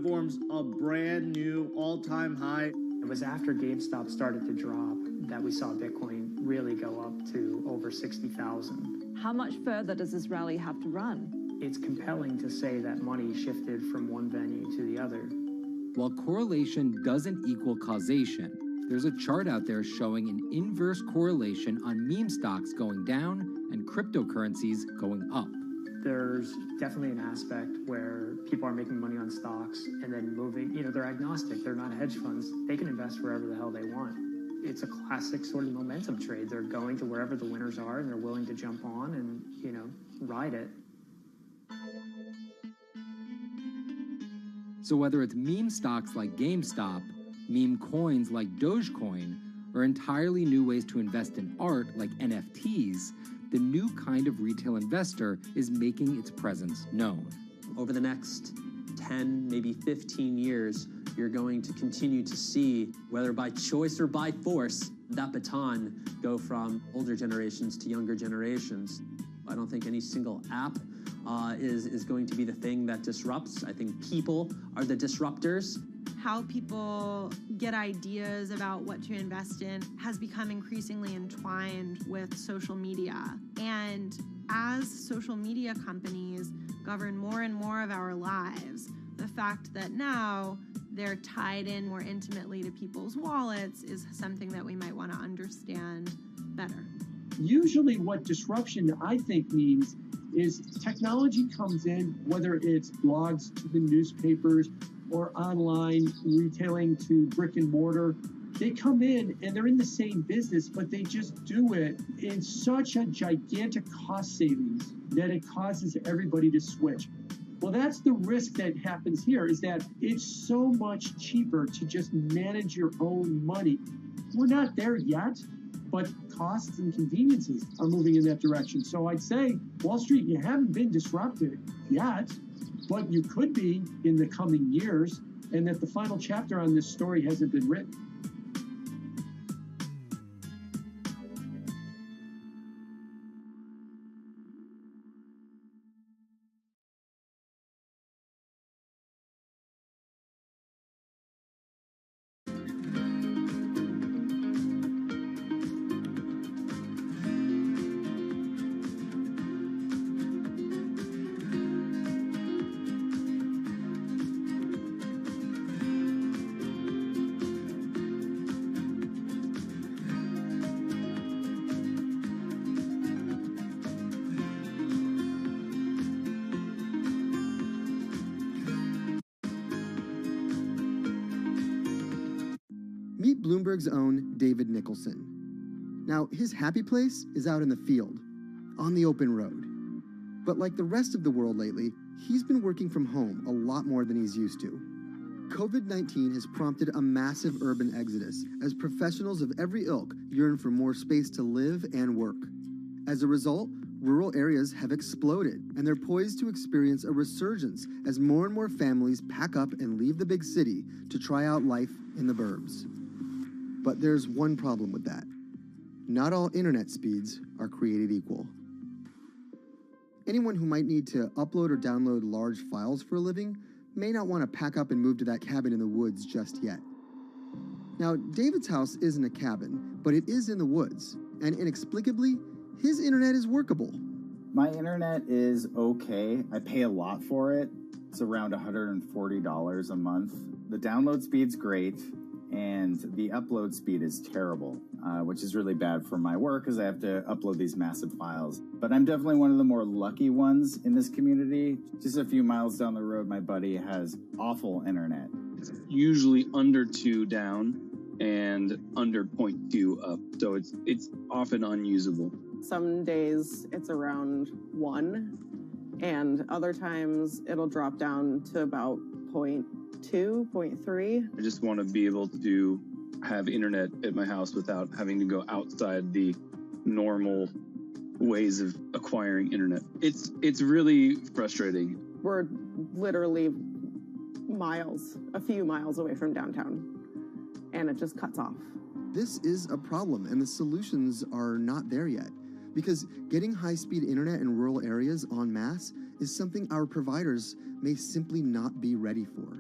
forms a brand new all-time high. It was after GameStop started to drop that we saw Bitcoin really go up to over 60,000. How much further does this rally have to run? It's compelling to say that money shifted from one venue to the other. While correlation doesn't equal causation, there's a chart out there showing an inverse correlation on meme stocks going down and cryptocurrencies going up. There's definitely an aspect where people are making money on stocks and then moving, they're agnostic, they're not hedge funds. They can invest wherever the hell they want. It's a classic sort of momentum trade. They're going to wherever the winners are and they're willing to jump on and, ride it. So whether it's meme stocks like GameStop, meme coins like Dogecoin, or entirely new ways to invest in art like NFTs, the new kind of retail investor is making its presence known. Over the next 10, maybe 15 years, you're going to continue to see, whether by choice or by force, that baton go from older generations to younger generations. I don't think any single app is going to be the thing that disrupts. I think people are the disruptors. How people get ideas about what to invest in has become increasingly entwined with social media. And as social media companies govern more and more of our lives, the fact that now they're tied in more intimately to people's wallets is something that we might want to understand better. Usually what disruption, I think, means is technology comes in, whether it's blogs to the newspapers or online retailing to brick and mortar. They come in and they're in the same business, but they just do it in such a gigantic cost savings that it causes everybody to switch. Well, that's the risk that happens here, is that it's so much cheaper to just manage your own money. We're not there yet, but costs and conveniences are moving in that direction. So I'd say, Wall Street, you haven't been disrupted yet, but you could be in the coming years, and that the final chapter on this story hasn't been written. Meet Bloomberg's own David Nicholson. Now, his happy place is out in the field, on the open road. But like the rest of the world lately, he's been working from home a lot more than he's used to. COVID-19 has prompted a massive urban exodus as professionals of every ilk yearn for more space to live and work. As a result, rural areas have exploded, and they're poised to experience a resurgence as more and more families pack up and leave the big city to try out life in the burbs. But there's one problem with that. Not all internet speeds are created equal. Anyone who might need to upload or download large files for a living may not want to pack up and move to that cabin in the woods just yet. Now, David's house isn't a cabin, but it is in the woods, and inexplicably, his internet is workable. My internet is okay. I pay a lot for it. It's around $140 a month. The download speed's great, and the upload speed is terrible, which is really bad for my work because I have to upload these massive files. But I'm definitely one of the more lucky ones in this community. Just a few miles down the road, my buddy has awful internet. It's usually under 2 down and under 0.2 up, so it's often unusable. Some days it's around 1, and other times it'll drop down to about 0.2, 0.3. I just want to be able to have internet at my house without having to go outside the normal ways of acquiring internet. It's really frustrating. We're literally a few miles away from downtown, and it just cuts off. This is a problem, and the solutions are not there yet, because getting high-speed internet in rural areas en masse is something our providers may simply not be ready for.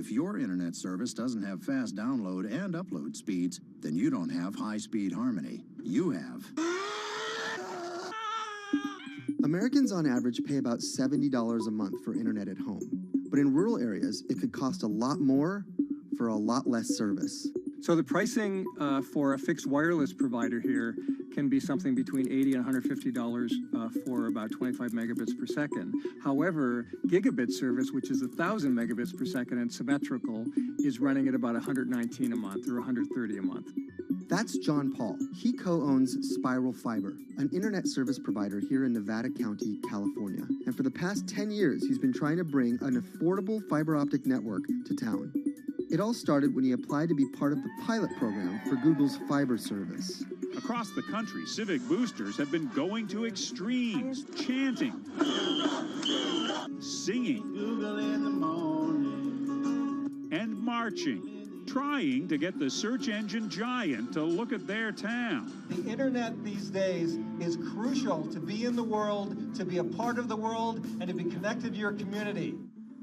If your internet service doesn't have fast download and upload speeds, then you don't have high-speed harmony. You have. Americans on average pay about $70 a month for internet at home. But in rural areas, it could cost a lot more for a lot less service. So the pricing for a fixed wireless provider here can be something between $80 and $150 for about 25 megabits per second. However, gigabit service, which is 1,000 megabits per second and symmetrical, is running at about $119 a month or $130 a month. That's John Paul. He co-owns Spiral Fiber, an internet service provider here in Nevada County, California. And for the past 10 years, he's been trying to bring an affordable fiber optic network to town. It all started when he applied to be part of the pilot program for Google's fiber service. Across the country, civic boosters have been going to extremes, chanting, singing, Google in the morning, and marching, trying to get the search engine giant to look at their town. The internet these days is crucial to be in the world, to be a part of the world, and to be connected to your community.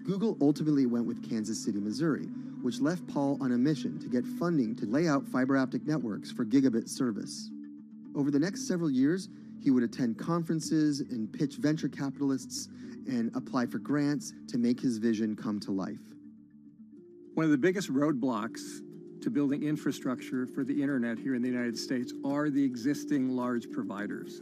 Google ultimately went with Kansas City, Missouri, which left Paul on a mission to get funding to lay out fiber optic networks for gigabit service. Over the next several years, he would attend conferences and pitch venture capitalists and apply for grants to make his vision come to life. One of the biggest roadblocks to building infrastructure for the internet here in the United States are the existing large providers.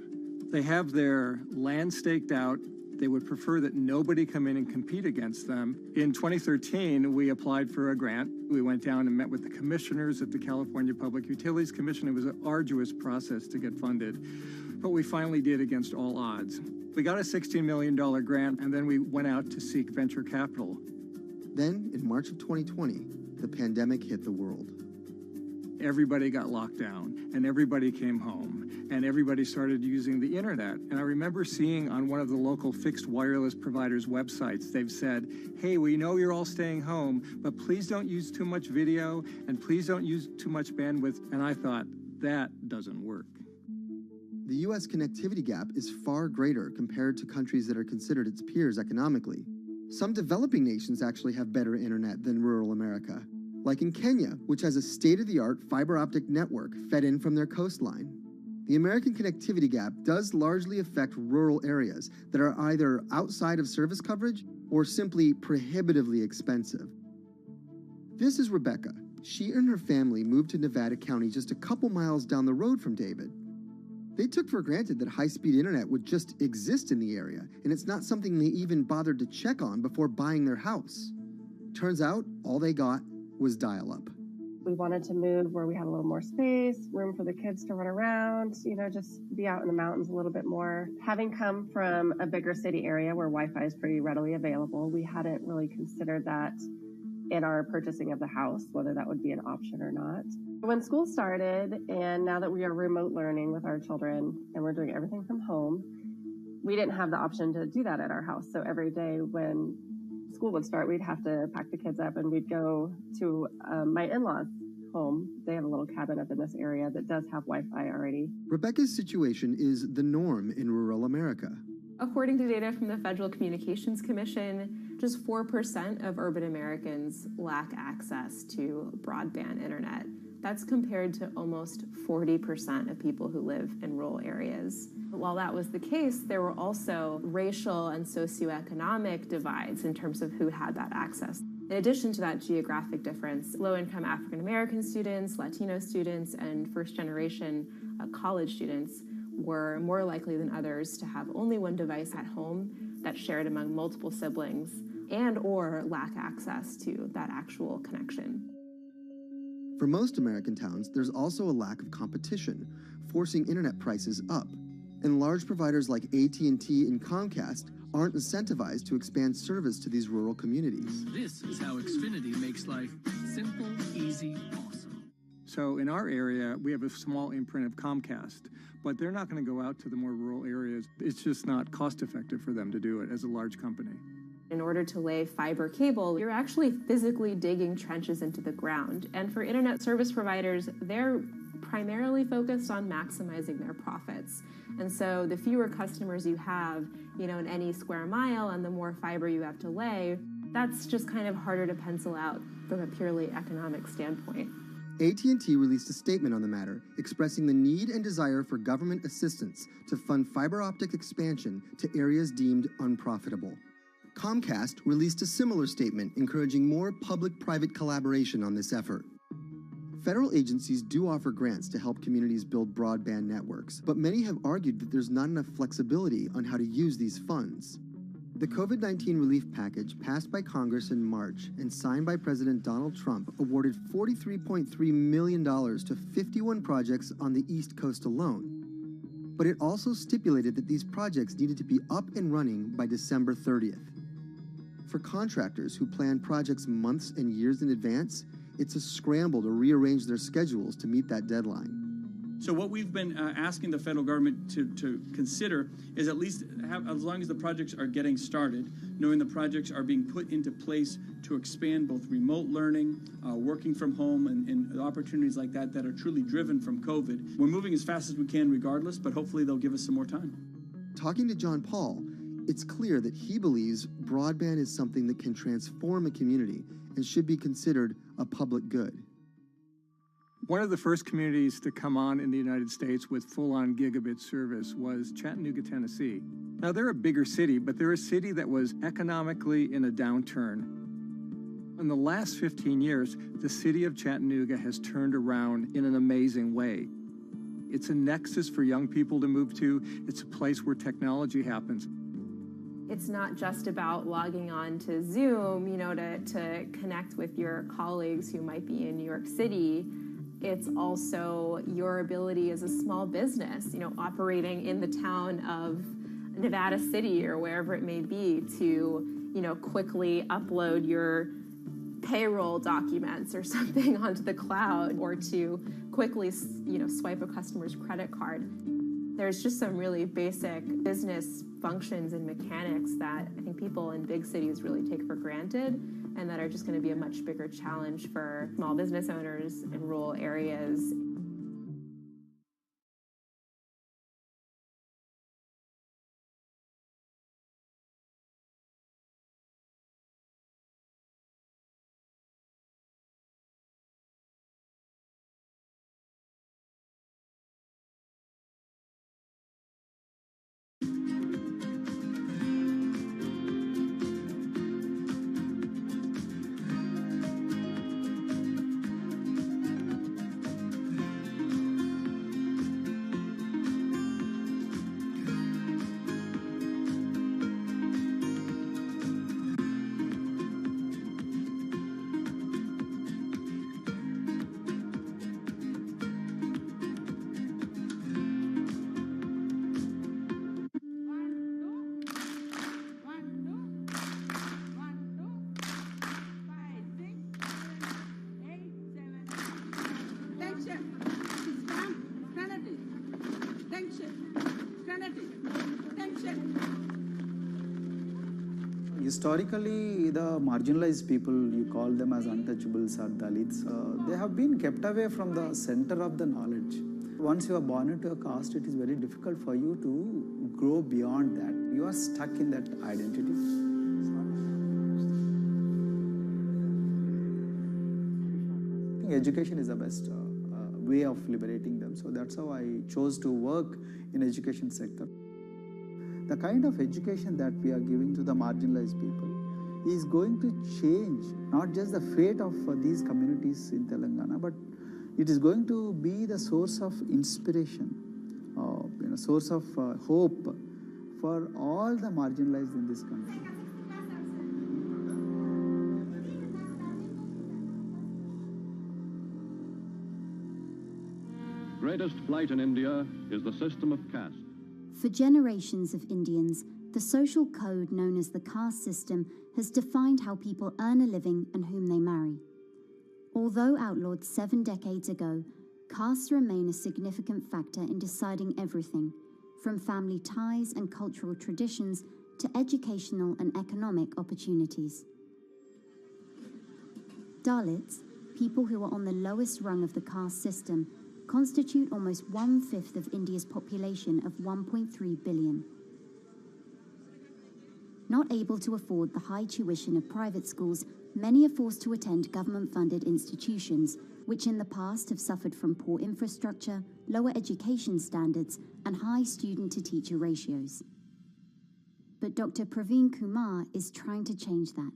They have their land staked out. They would prefer that nobody come in and compete against them. In 2013, we applied for a grant. We went down and met with the commissioners at the California Public Utilities Commission. It was an arduous process to get funded, but we finally did against all odds. We got a $16 million grant, and then we went out to seek venture capital. Then, in March of 2020, the pandemic hit the world. Everybody got locked down, and everybody came home, and everybody started using the internet. And I remember seeing on one of the local fixed wireless providers' websites, they've said, hey, we know you're all staying home, but please don't use too much video, and please don't use too much bandwidth. And I thought, that doesn't work. The U.S. connectivity gap is far greater compared to countries that are considered its peers economically. Some developing nations actually have better internet than rural America, like in Kenya, which has a state-of-the-art fiber optic network fed in from their coastline. The American connectivity gap does largely affect rural areas that are either outside of service coverage or simply prohibitively expensive. This is Rebecca. She and her family moved to Nevada County just a couple miles down the road from David. They took for granted that high-speed internet would just exist in the area, and it's not something they even bothered to check on before buying their house. Turns out, all they got was dial-up. We wanted to move where we had a little more space, room for the kids to run around, just be out in the mountains a little bit more. Having come from a bigger city area where Wi-Fi is pretty readily available, we hadn't really considered that in our purchasing of the house, whether that would be an option or not. When school started, and now that we are remote learning with our children and we're doing everything from home, we didn't have the option to do that at our house. So every day when school would start, we'd have to pack the kids up and we'd go to my in-laws' home. They have a little cabin up in this area that does have Wi-Fi already. Rebecca's situation is the norm in rural America. According to data from the Federal Communications Commission, just 4% of urban Americans lack access to broadband internet. That's compared to almost 40% of people who live in rural areas. While that was the case, there were also racial and socioeconomic divides in terms of who had that access. In addition to that geographic difference, low-income African-American students, Latino students, and first-generation college students were more likely than others to have only one device at home that's shared among multiple siblings and or lack access to that actual connection. For most American towns, there's also a lack of competition, forcing internet prices up. And large providers like AT&T and Comcast aren't incentivized to expand service to these rural communities. This is how Xfinity makes life simple, easy, awesome. So in our area, we have a small imprint of Comcast, but they're not going to go out to the more rural areas. It's just not cost effective for them to do it as a large company. In order to lay fiber cable, you're actually physically digging trenches into the ground. And for internet service providers, they're primarily focused on maximizing their profits. And so the fewer customers you have, in any square mile and the more fiber you have to lay, That's just kind of harder to pencil out from a purely economic standpoint. AT&T released a statement on the matter, expressing the need and desire for government assistance to fund fiber optic expansion to areas deemed unprofitable. Comcast released a similar statement, encouraging more public-private collaboration on this effort. Federal agencies do offer grants to help communities build broadband networks, but many have argued that there's not enough flexibility on how to use these funds. The COVID-19 relief package passed by Congress in March and signed by President Donald Trump awarded $43.3 million to 51 projects on the East Coast alone. But it also stipulated that these projects needed to be up and running by December 30th. For contractors who plan projects months and years in advance, it's a scramble to rearrange their schedules to meet that deadline. So what we've been asking the federal government to consider is at least have, as long as the projects are getting started, knowing the projects are being put into place to expand both remote learning, working from home, and opportunities like that that are truly driven from COVID. We're moving as fast as we can regardless, but hopefully they'll give us some more time. Talking to John Paul, it's clear that he believes broadband is something that can transform a community and should be considered a public good. One of the first communities to come on in the United States with full-on gigabit service was Chattanooga, Tennessee. Now, they're a bigger city, but they're a city that was economically in a downturn. In the last 15 years, the city of Chattanooga has turned around in an amazing way. It's a nexus for young people to move to. It's a place where technology happens. It's not just about logging on to Zoom, to connect with your colleagues who might be in New York City. It's also your ability as a small business, operating in the town of Nevada City or wherever it may be to, quickly upload your payroll documents or something onto the cloud, or to quickly, swipe a customer's credit card. There's just some really basic business functions and mechanics that I think people in big cities really take for granted, and that are just going to be a much bigger challenge for small business owners in rural areas. Historically, the marginalized people, you call them as untouchables or Dalits, they have been kept away from the center of the knowledge. Once you are born into a caste, it is very difficult for you to grow beyond that. You are stuck in that identity. I think education is the best way of liberating them. So that's how I chose to work in education sector. The kind of education that we are giving to the marginalized people is going to change not just the fate of these communities in Telangana, but it is going to be the source of inspiration, source of hope for all the marginalized in this country. Greatest blight in India is the system of caste. For generations of Indians, the social code known as the caste system has defined how people earn a living and whom they marry. Although outlawed 7 decades ago, castes remain a significant factor in deciding everything, from family ties and cultural traditions to educational and economic opportunities. Dalits, people who are on the lowest rung of the caste system, constitute almost 1/5 of India's population of 1.3 billion. Not able to afford the high tuition of private schools, many are forced to attend government-funded institutions, which in the past have suffered from poor infrastructure, lower education standards, and high student-to-teacher ratios. But Dr. Praveen Kumar is trying to change that.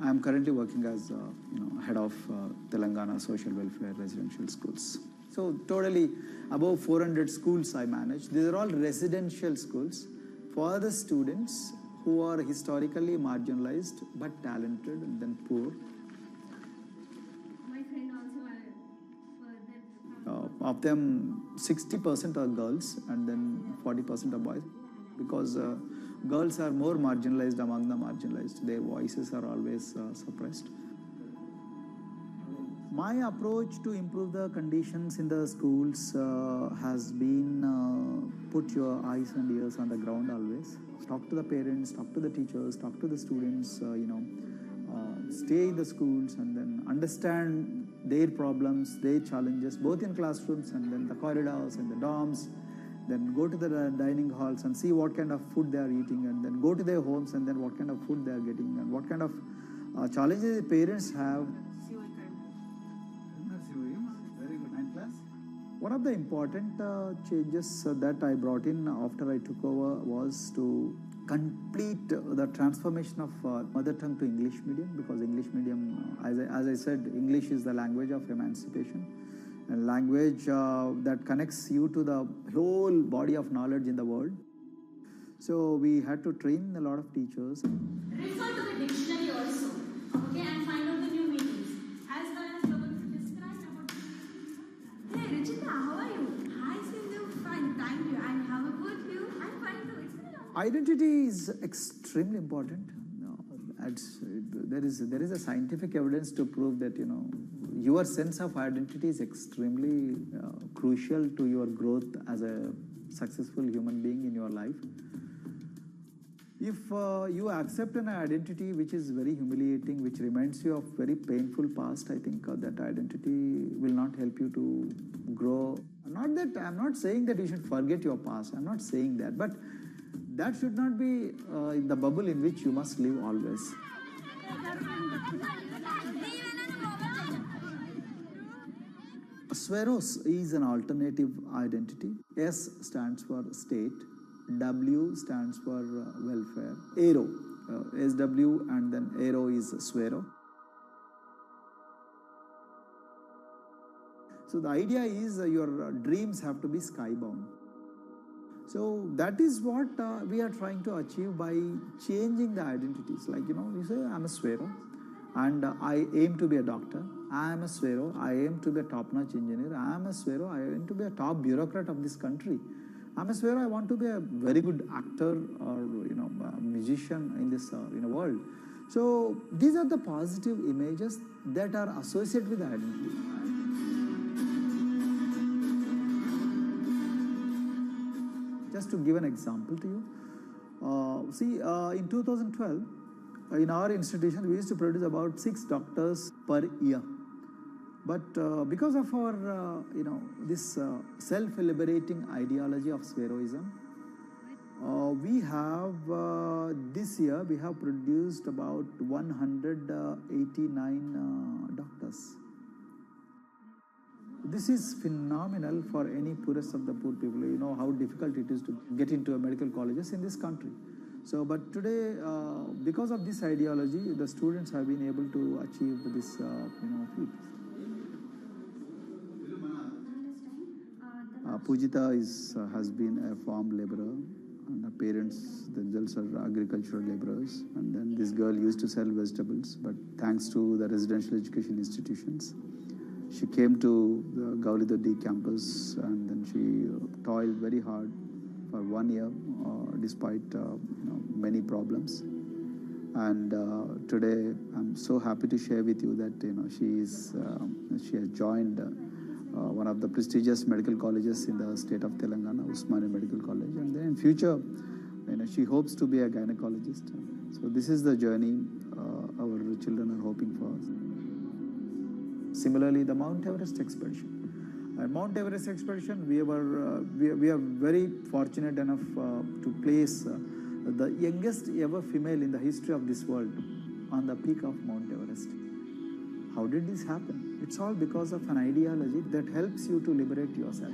I am currently working as head of Telangana Social Welfare Residential Schools. So totally above 400 schools I manage. These are all residential schools for the students who are historically marginalized but talented and then poor. My friend also Of them, 60% are girls and then 40% are boys, because girls are more marginalized among the marginalized. Their voices are always suppressed. My approach to improve the conditions in the schools has been put your eyes and ears on the ground always. Talk to the parents, talk to the teachers, talk to the students, stay in the schools and then understand their problems, their challenges, both in classrooms and then the corridors and the dorms. Then go to the dining halls and see what kind of food they are eating, and then go to their homes and then what kind of food they are getting and what kind of challenges the parents have. One of the important changes that I brought in after I took over was to complete the transformation of mother tongue to English medium, because English medium, as I said, English is the language of emancipation, a language that connects you to the whole body of knowledge in the world. So we had to train a lot of teachers. refer to the dictionary also, okay, and find out the new meanings, as well as describe about. Hey, Richita, how are you? Hi, Sindhu. Fine, thank you. And how about you? I'm fine too. It's been a long time. Identity is extremely important. There is a scientific evidence to prove that your sense of identity is extremely crucial to your growth as a successful human being in your life. If you accept an identity which is very humiliating, which reminds you of very painful past, I think that identity will not help you to grow. I'm not saying that you should forget your past. I'm not saying that, but that should not be the bubble in which you must live always. Sweros is an alternative identity. S stands for state, W stands for welfare, Aero, SW, and then Aero is Swero. So the idea is your dreams have to be skybound. So that is what we are trying to achieve by changing the identities. Like, you say, I'm a Swero and I aim to be a doctor. I am a Swero, I aim to be a top-notch engineer. I am a Swero, I aim to be a top bureaucrat of this country. I'm a Swero, I want to be a very good actor or a musician in this world. So these are the positive images that are associated with identity. Just to give an example to you, in 2012, in our institution, we used to produce about 6 doctors per year. But because of our, this self-liberating ideology of Sveroism, we have, this year, we have produced about 189 doctors. This is phenomenal for any poorest of the poor people. You know how difficult it is to get into medical colleges in this country. So, but today, because of this ideology, the students have been able to achieve this, feat. Pujita has been a farm laborer, and her parents themselves are agricultural laborers. And then this girl used to sell vegetables, but thanks to the residential education institutions, she came to the Gaulidoddi campus, and then she toiled very hard for 1 year, despite many problems. And today, I'm so happy to share with you that she has joined one of the prestigious medical colleges in the state of Telangana, Usmania Medical College, and then in future, she hopes to be a gynecologist. So this is the journey our children are hoping for. Similarly, the Mount Everest expedition. Mount Everest expedition, we are very fortunate enough to place the youngest ever female in the history of this world on the peak of Mount Everest. How did this happen? It's all because of an ideology that helps you to liberate yourself.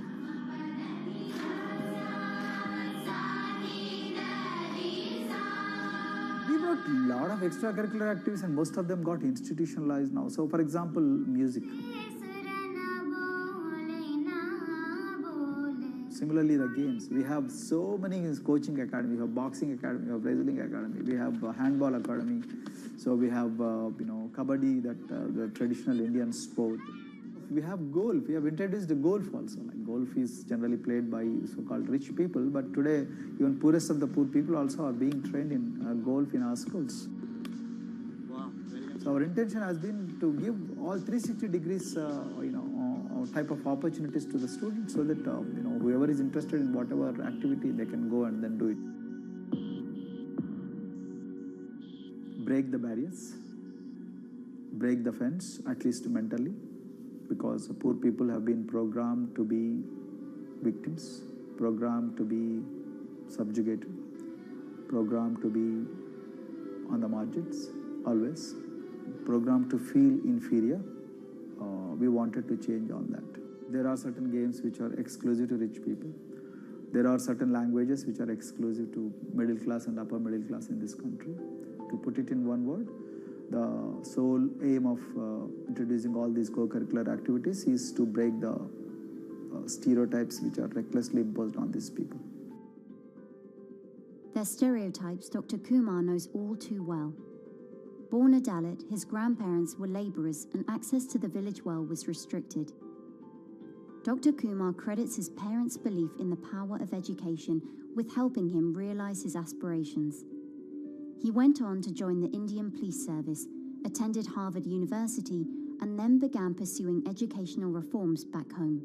We brought a lot of extracurricular activities and most of them got institutionalized now. So for example, music. Similarly, the games. We have so many coaching academy. We have boxing academy, we have wrestling academy, we have handball academy. So we have, kabaddi, the traditional Indian sport. We have golf. We have introduced the golf also. Like golf is generally played by so-called rich people, but today even poorest of the poor people also are being trained in golf in our schools. Wow. So our intention has been to give all 360 degrees, type of opportunities to the students, so that whoever is interested in whatever activity, they can go and then do it. Break the barriers, break the fence, at least mentally, because poor people have been programmed to be victims, programmed to be subjugated, programmed to be on the margins, always, programmed to feel inferior. We wanted to change on that. There are certain games which are exclusive to rich people. There are certain languages which are exclusive to middle class and upper middle class in this country. To put it in one word, the sole aim of introducing all these co-curricular activities is to break the stereotypes which are recklessly imposed on these people. Their stereotypes Dr. Kumar knows all too well. Born a Dalit, his grandparents were labourers and access to the village well was restricted. Dr. Kumar credits his parents' belief in the power of education with helping him realise his aspirations. He went on to join the Indian Police Service, attended Harvard University, and then began pursuing educational reforms back home.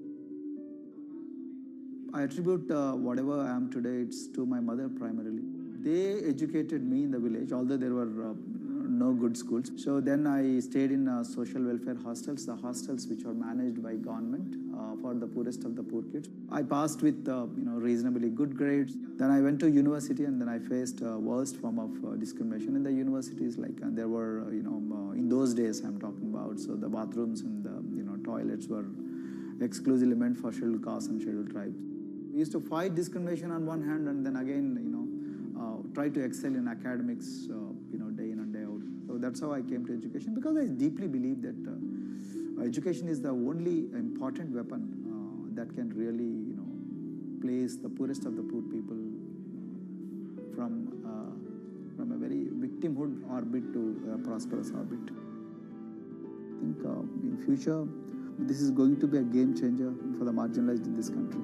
I attribute whatever I am today, it's to my mother primarily. They educated me in the village, although there were no good schools. So then I stayed in social welfare hostels, the hostels which are managed by government for the poorest of the poor kids. I passed with reasonably good grades. Then I went to university and then I faced worst form of discrimination in the universities. Like there were, in those days I'm talking about, so the bathrooms and the toilets were exclusively meant for scheduled castes and scheduled tribes. We used to fight discrimination on one hand and then again, try to excel in academics, day in and day out. So that's how I came to education, because I deeply believe that education is the only important weapon that can really, place the poorest of the poor people from a very victimhood orbit to a prosperous orbit. I think in future, this is going to be a game changer for the marginalized in this country.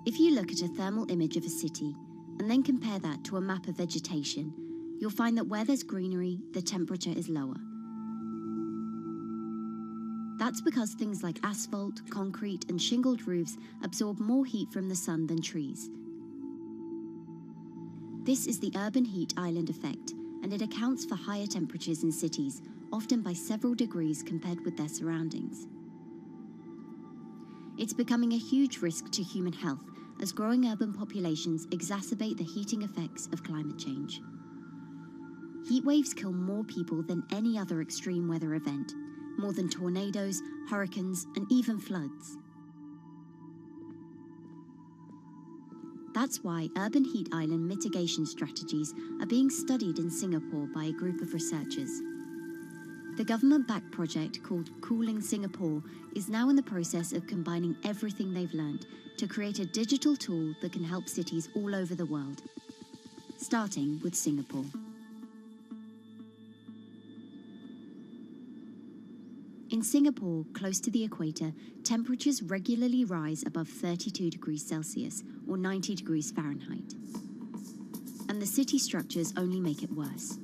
If you look at a thermal image of a city and then compare that to a map of vegetation, you'll find that where there's greenery, the temperature is lower. That's because things like asphalt, concrete, and shingled roofs absorb more heat from the sun than trees. This is the urban heat island effect, and it accounts for higher temperatures in cities, often by several degrees compared with their surroundings. It's becoming a huge risk to human health as growing urban populations exacerbate the heating effects of climate change. Heat waves kill more people than any other extreme weather event, more than tornadoes, hurricanes, and even floods. That's why urban heat island mitigation strategies are being studied in Singapore by a group of researchers. The government-backed project called Cooling Singapore is now in the process of combining everything they've learned to create a digital tool that can help cities all over the world, starting with Singapore. In Singapore, close to the equator, temperatures regularly rise above 32 degrees Celsius or 90 degrees Fahrenheit. And the city structures only make it worse.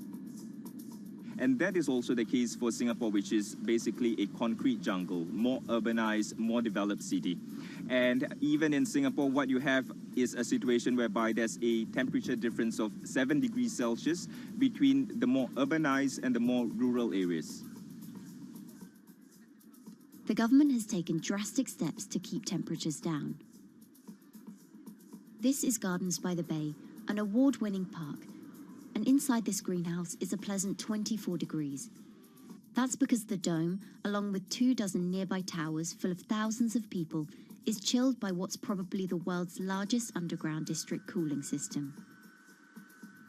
And that is also the case for Singapore, which is basically a concrete jungle, more urbanized, more developed city. And even in Singapore, what you have is a situation whereby there's a temperature difference of 7 degrees Celsius between the more urbanized and the more rural areas. The government has taken drastic steps to keep temperatures down. This is Gardens by the Bay, an award-winning park, and inside this greenhouse is a pleasant 24 degrees. That's because the dome, along with 24 nearby towers full of thousands of people, is chilled by what's probably the world's largest underground district cooling system.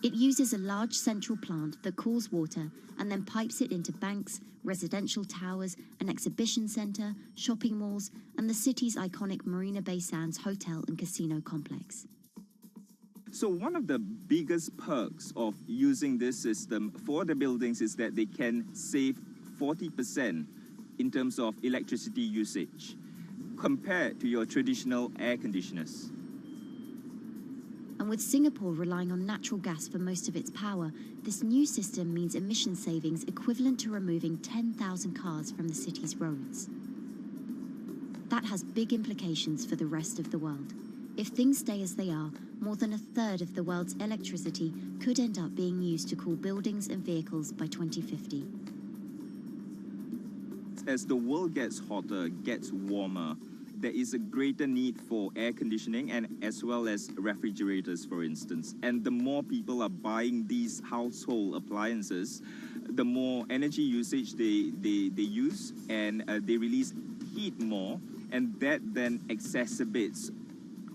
It uses a large central plant that cools water and then pipes it into banks, residential towers, an exhibition centre, shopping malls, and the city's iconic Marina Bay Sands hotel and casino complex. So one of the biggest perks of using this system for the buildings is that they can save 40% in terms of electricity usage compared to your traditional air conditioners. And with Singapore relying on natural gas for most of its power, this new system means emission savings equivalent to removing 10,000 cars from the city's roads. That has big implications for the rest of the world. If things stay as they are, more than a third of the world's electricity could end up being used to cool buildings and vehicles by 2050. As the world gets hotter, gets warmer, there is a greater need for air conditioning and as well as refrigerators, for instance. And the more people are buying these household appliances, the more energy usage they use, and they release heat more, and that then exacerbates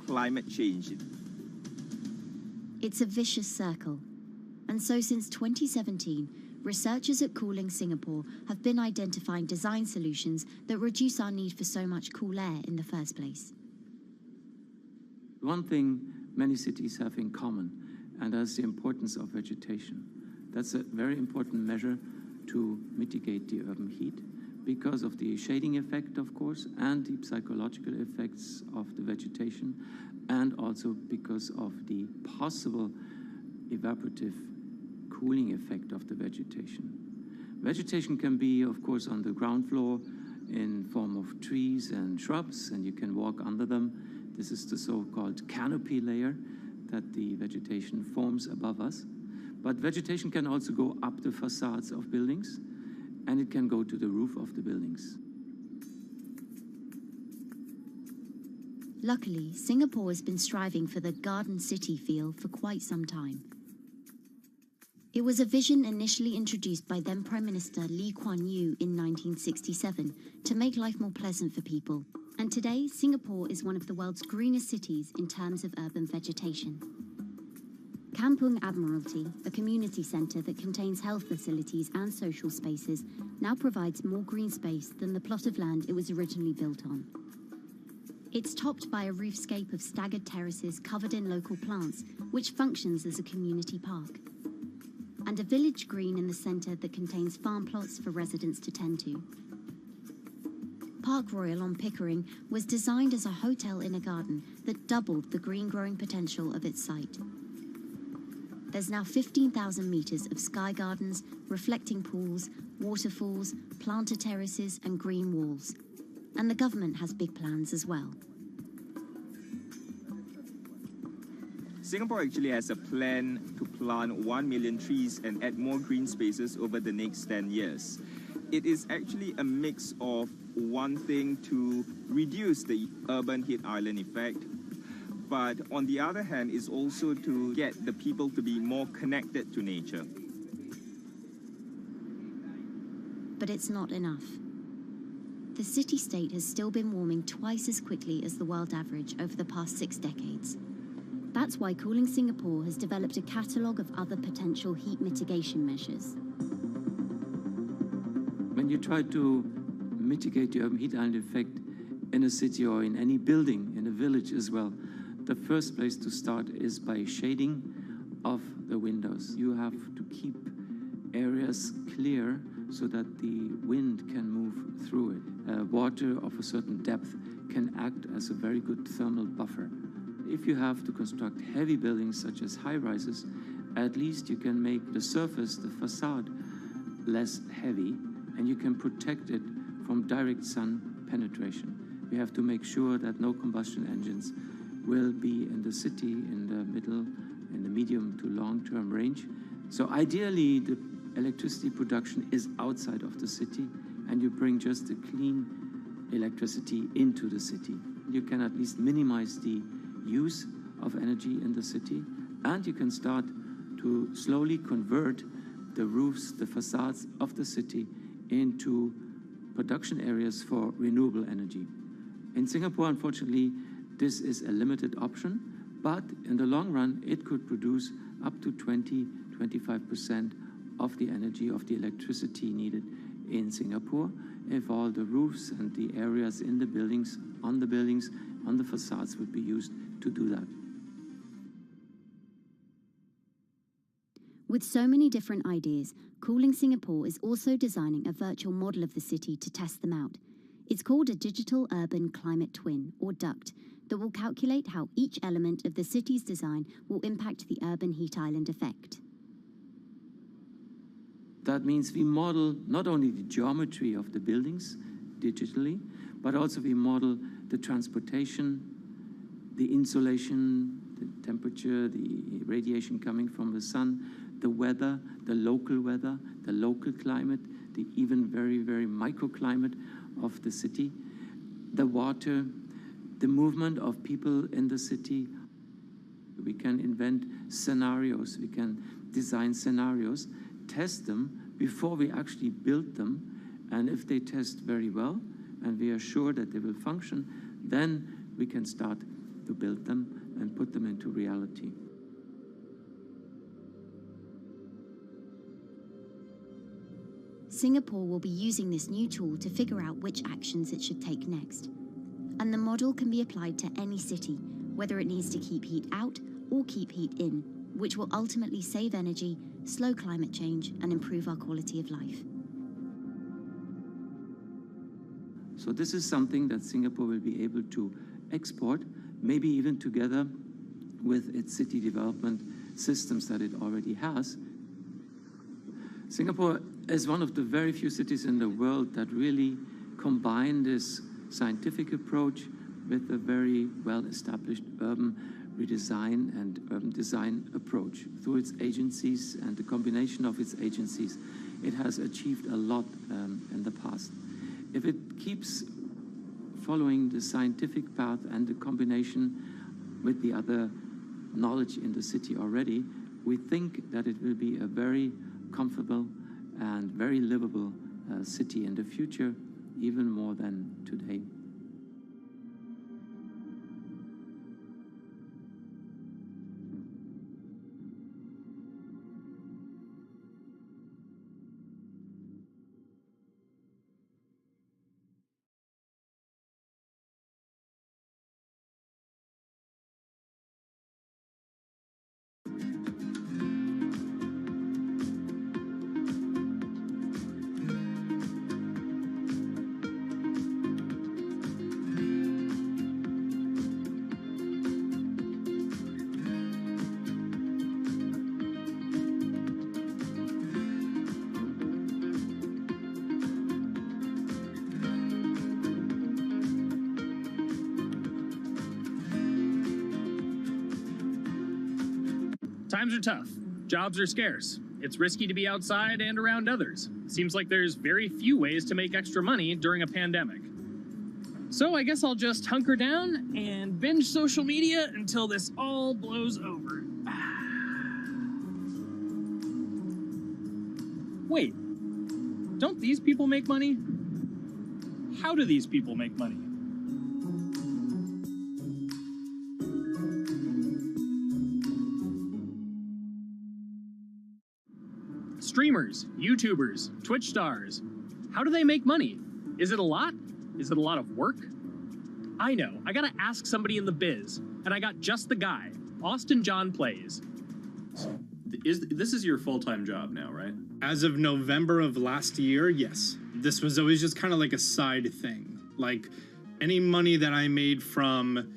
climate change. It's a vicious circle. And so since 2017, researchers at Cooling Singapore have been identifying design solutions that reduce our need for so much cool air in the first place. One thing many cities have in common, and that's the importance of vegetation. That's a very important measure to mitigate the urban heat because of the shading effect, of course, and the psychological effects of the vegetation, and also because of the possible evaporative cooling effect of the vegetation. Vegetation can be, of course, on the ground floor in form of trees and shrubs, and you can walk under them. This is the so-called canopy layer that the vegetation forms above us. But vegetation can also go up the facades of buildings, and it can go to the roof of the buildings. Luckily, Singapore has been striving for the garden city feel for quite some time. It was a vision initially introduced by then Prime Minister Lee Kuan Yew in 1967 to make life more pleasant for people. And today, Singapore is one of the world's greenest cities in terms of urban vegetation. Kampung Admiralty, a community centre that contains health facilities and social spaces, now provides more green space than the plot of land it was originally built on. It's topped by a roofscape of staggered terraces covered in local plants, which functions as a community park, and a village green in the centre that contains farm plots for residents to tend to. Park Royal on Pickering was designed as a hotel in a garden that doubled the green growing potential of its site. There's now 15,000 metres of sky gardens, reflecting pools, waterfalls, planter terraces and green walls. And the government has big plans as well. Singapore actually has a plan to plant 1 million trees and add more green spaces over the next 10 years. It is actually a mix of wanting to reduce the urban heat island effect, but on the other hand is also to get the people to be more connected to nature. But it's not enough. The city-state has still been warming twice as quickly as the world average over the past 6 decades. That's why Cooling Singapore has developed a catalogue of other potential heat mitigation measures. When you try to mitigate the urban heat island effect in a city or in any building, in a village as well, the first place to start is by shading of the windows. You have to keep areas clear so that the wind can move through it. Water of a certain depth can act as a very good thermal buffer. If you have to construct heavy buildings such as high-rises, at least you can make the surface, the facade, less heavy, and you can protect it from direct sun penetration. We have to make sure that no combustion engines will be in the city in the middle, in the medium to long-term range. So ideally, the electricity production is outside of the city, and you bring just the clean electricity into the city. You can at least minimize the use of energy in the city, and you can start to slowly convert the roofs, the facades of the city into production areas for renewable energy. In Singapore, unfortunately, this is a limited option, but in the long run, it could produce up to 20-25% of the energy, of the electricity needed in Singapore if all the roofs and the areas in the buildings, on the facades would be used to do that. With so many different ideas, Cooling Singapore is also designing a virtual model of the city to test them out. It's called a Digital Urban Climate Twin, or DUCT, that will calculate how each element of the city's design will impact the urban heat island effect. That means we model not only the geometry of the buildings digitally, but also we model the transportation, the insulation, the temperature, the radiation coming from the sun, the weather, the local climate, the even very, very microclimate of the city, the water, the movement of people in the city. We can invent scenarios, we can design scenarios, test them before we actually build them, and if they test very well and we are sure that they will function, then we can start to build them and put them into reality. Singapore will be using this new tool to figure out which actions it should take next. And the model can be applied to any city, whether it needs to keep heat out or keep heat in, which will ultimately save energy, slow climate change, and improve our quality of life. So this is something that Singapore will be able to export, maybe even together with its city development systems that it already has. Singapore is one of the very few cities in the world that really combine this scientific approach with a very well-established urban redesign and urban design approach. Through its agencies and the combination of its agencies, it has achieved a lot in the past. If it keeps following the scientific path and the combination with the other knowledge in the city already, we think that it will be a very comfortable and very livable city in the future, even more than today. Times are tough. Jobs are scarce. It's risky to be outside and around others. Seems like there's very few ways to make extra money during a pandemic. So I guess I'll just hunker down and binge social media until this all blows over. Wait, don't these people make money? How do these people make money? Streamers, YouTubers, Twitch stars. How do they make money? Is it a lot? Is it a lot of work? I know, I gotta ask somebody in the biz, and I got just the guy. Austin John Plays. This is your full-time job now, right? As of November of last year, yes. This was always just kind of like a side thing. Like any money that I made from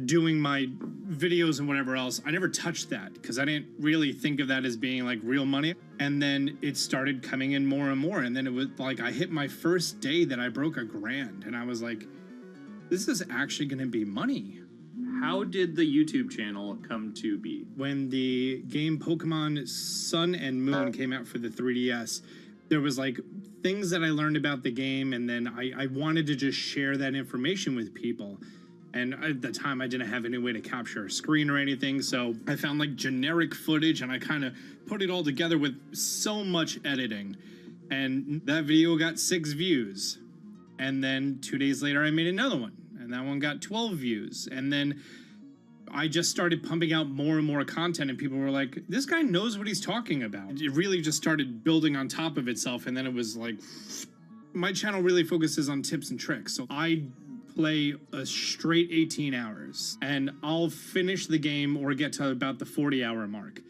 doing my videos and whatever else, I never touched that because I didn't really think of that as being like real money. And then it started coming in more and more. And then it was like I hit my first day that I broke $1,000 and I was like, this is actually going to be money. How did the YouTube channel come to be? When the game Pokemon Sun and Moon came out for the 3DS, there was like things that I learned about the game, and then I wanted to just share that information with people. And at the time, I didn't have any way to capture a screen or anything, so I found like generic footage, and I kind of put it all together with so much editing. And that video got 6 views. And then 2 days later, I made another one. And that one got 12 views. And then I just started pumping out more and more content, and people were like, this guy knows what he's talking about. It really just started building on top of itself, and then it was like, my channel really focuses on tips and tricks. So I play a straight 18 hours, and I'll finish the game or get to about the 40-hour mark,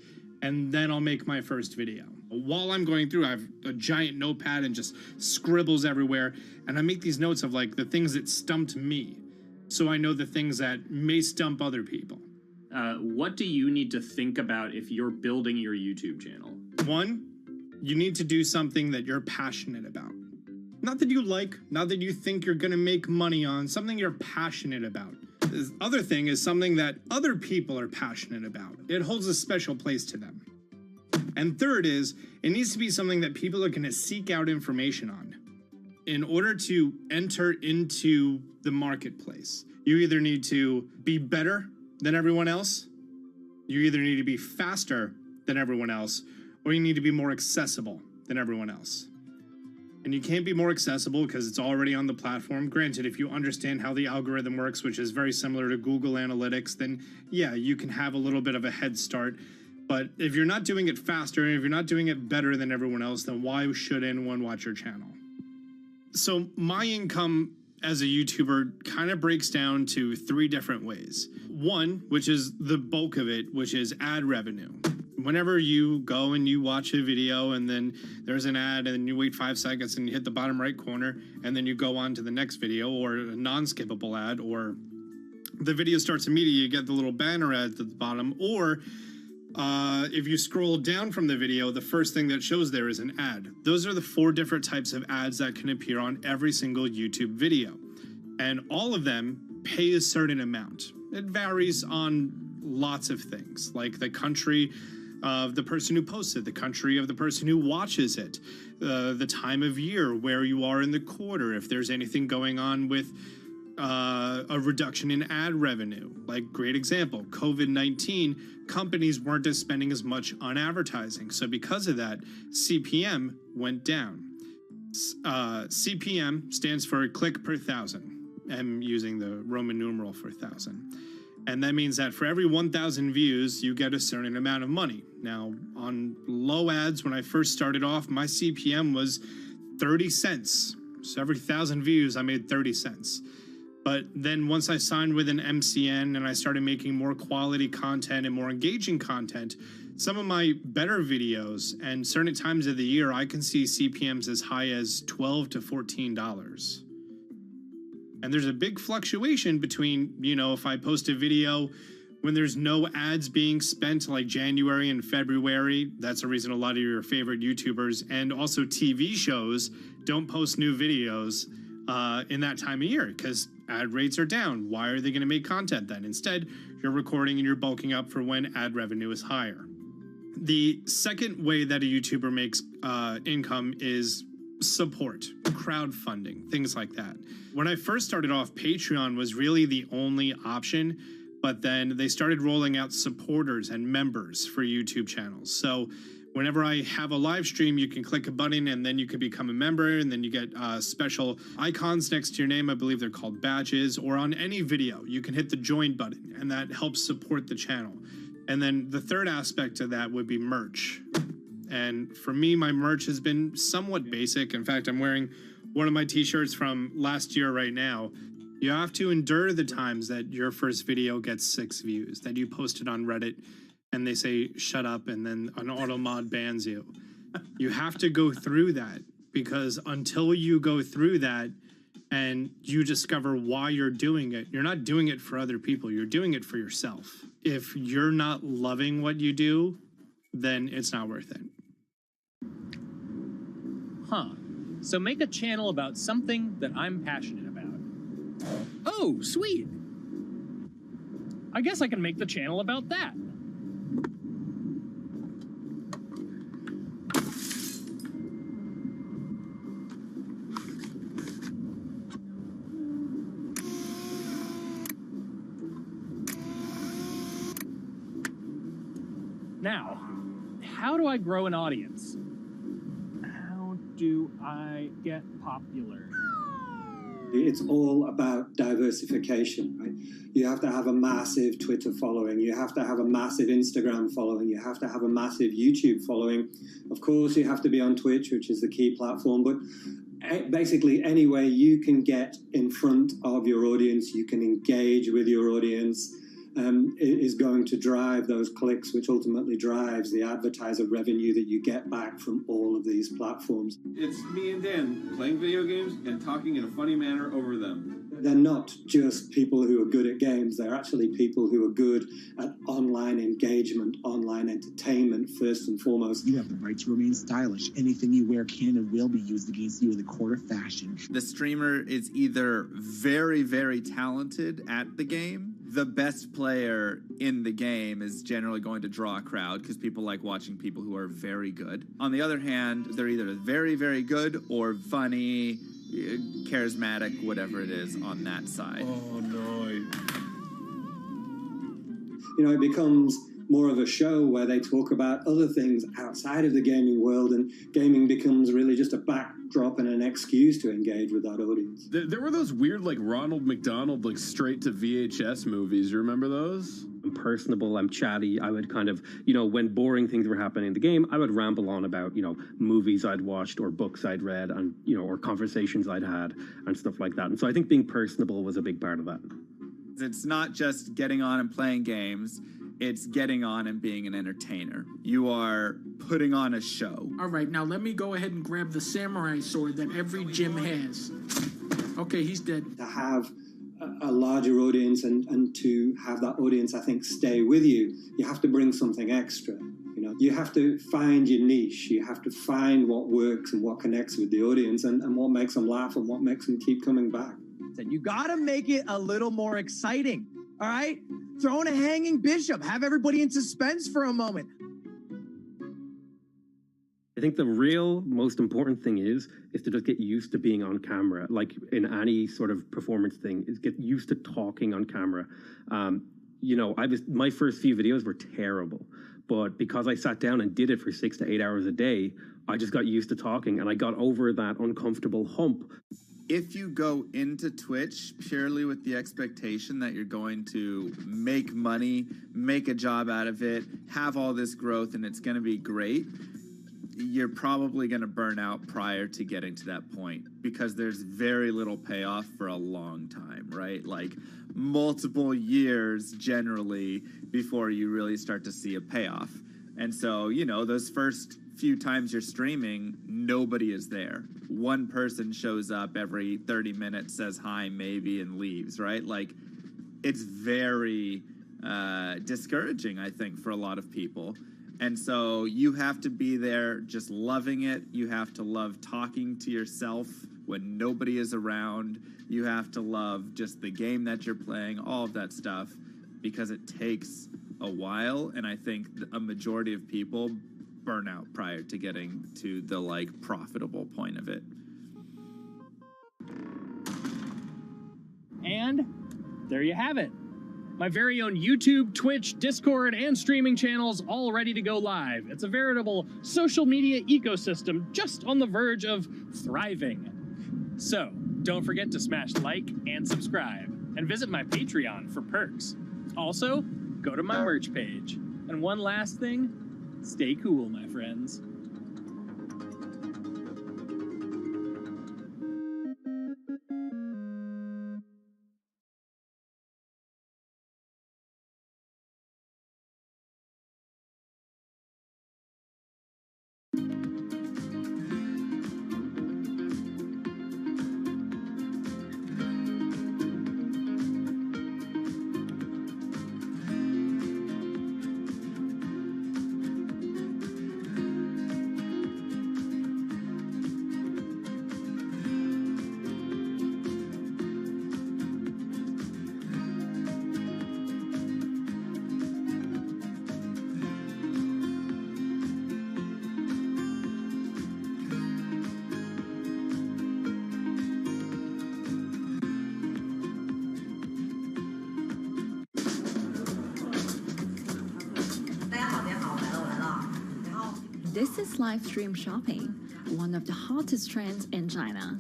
and then I'll make my first video. While I'm going through, I have a giant notepad and just scribbles everywhere, and I make these notes of like the things that stumped me, so I know the things that may stump other people. What do you need to think about if you're building your YouTube channel? 1, You need to do something that you're passionate about. Not that you like, not that you think you're gonna make money on, something you're passionate about. The other thing is something that other people are passionate about. It holds a special place to them. And third is, it needs to be something that people are gonna seek out information on. In order to enter into the marketplace, you either need to be better than everyone else, you either need to be faster than everyone else, or you need to be more accessible than everyone else. And you can't be more accessible because it's already on the platform. Granted, if you understand how the algorithm works, which is very similar to Google Analytics, then yeah, you can have a little bit of a head start. But if you're not doing it faster, and if you're not doing it better than everyone else, then why should anyone watch your channel? So my income as a YouTuber kind of breaks down to 3 different ways. 1, which is the bulk of it, which is ad revenue. Whenever you go and you watch a video and then there's an ad and then you wait 5 seconds and you hit the bottom right corner and then you go on to the next video, or a non-skippable ad, or the video starts immediately, you get the little banner ad at the bottom, or if you scroll down from the video, the first thing that shows there is an ad. Those are the 4 different types of ads that can appear on every single YouTube video. And all of them pay a certain amount. It varies on lots of things, like the country of the person who posts it, the country of the person who watches it, the time of year, where you are in the quarter, if there's anything going on with a reduction in ad revenue. Like, great example, COVID-19, companies weren't spending as much on advertising. So because of that, CPM went down. CPM stands for click per thousand. I'm using the Roman numeral for 1,000. And that means that for every 1,000 views, you get a certain amount of money. Now, on low ads, when I first started off, my CPM was 30 cents. So every 1,000 views, I made 30 cents. But then once I signed with an MCN and I started making more quality content and more engaging content, some of my better videos and certain times of the year, I can see CPMs as high as $12 to $14. And there's a big fluctuation between, you know, if I post a video when there's no ads being spent, like January and February, that's the reason a lot of your favorite YouTubers and also TV shows don't post new videos in that time of year because ad rates are down. Why are they going to make content then? Instead, you're recording and you're bulking up for when ad revenue is higher. The second way that a YouTuber makes income is support, crowdfunding, things like that. When I first started off, Patreon was really the only option, but then they started rolling out supporters and members for YouTube channels. So Whenever I have a live stream, you can click a button and then you can become a member, and then you get special icons next to your name. I believe they're called badges. Or on any video, you can hit the join button, and that helps support the channel. And then the third aspect of that would be merch. And for me, my merch has been somewhat basic. In fact, I'm wearing one of my t-shirts from last year right now. You have to endure the times that your first video gets 6 views, that you posted on Reddit and they say, shut up, and then an auto mod bans you. You have to go through that, because until you go through that and you discover why you're doing it, you're not doing it for other people, you're doing it for yourself. If you're not loving what you do, then it's not worth it. Huh. So make a channel about something that I'm passionate about. Oh, sweet. I guess I can make the channel about that. Now, how do I grow an audience? How do I get popular? It's all about diversification, right? You have to have a massive Twitter following. You have to have a massive Instagram following. You have to have a massive YouTube following. Of course, you have to be on Twitch, which is the key platform. But basically, any way you can get in front of your audience, you can engage with your audience, is going to drive those clicks, which ultimately drives the advertiser revenue that you get back from all of these platforms. It's me and Dan playing video games and talking in a funny manner over them. They're not just people who are good at games, they're actually people who are good at online engagement, online entertainment, first and foremost. You have the right to remain stylish. Anything you wear can and will be used against you in the court of fashion. The streamer is either very, very talented at the game. The best player in the game is generally going to draw a crowd because people like watching people who are very good. On the other hand, they're either very, very good or funny, charismatic, whatever it is on that side. Oh, no. You know, it becomes more of a show where they talk about other things outside of the gaming world, and gaming becomes really just a backdrop and an excuse to engage with that audience. There were those weird, like, Ronald McDonald, like, straight to VHS movies. You remember those? I'm personable, I'm chatty. I would kind of, you know, when boring things were happening in the game, I would ramble on about, you know, movies I'd watched or books I'd read and, you know, or conversations I'd had and stuff like that. And so I think being personable was a big part of that. It's not just getting on and playing games. It's getting on and being an entertainer. You are putting on a show. All right, now let me go ahead and grab the samurai sword that every gym has. Okay, he's dead. To have a larger audience and to have that audience, I think, stay with you, you have to bring something extra. You know, you have to find your niche. You have to find what works and what connects with the audience and what makes them laugh and what makes them keep coming back. You gotta make it a little more exciting, all right? Throw in a hanging bishop. Have everybody in suspense for a moment. I think the real most important thing is to just get used to being on camera. Like in any sort of performance thing, is get used to talking on camera. You know, my first few videos were terrible, but because I sat down and did it for 6 to 8 hours a day, I just got used to talking and I got over that uncomfortable hump. If you go into Twitch purely with the expectation that you're going to make money, make a job out of it, have all this growth, and it's going to be great, you're probably going to burn out prior to getting to that point because there's very little payoff for a long time, right? Like multiple years generally before you really start to see a payoff. And so, you know, those first few times you're streaming, nobody is there. One person shows up every 30 minutes, says hi, maybe, and leaves, right? Like, it's very discouraging, I think, for a lot of people. And so you have to be there just loving it. You have to love talking to yourself when nobody is around. You have to love just the game that you're playing, all of that stuff, because it takes a while. And I think a majority of people burn out prior to getting to the, like, profitable point of it. And there you have it. My very own YouTube, Twitch, Discord, and streaming channels all ready to go live. It's a veritable social media ecosystem just on the verge of thriving. So, don't forget to smash like and subscribe, and visit my Patreon for perks. Also, go to my merch page. And one last thing, stay cool, my friends. This is live stream shopping, one of the hottest trends in China.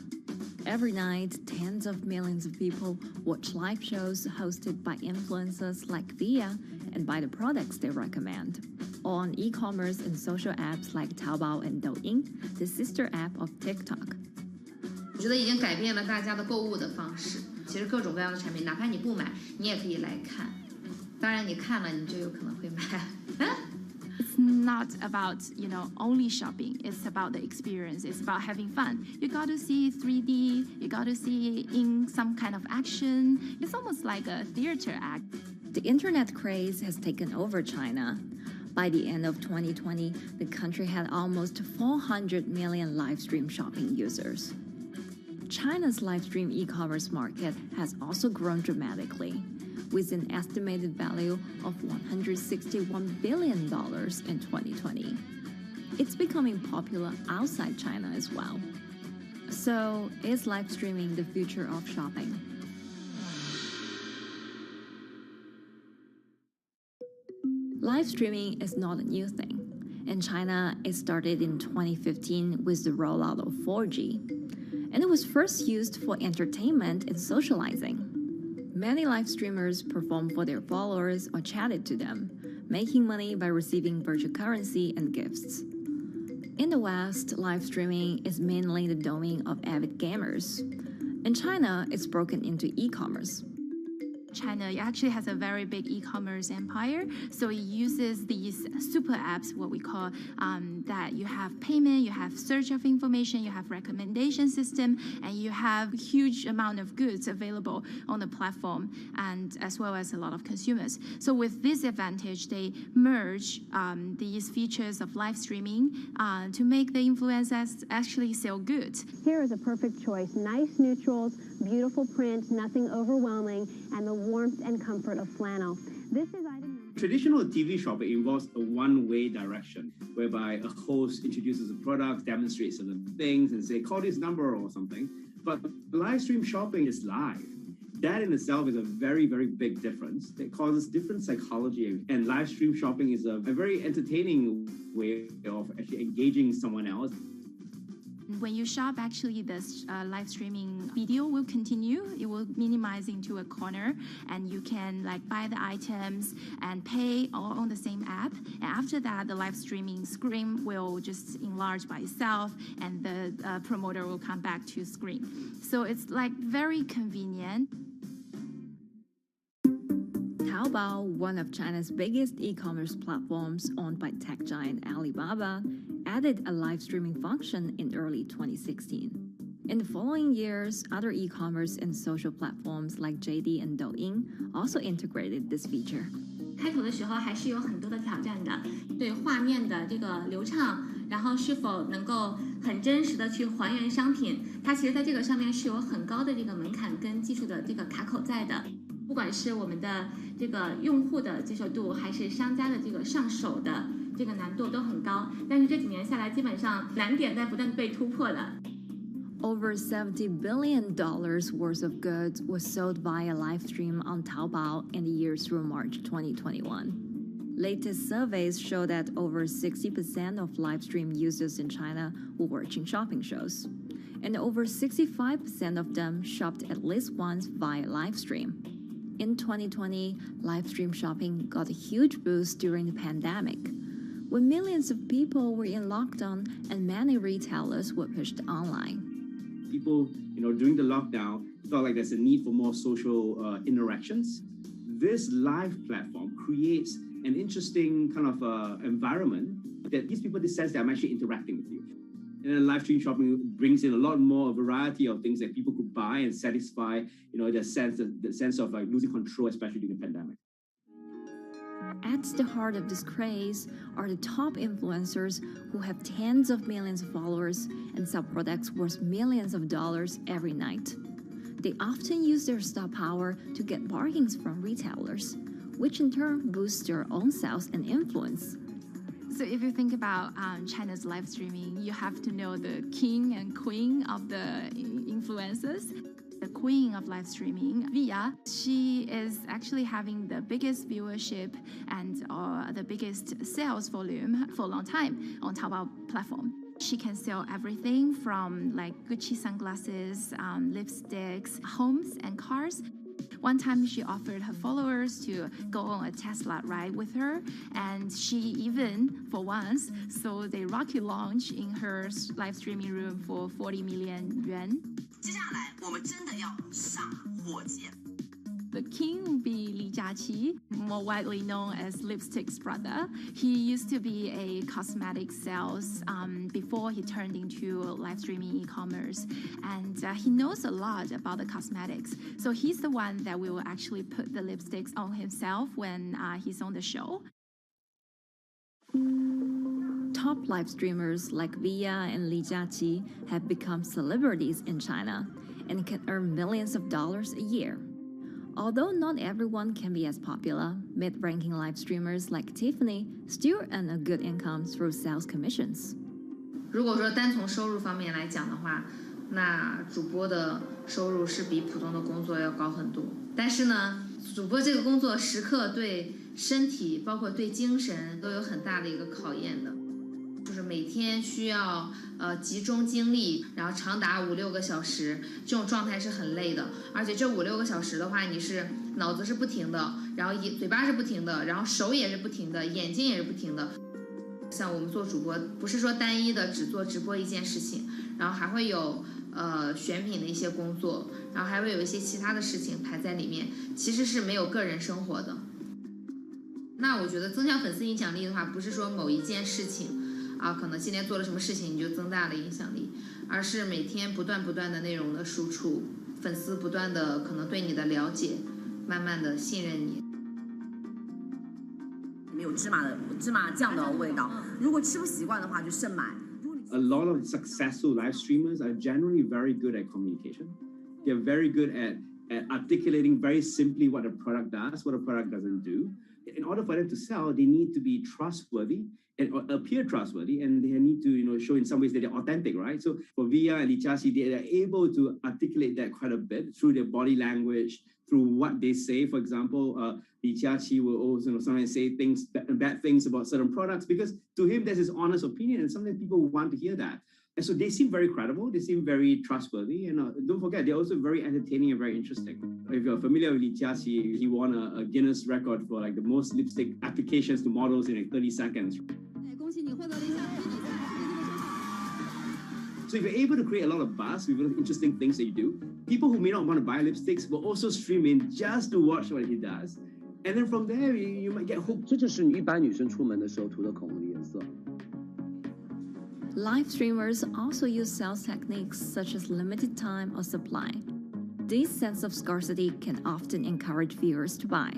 Every night, tens of millions of people watch live shows hosted by influencers like Via and buy the products they recommend. On e-commerce and social apps like Taobao and Douyin, the sister app of TikTok. 我觉得已经改变了大家的购物的方式。其实各种各样的产品，哪怕你不买，你也可以来看。当然，你看了，你就有可能会买。It's not about, only shopping. It's about the experience. It's about having fun. You got to see 3D. You got to see in some kind of action. It's almost like a theater act. The internet craze has taken over China. By the end of 2020, the country had almost 400 million live stream shopping users. China's live stream e-commerce market has also grown dramatically, with an estimated value of $161 billion in 2020. It's becoming popular outside China as well. So, is live streaming the future of shopping? Live streaming is not a new thing. In China, it started in 2015 with the rollout of 4G. And it was first used for entertainment and socializing. Many live streamers performed for their followers or chatted to them, making money by receiving virtual currency and gifts. In the West, live streaming is mainly the domain of avid gamers. In China, it's broken into e-commerce. China actually has a very big e-commerce empire, so it uses these super apps, what we call that you have payment, you have search of information, you have recommendation system, and you have huge amount of goods available on the platform, and as well as a lot of consumers. So with this advantage, they merge these features of live streaming to make the influencers actually sell goods. Here is a perfect choice: nice neutrals, beautiful print, nothing overwhelming, and the warmth and comfort of flannel. This is item number. Traditional TV shopping involves a one-way direction, whereby a host introduces a product, demonstrates certain things, and say, call this number or something. But live stream shopping is live. That in itself is a very, very big difference. It causes different psychology, and live stream shopping is a very entertaining way of actually engaging someone else. When you shop, actually, this live streaming video will continue. It will minimize into a corner, and you can buy the items and pay all on the same app. And after that, the live streaming screen will just enlarge by itself, and the promoter will come back to screen. So it's very convenient. Taobao, one of China's biggest e-commerce platforms owned by tech giant Alibaba, added a live streaming function in early 2016. In the following years, other e-commerce and social platforms like JD and Douyin also integrated this feature. 开头的时候还是有很多的挑战的，对画面的这个流畅，然后是否能够很真实的去还原商品，它其实在这个上面是有很高的这个门槛跟技术的这个卡口在的。不管是我们的这个用户的接受度，还是商家的这个上手的这个难度都很高。但是这几年下来，基本上难点在不断被突破的。Over $70 billion worth of goods was sold via live stream on Taobao in the year through March 2021. Latest surveys show that over 60% of live stream users in China were watching shopping shows, and over 65% of them shopped at least once via live stream. In 2020, live stream shopping got a huge boost during the pandemic, when millions of people were in lockdown and many retailers were pushed online. People, during the lockdown, felt like there's a need for more social interactions. This live platform creates an interesting kind of environment that gives people the sense that I'm actually interacting with you. And then live stream shopping brings in a lot more variety of things that people could buy and satisfy, the sense of like losing control, especially during the pandemic. At the heart of this craze are the top influencers who have tens of millions of followers and sell products worth millions of dollars every night. They often use their star power to get bargains from retailers, which in turn boosts their own sales and influence. So if you think about China's live streaming, you have to know the king and queen of the influencers. The queen of live streaming, Via, she is actually having the biggest viewership and the biggest sales volume for a long time on Taobao platform. She can sell everything from like Gucci sunglasses, lipsticks, homes and cars. One time she offered her followers to go on a Tesla ride with her, and she even, for once, sold a rocket launch in her live streaming room for 40 million yuan. The king will be Li Jiaqi, more widely known as Lipstick's brother. He used to be a cosmetic sales before he turned into live streaming e-commerce, and he knows a lot about the cosmetics. So he's the one that will actually put the lipsticks on himself when he's on the show. Top live streamers like Via and Li Jiaqi have become celebrities in China and can earn millions of dollars a year. Although not everyone can be as popular, mid-ranking live streamers like Tiffany still earn a good income through sales commissions. 如果说单从收入方面来讲的话，那主播的收入是比普通的工作要高很多。但是呢，主播这个工作时刻对身体，包括对精神都有很大的一个考验的。就是每天需要集中精力，然后长达5-6个小时，这种状态是很累的。而且这5-6个小时的话，你是脑子是不停的，然后嘴巴是不停的，然后手也是不停的，眼睛也是不停的。像我们做主播，不是说单一的只做直播一件事情，然后还会有选品的一些工作，然后还会有一些其他的事情排在里面，其实是没有个人生活的。那我觉得增强粉丝影响力的话，不是说某一件事情。可能今天做了什么事情你就增大了影响力，而是每天不断的内容的输出，粉丝不断的可能对你的了解，慢慢的信任你。里面有芝麻酱的味道，如果吃不习惯的话就慎买。A lot of successful live streamers are generally very good at communication. They're very good at articulating very simply what a product does, what a product doesn't do. In order for them to sell, they need to be trustworthy and appear trustworthy, and they need to show in some ways that they're authentic, right? So for Via and Li Jiaqi, they are able to articulate that quite a bit through their body language, through what they say. For example, Li Jiaqi will also sometimes say bad things about certain products because to him that's his honest opinion, and sometimes people want to hear that. And so they seem very credible, they seem very trustworthy, and don't forget, they're also very entertaining and very interesting. If you're familiar with Li Jiaqi, he won a Guinness record for like the most lipstick applications to models in like 30 seconds. So if you're able to create a lot of buzz with interesting things that you do, people who may not want to buy lipsticks will also stream in just to watch what he does. And then from there, you might get hooked. 这就是一般女生出门的时候涂的口红的颜色。Live streamers also use sales techniques such as limited time or supply. This sense of scarcity can often encourage viewers to buy.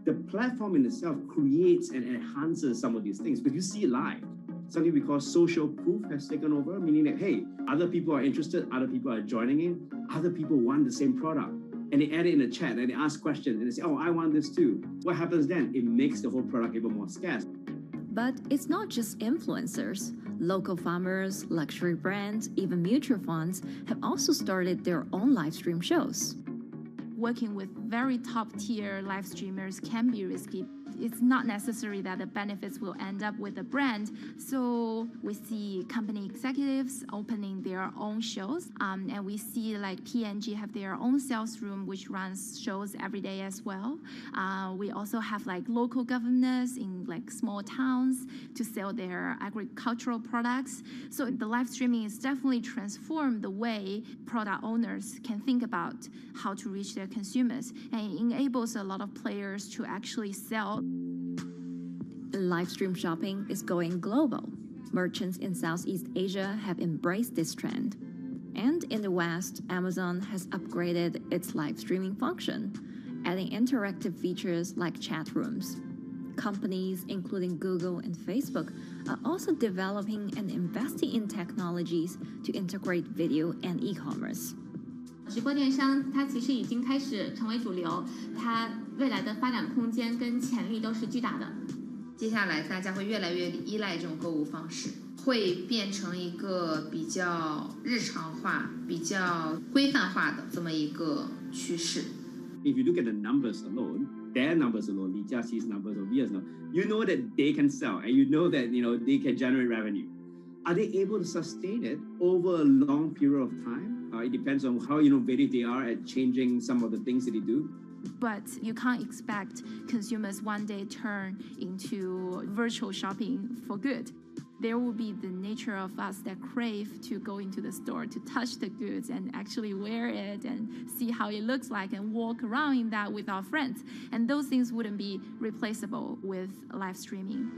The platform in itself creates and enhances some of these things because you see it live. Something we call social proof has taken over, meaning that, hey, other people are interested, other people are joining in, other people want the same product. And they add it in the chat and they ask questions and they say, oh, I want this too. What happens then? It makes the whole product even more scarce. But it's not just influencers. Local farmers, luxury brands, even mutual funds have also started their own live stream shows. Working with very top-tier live streamers can be risky. It's not necessary that the benefits will end up with the brand. So we see company executives opening their own shows, and we see like P&G have their own sales room which runs shows every day as well. We also have like local governors in like small towns to sell their agricultural products. So the live streaming is definitely transformed the way product owners can think about how to reach their consumers, and it enables a lot of players to actually sell. Live stream shopping is going global. Merchants in Southeast Asia have embraced this trend. And in the West, Amazon has upgraded its live streaming function, adding interactive features like chat rooms. Companies, including Google and Facebook, are also developing and investing in technologies to integrate video and e-commerce. 直播电商它其实已经开始成为主流，它未来的发展空间跟潜力都是巨大的。接下来大家会越来越依赖这种购物方式，会变成一个比较日常化、比较规范化的这么一个趋势。If you look at the numbers alone, their numbers alone, Li Jiaxi's numbers or Via's numbers, you know that they can sell and you know that they can generate revenue. Are they able to sustain it over a long period of time? It depends on how innovative they are at changing some of the things that they do. But you can't expect consumers one day turn into virtual shopping for good. There will be the nature of us that crave to go into the store, to touch the goods and actually wear it and see how it looks like and walk around in that with our friends. And those things wouldn't be replaceable with live streaming.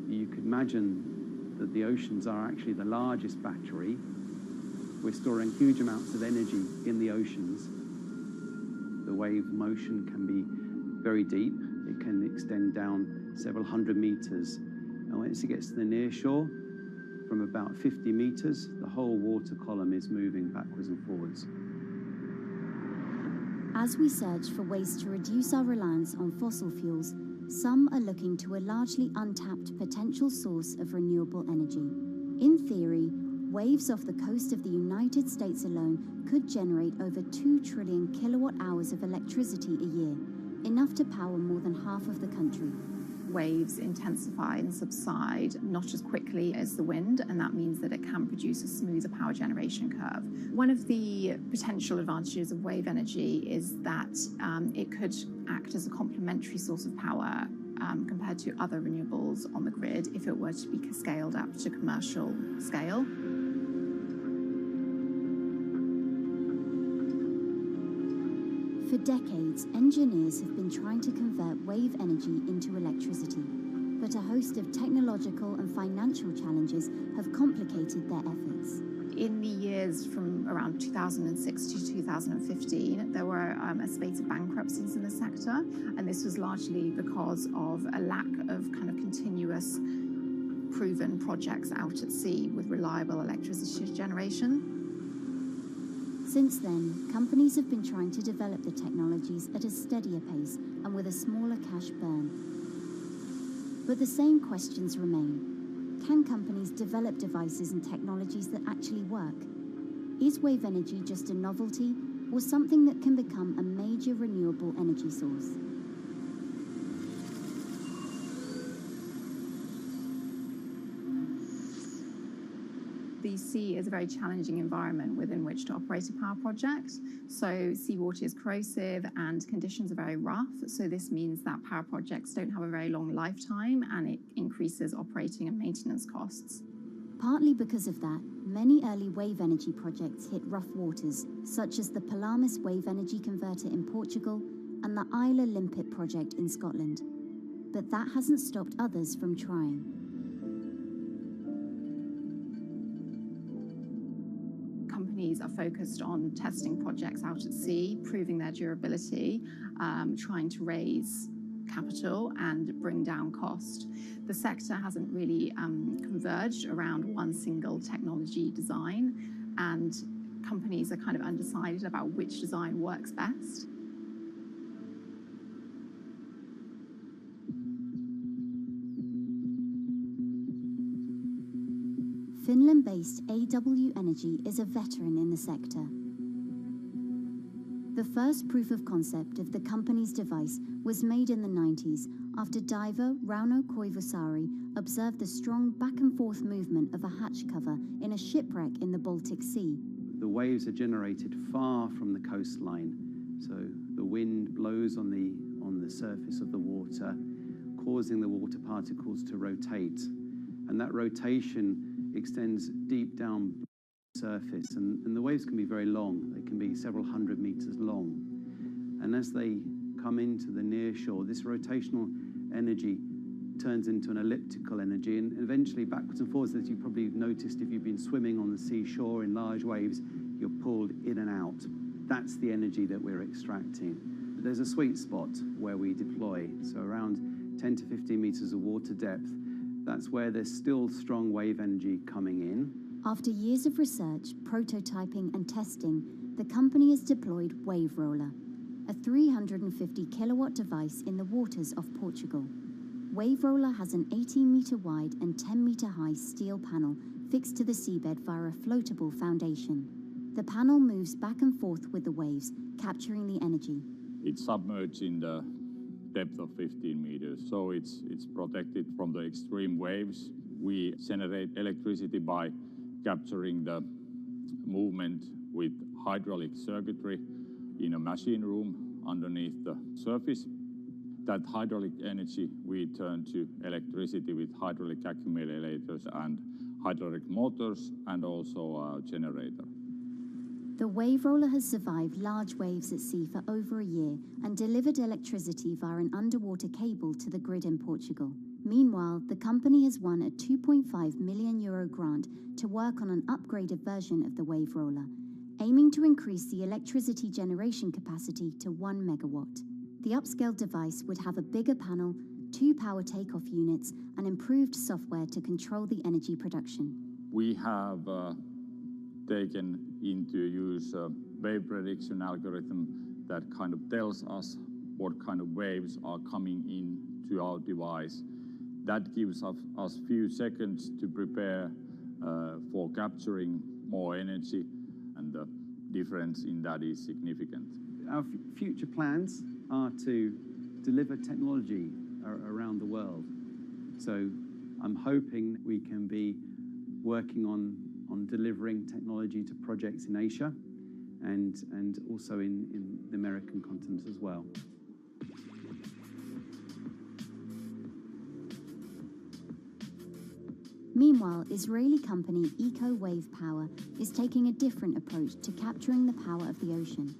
You could imagine that the oceans are actually the largest battery. We're storing huge amounts of energy in the oceans. The wave motion can be very deep. It can extend down several hundred meters. And once it gets to the near shore, from about 50 meters, the whole water column is moving backwards and forwards. As we search for ways to reduce our reliance on fossil fuels, some are looking to a largely untapped potential source of renewable energy. In theory, waves off the coast of the United States alone could generate over 2 trillion kilowatt hours of electricity a year, enough to power more than half of the country. Waves intensify and subside not as quickly as the wind, and that means that it can produce a smoother power generation curve. One of the potential advantages of wave energy is that it could act as a complementary source of power compared to other renewables on the grid if it were to be scaled up to commercial scale. For decades, engineers have been trying to convert wave energy into electricity, but a host of technological and financial challenges have complicated their efforts. In the years from around 2006 to 2015, there were a spate of bankruptcies in the sector, and this was largely because of a lack of kind of continuous proven projects out at sea with reliable electricity generation. Since then, companies have been trying to develop the technologies at a steadier pace and with a smaller cash burn. But the same questions remain. Can companies develop devices and technologies that actually work? Is wave energy just a novelty or something that can become a major renewable energy source? The the sea is a very challenging environment within which to operate a power project. So seawater is corrosive and conditions are very rough. So this means that power projects don't have a very long lifetime, and it increases operating and maintenance costs. Partly because of that, many early wave energy projects hit rough waters, such as the Palamas Wave Energy Converter in Portugal and the Isla Limpet project in Scotland. But that hasn't stopped others from trying. Companies are focused on testing projects out at sea, proving their durability, trying to raise capital and bring down cost. The sector hasn't really converged around one single technology design, and companies are kind of undecided about which design works best. Finland-based AW Energy is a veteran in the sector. The first proof of concept of the company's device was made in the 90s after diver Rauno Koivusaari observed the strong back-and-forth movement of a hatch cover in a shipwreck in the Baltic Sea. The waves are generated far from the coastline, so the wind blows on the surface of the water, causing the water particles to rotate, and that rotation extends deep down the surface, and the waves can be very long. They can be several hundred meters long, and as they come into the near shore, this rotational energy turns into an elliptical energy, and eventually backwards and forwards, as you probably noticed if you've been swimming on the seashore in large waves, you're pulled in and out. That's the energy that we're extracting. But there's a sweet spot where we deploy, so around 10 to 15 meters of water depth. That's where there's still strong wave energy coming in. After years of research, prototyping and testing, the company has deployed Wave Roller, a 350 kilowatt device in the waters of Portugal. Wave Roller has an 18-meter wide and 10-meter high steel panel fixed to the seabed via a floatable foundation. The panel moves back and forth with the waves, capturing the energy. It's submerged in the depth of 15 meters, so it's protected from the extreme waves. We generate electricity by capturing the movement with hydraulic circuitry in a machine room underneath the surface. That hydraulic energy we turn to electricity with hydraulic accumulators and hydraulic motors, and also a generator. The Wave Roller has survived large waves at sea for over a year and delivered electricity via an underwater cable to the grid in Portugal. Meanwhile, the company has won a €2.5 million grant to work on an upgraded version of the Wave Roller, aiming to increase the electricity generation capacity to 1 megawatt. The upscaled device would have a bigger panel, 2 power takeoff units, and improved software to control the energy production. We have taken into use a wave prediction algorithm that kind of tells us what kind of waves are coming in to our device. That gives us few seconds to prepare for capturing more energy, and the difference in that is significant. Our future plans are to deliver technology around the world. So I'm hoping we can be working on delivering technology to projects in Asia and also in the American continent as well. Meanwhile, Israeli company Eco Wave Power is taking a different approach to capturing the power of the ocean.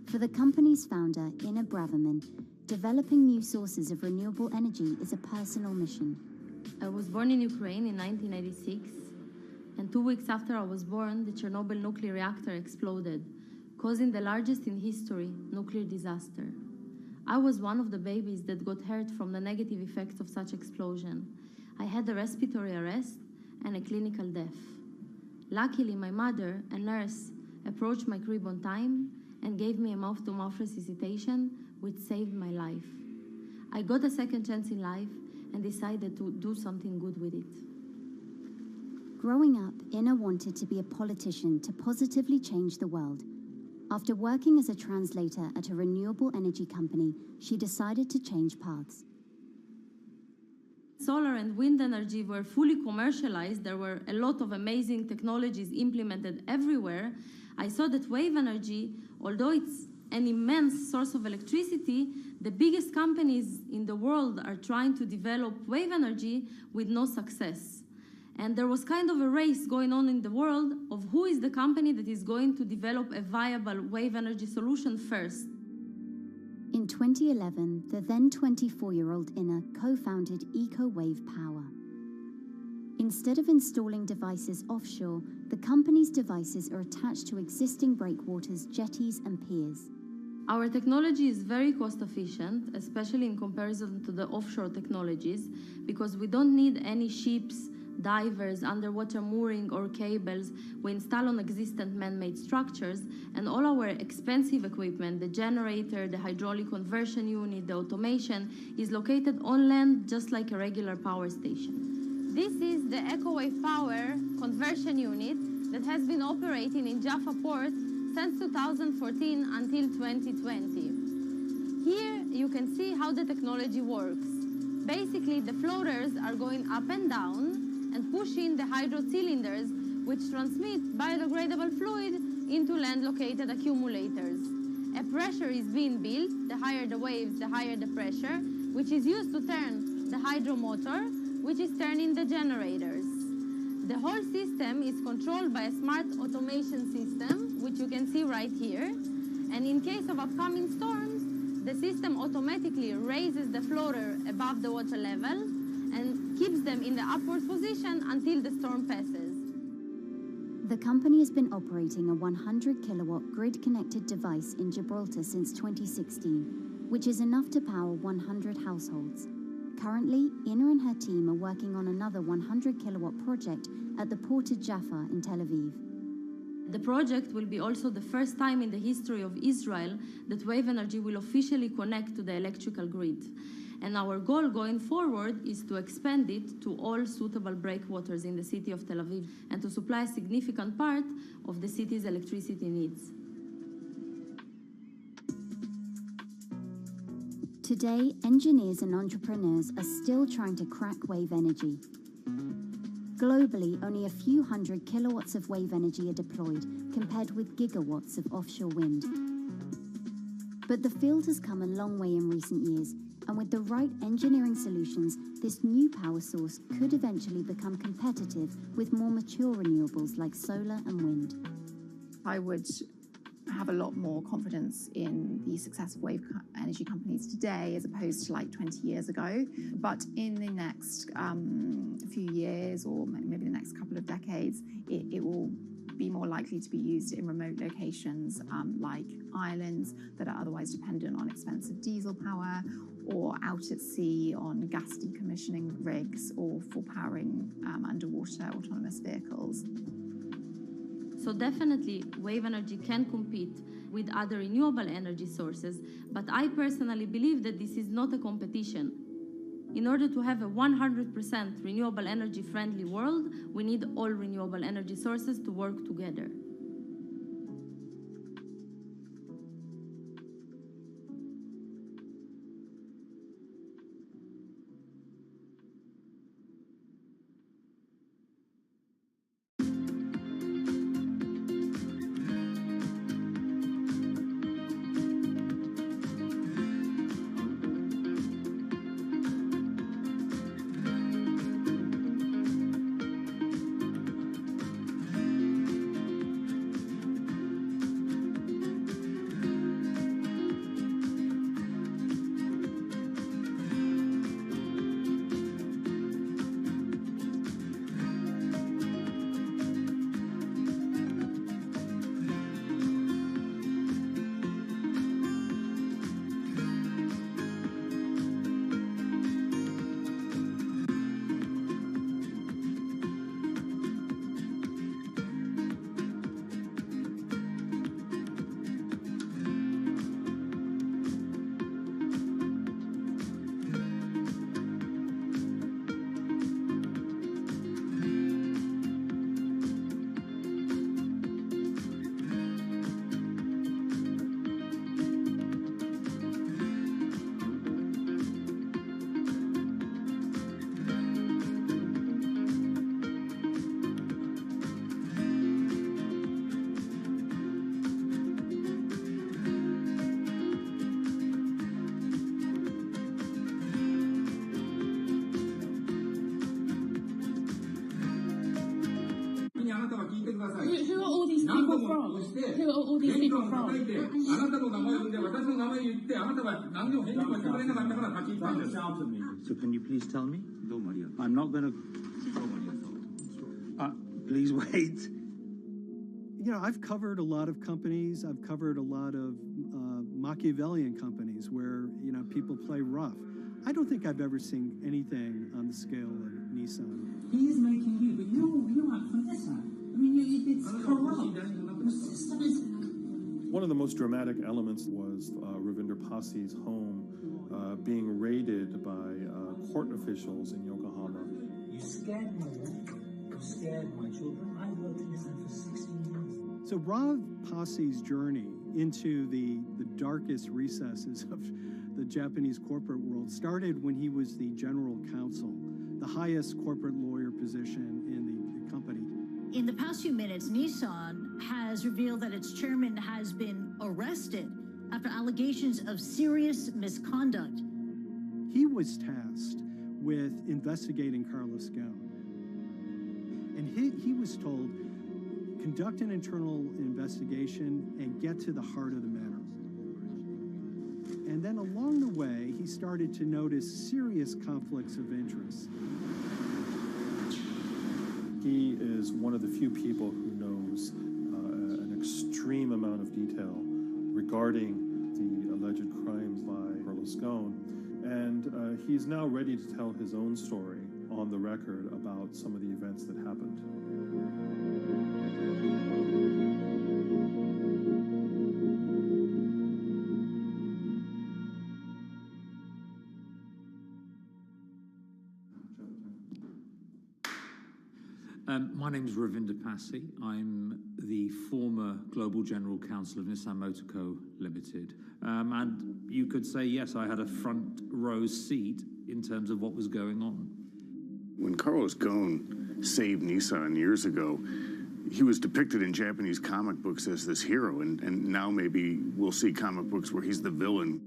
For the company's founder, Ina Braverman, developing new sources of renewable energy is a personal mission. I was born in Ukraine in 1996, and 2 weeks after I was born, the Chernobyl nuclear reactor exploded, causing the largest in history nuclear disaster. I was one of the babies that got hurt from the negative effects of such explosion. I had a respiratory arrest and a clinical death. Luckily, my mother, a nurse, approached my crib on time and gave me a mouth-to-mouth resuscitation, which saved my life. I got a second chance in life and decided to do something good with it. Growing up, Ina wanted to be a politician to positively change the world. After working as a translator at a renewable energy company, she decided to change paths. solar and wind energy were fully commercialized, there were a lot of amazing technologies implemented everywhere, I saw that wave energy, although it's an immense source of electricity, the biggest companies in the world are trying to develop wave energy with no success. And there was kind of a race going on in the world of who is the company that is going to develop a viable wave energy solution first. In 2011, the then 24-year-old Inna co-founded EcoWave Power. Instead of installing devices offshore, the company's devices are attached to existing breakwaters, jetties, and piers. Our technology is very cost efficient, especially in comparison to the offshore technologies, because we don't need any ships, divers, underwater mooring or cables. We install on existing man-made structures, and all our expensive equipment, the generator, the hydraulic conversion unit, the automation, is located on land just like a regular power station. This is the EcoWave Power conversion unit that has been operating in Jaffa Port since 2014 until 2020. Here you can see how the technology works. Basically, the floaters are going up and down and pushing the hydro cylinders, which transmit biodegradable fluid into land-located accumulators. A pressure is being built. The higher the waves, the higher the pressure, which is used to turn the hydro motor, which is turning the generators. The whole system is controlled by a smart automation system, which you can see right here. And in case of upcoming storms, the system automatically raises the floater above the water level and keeps them in the upward position until the storm passes. The company has been operating a 100-kilowatt grid-connected device in Gibraltar since 2016, which is enough to power 100 households. Currently, Inna and her team are working on another 100-kilowatt project at the Port of Jaffa in Tel Aviv. The project will be also the first time in the history of Israel that wave energy will officially connect to the electrical grid. And our goal going forward is to expand it to all suitable breakwaters in the city of Tel Aviv and to supply a significant part of the city's electricity needs. Today, engineers and entrepreneurs are still trying to crack wave energy. Globally, only a few hundred kilowatts of wave energy are deployed, compared with gigawatts of offshore wind. But the field has come a long way in recent years, and with the right engineering solutions, this new power source could eventually become competitive with more mature renewables like solar and wind. I would have a lot more confidence in the success of wave energy companies today as opposed to like 20 years ago. But in the next few years, or maybe the next couple of decades, it will be more likely to be used in remote locations like islands that are otherwise dependent on expensive diesel power, or out at sea on gas decommissioning rigs, or for powering underwater autonomous vehicles. So definitely, wave energy can compete with other renewable energy sources, but I personally believe that this is not a competition. In order to have a 100% renewable energy friendly world, we need all renewable energy sources to work together. from? Who are all these people from? So can you please tell me? I'm not going to... please wait. You know, I've covered a lot of companies. I've covered a lot of Machiavellian companies where, you know, people play rough. I don't think I've ever seen anything on the scale of Nissan. He is making you, but you act for Nissan. I mean, it's corrupt. The system is... One of the most dramatic elements was Ravinder Pasi's home being raided by court officials in Yokohama. You scared my wife. You scared my children. I worked in Nissan for 16 years. So Rav Pasi's journey into the darkest recesses of the Japanese corporate world started when he was the general counsel, the highest corporate lawyer position in the company. In the past few minutes, Nissan has revealed that its chairman has been arrested after allegations of serious misconduct. He was tasked with investigating Carlos Ghosn. And he was told, conduct an internal investigation and get to the heart of the matter. And then along the way, he started to notice serious conflicts of interest. He is one of the few people who knows an extreme amount of detail regarding the alleged crimes by Carlos Ghosn. And he's now ready to tell his own story on the record about some of the events that happened. My name is Ravinder Pasi. I'm the former Global General Counsel of Nissan Motor Co. Limited. And you could say, yes, I had a front row seat in terms of what was going on. When Carlos Ghosn saved Nissan years ago, he was depicted in Japanese comic books as this hero, and now maybe we'll see comic books where he's the villain.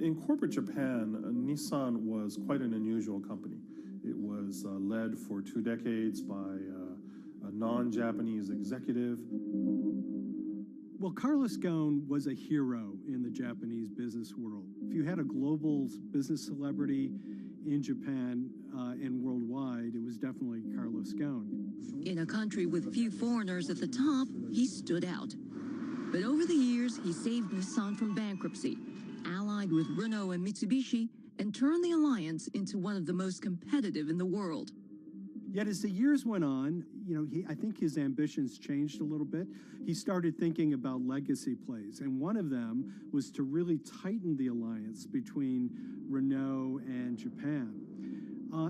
In corporate Japan, Nissan was quite an unusual company. It was led for 2 decades by a non-Japanese executive. Well, Carlos Ghosn was a hero in the Japanese business world. If you had a global business celebrity in Japan and worldwide, it was definitely Carlos Ghosn. In a country with few foreigners at the top, he stood out. But over the years, he saved Nissan from bankruptcy, allied with Renault and Mitsubishi, and turned the alliance into one of the most competitive in the world. Yet as the years went on, you know, I think his ambitions changed a little bit. He started thinking about legacy plays, and one of them was to really tighten the alliance between Renault and Japan.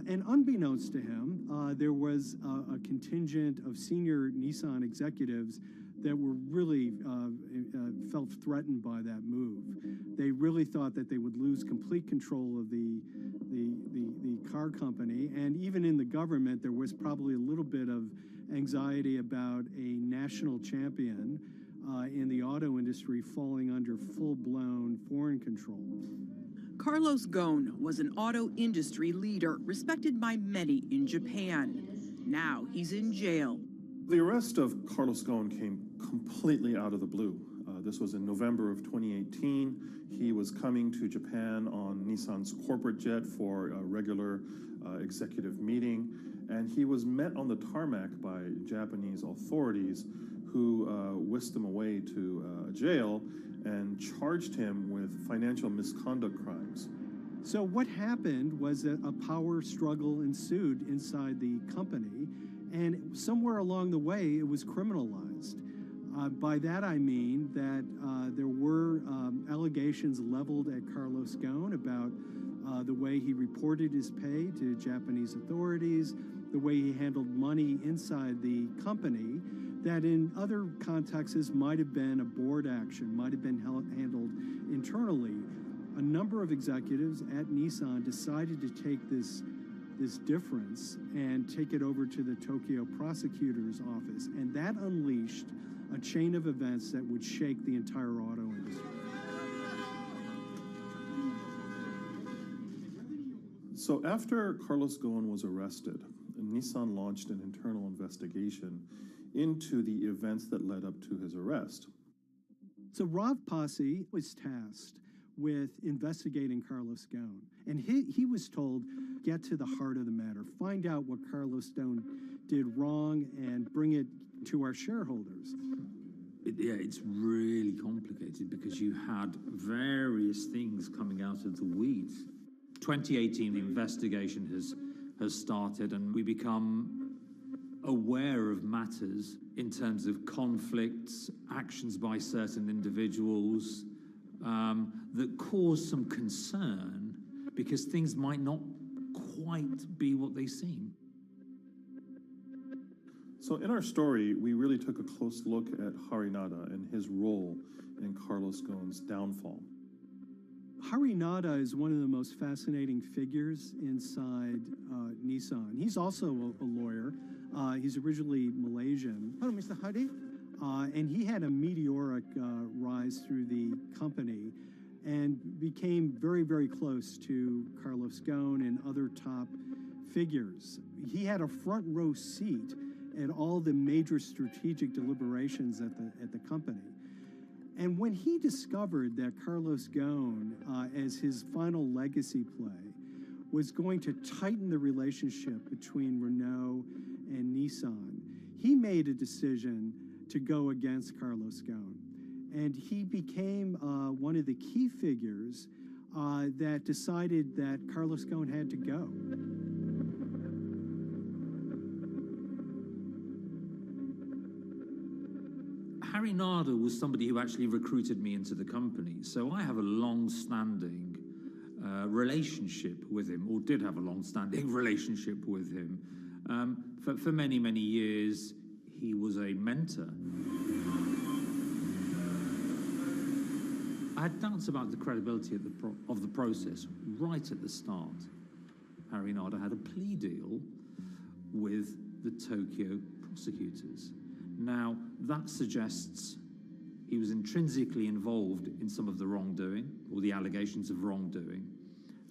And unbeknownst to him, there was a contingent of senior Nissan executives that were really felt threatened by that move. They really thought that they would lose complete control of the car company, and even in the government, there was probably a little bit of anxiety about a national champion in the auto industry falling under full-blown foreign control. Carlos Ghosn was an auto industry leader, respected by many in Japan. Now he's in jail. The arrest of Carlos Ghosn came completely out of the blue. This was in November of 2018. He was coming to Japan on Nissan's corporate jet for a regular executive meeting, and he was met on the tarmac by Japanese authorities who whisked him away to jail and charged him with financial misconduct crimes. So what happened was that a power struggle ensued inside the company, and somewhere along the way, it was criminalized. By that I mean that there were allegations leveled at Carlos Ghosn about the way he reported his pay to Japanese authorities, the way he handled money inside the company, that in other contexts might have been a board action, might have been handled internally. A number of executives at Nissan decided to take this difference and take it over to the Tokyo prosecutor's office, and that unleashed a chain of events that would shake the entire auto industry. So after Carlos Ghosn was arrested, Nissan launched an internal investigation into the events that led up to his arrest. So Rav Pasi was tasked with investigating Carlos Ghosn, and he was told, get to the heart of the matter, find out what Carlos Ghosn did wrong and bring it to our shareholders. It's really complicated because you had various things coming out of the weeds. 2018, the investigation has started, and we become aware of matters in terms of conflicts, actions by certain individuals that cause some concern because things might not quite be what they seem. So in our story, we really took a close look at Harinada and his role in Carlos Ghosn's downfall. Harinada is one of the most fascinating figures inside Nissan. He's also a lawyer. He's originally Malaysian. Hello, Mr. Hadi. And he had a meteoric rise through the company and became very, very close to Carlos Ghosn and other top figures. He had a front row seat at all the major strategic deliberations at the company. And when he discovered that Carlos Ghosn, as his final legacy play, was going to tighten the relationship between Renault and Nissan, he made a decision to go against Carlos Ghosn. And he became one of the key figures that decided that Carlos Ghosn had to go. Harinada was somebody who actually recruited me into the company, so I have a long-standing relationship with him, or did have a long-standing relationship with him. For many, many years, he was a mentor. I had doubts about the credibility of the process right at the start. Harinada had a plea deal with the Tokyo prosecutors. Now, that suggests he was intrinsically involved in some of the wrongdoing, or the allegations of wrongdoing,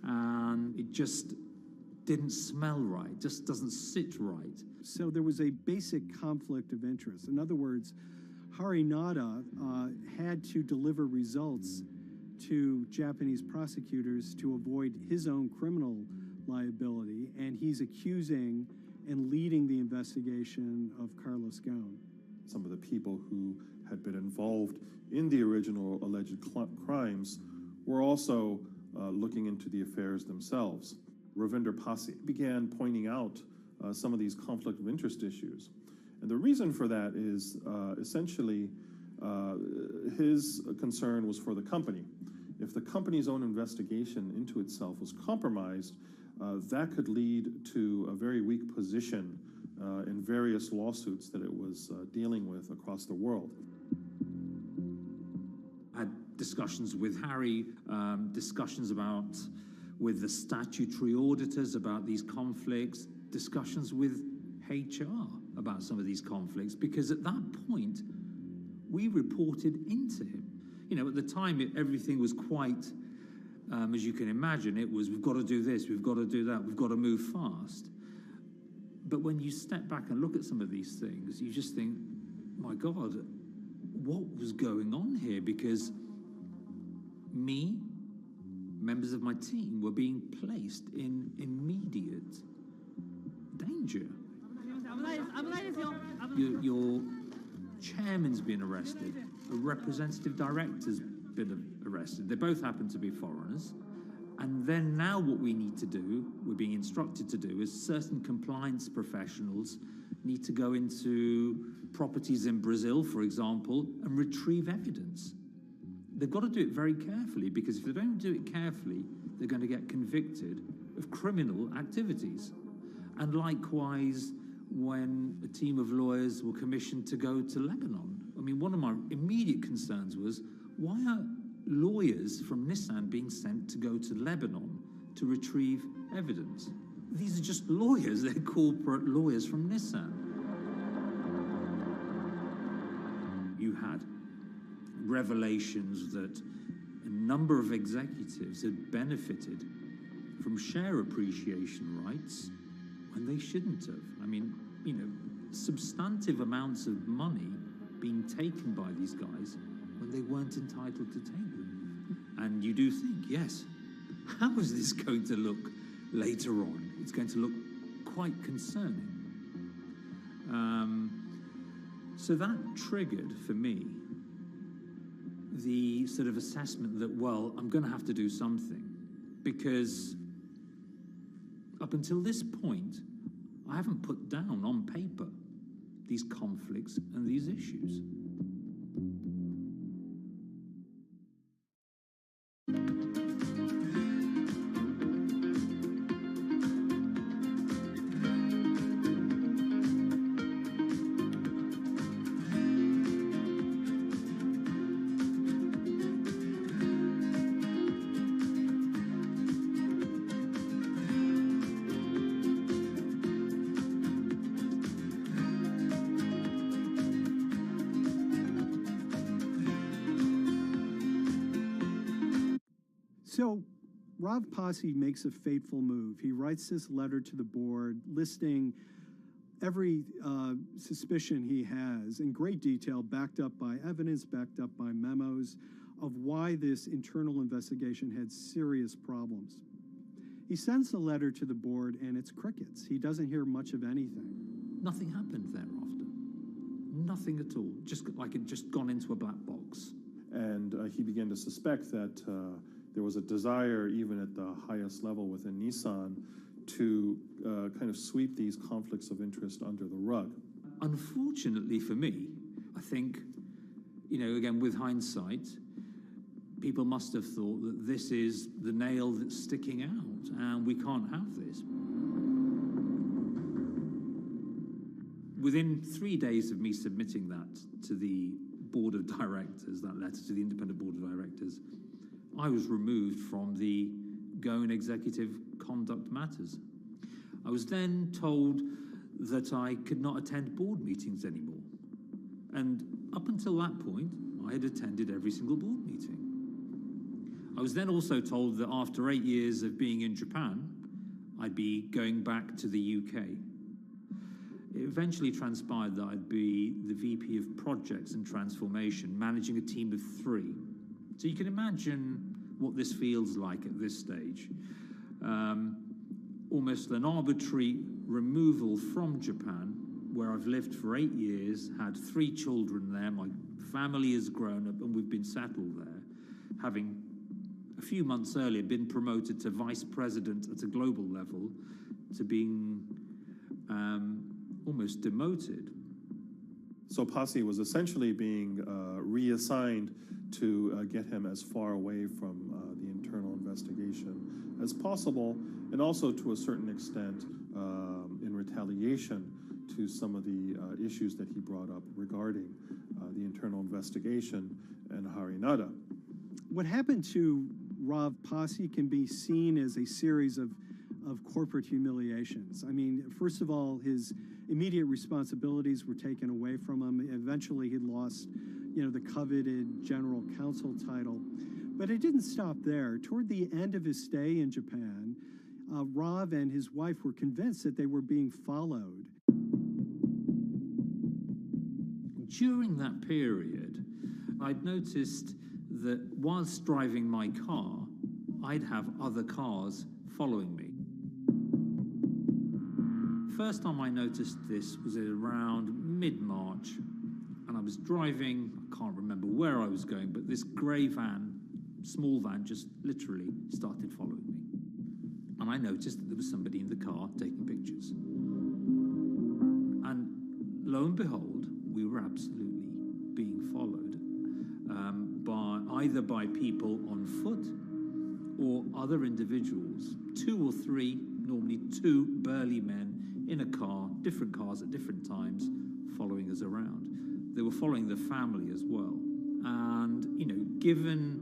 and it just didn't smell right, just doesn't sit right. So there was a basic conflict of interest. In other words, Harinada had to deliver results to Japanese prosecutors to avoid his own criminal liability, and he's accusing and leading the investigation of Carlos Ghosn. Some of the people who had been involved in the original alleged crimes were also looking into the affairs themselves. Ravinder Pasi began pointing out some of these conflict of interest issues. And the reason for that is essentially his concern was for the company. If the company's own investigation into itself was compromised, that could lead to a very weak position in various lawsuits that it was dealing with across the world. I had discussions with Harry, discussions with the statutory auditors about these conflicts, discussions with HR about some of these conflicts, because at that point, we reported into him. You know, at the time, everything was quite, as you can imagine, it was, we've got to do this, we've got to do that, we've got to move fast. But when you step back and look at some of these things, you just think, my God, what was going on here? Because me, members of my team, were being placed in immediate danger. Your chairman's been arrested, a representative director's been arrested. They both happen to be foreigners. And then now what we need to do, we're being instructed to do, is certain compliance professionals need to go into properties in Brazil, for example, and retrieve evidence. They've got to do it very carefully, because if they don't do it carefully, they're going to get convicted of criminal activities. And likewise, when a team of lawyers were commissioned to go to Lebanon. I mean, one of my immediate concerns was, why are lawyers from Nissan being sent to go to Lebanon to retrieve evidence? These are just lawyers, they're corporate lawyers from Nissan. You had revelations that a number of executives had benefited from share appreciation rights when they shouldn't have. I mean, you know, substantive amounts of money being taken by these guys when they weren't entitled to take them. And you do think, yes, how is this going to look later on? It's going to look quite concerning. So that triggered for me the sort of assessment that, well, I'm going to have to do something, because up until this point, I haven't put down on paper these conflicts and these issues. So Rav Pasi makes a fateful move. He writes this letter to the board listing every suspicion he has in great detail, backed up by evidence, backed up by memos, of why this internal investigation had serious problems. He sends the letter to the board and it's crickets. He doesn't hear much of anything. Nothing happened thereafter. Nothing at all. Just like it just gone into a black box. And he began to suspect that there was a desire, even at the highest level within Nissan, to kind of sweep these conflicts of interest under the rug. Unfortunately for me, I think, again, with hindsight, people must have thought that this is the nail that's sticking out, and we can't have this. Within 3 days of me submitting that to the board of directors, that letter to the independent board of directors, I was removed from the Goan Executive Conduct Matters. I was then told that I could not attend board meetings anymore. And up until that point, I had attended every single board meeting. I was then also told that after 8 years of being in Japan, I'd be going back to the UK. It eventually transpired that I'd be the VP of Projects and Transformation, managing a team of 3. So you can imagine what this feels like at this stage. Almost an arbitrary removal from Japan, where I've lived for 8 years, had 3 children there, my family has grown up, and we've been settled there, having a few months earlier been promoted to vice president at a global level, to being almost demoted. So Pasi was essentially being reassigned to get him as far away from the internal investigation as possible, and also to a certain extent in retaliation to some of the issues that he brought up regarding the internal investigation and Harinada. What happened to Rav Pasi can be seen as a series of corporate humiliations. I mean, first of all, his immediate responsibilities were taken away from him. Eventually, he lost, the coveted general counsel title. But it didn't stop there. Toward the end of his stay in Japan, Rav and his wife were convinced that they were being followed. During that period, I'd noticed that whilst driving my car, I'd have other cars following me. First time I noticed this was around mid-March, and I was driving, I can't remember where I was going, but this grey van, small van, just literally started following me. And I noticed that there was somebody in the car taking pictures. And lo and behold, we were absolutely being followed either by people on foot or other individuals, 2 or 3, normally 2 burly men in a car, different cars at different times, following us around. They were following the family as well. And, given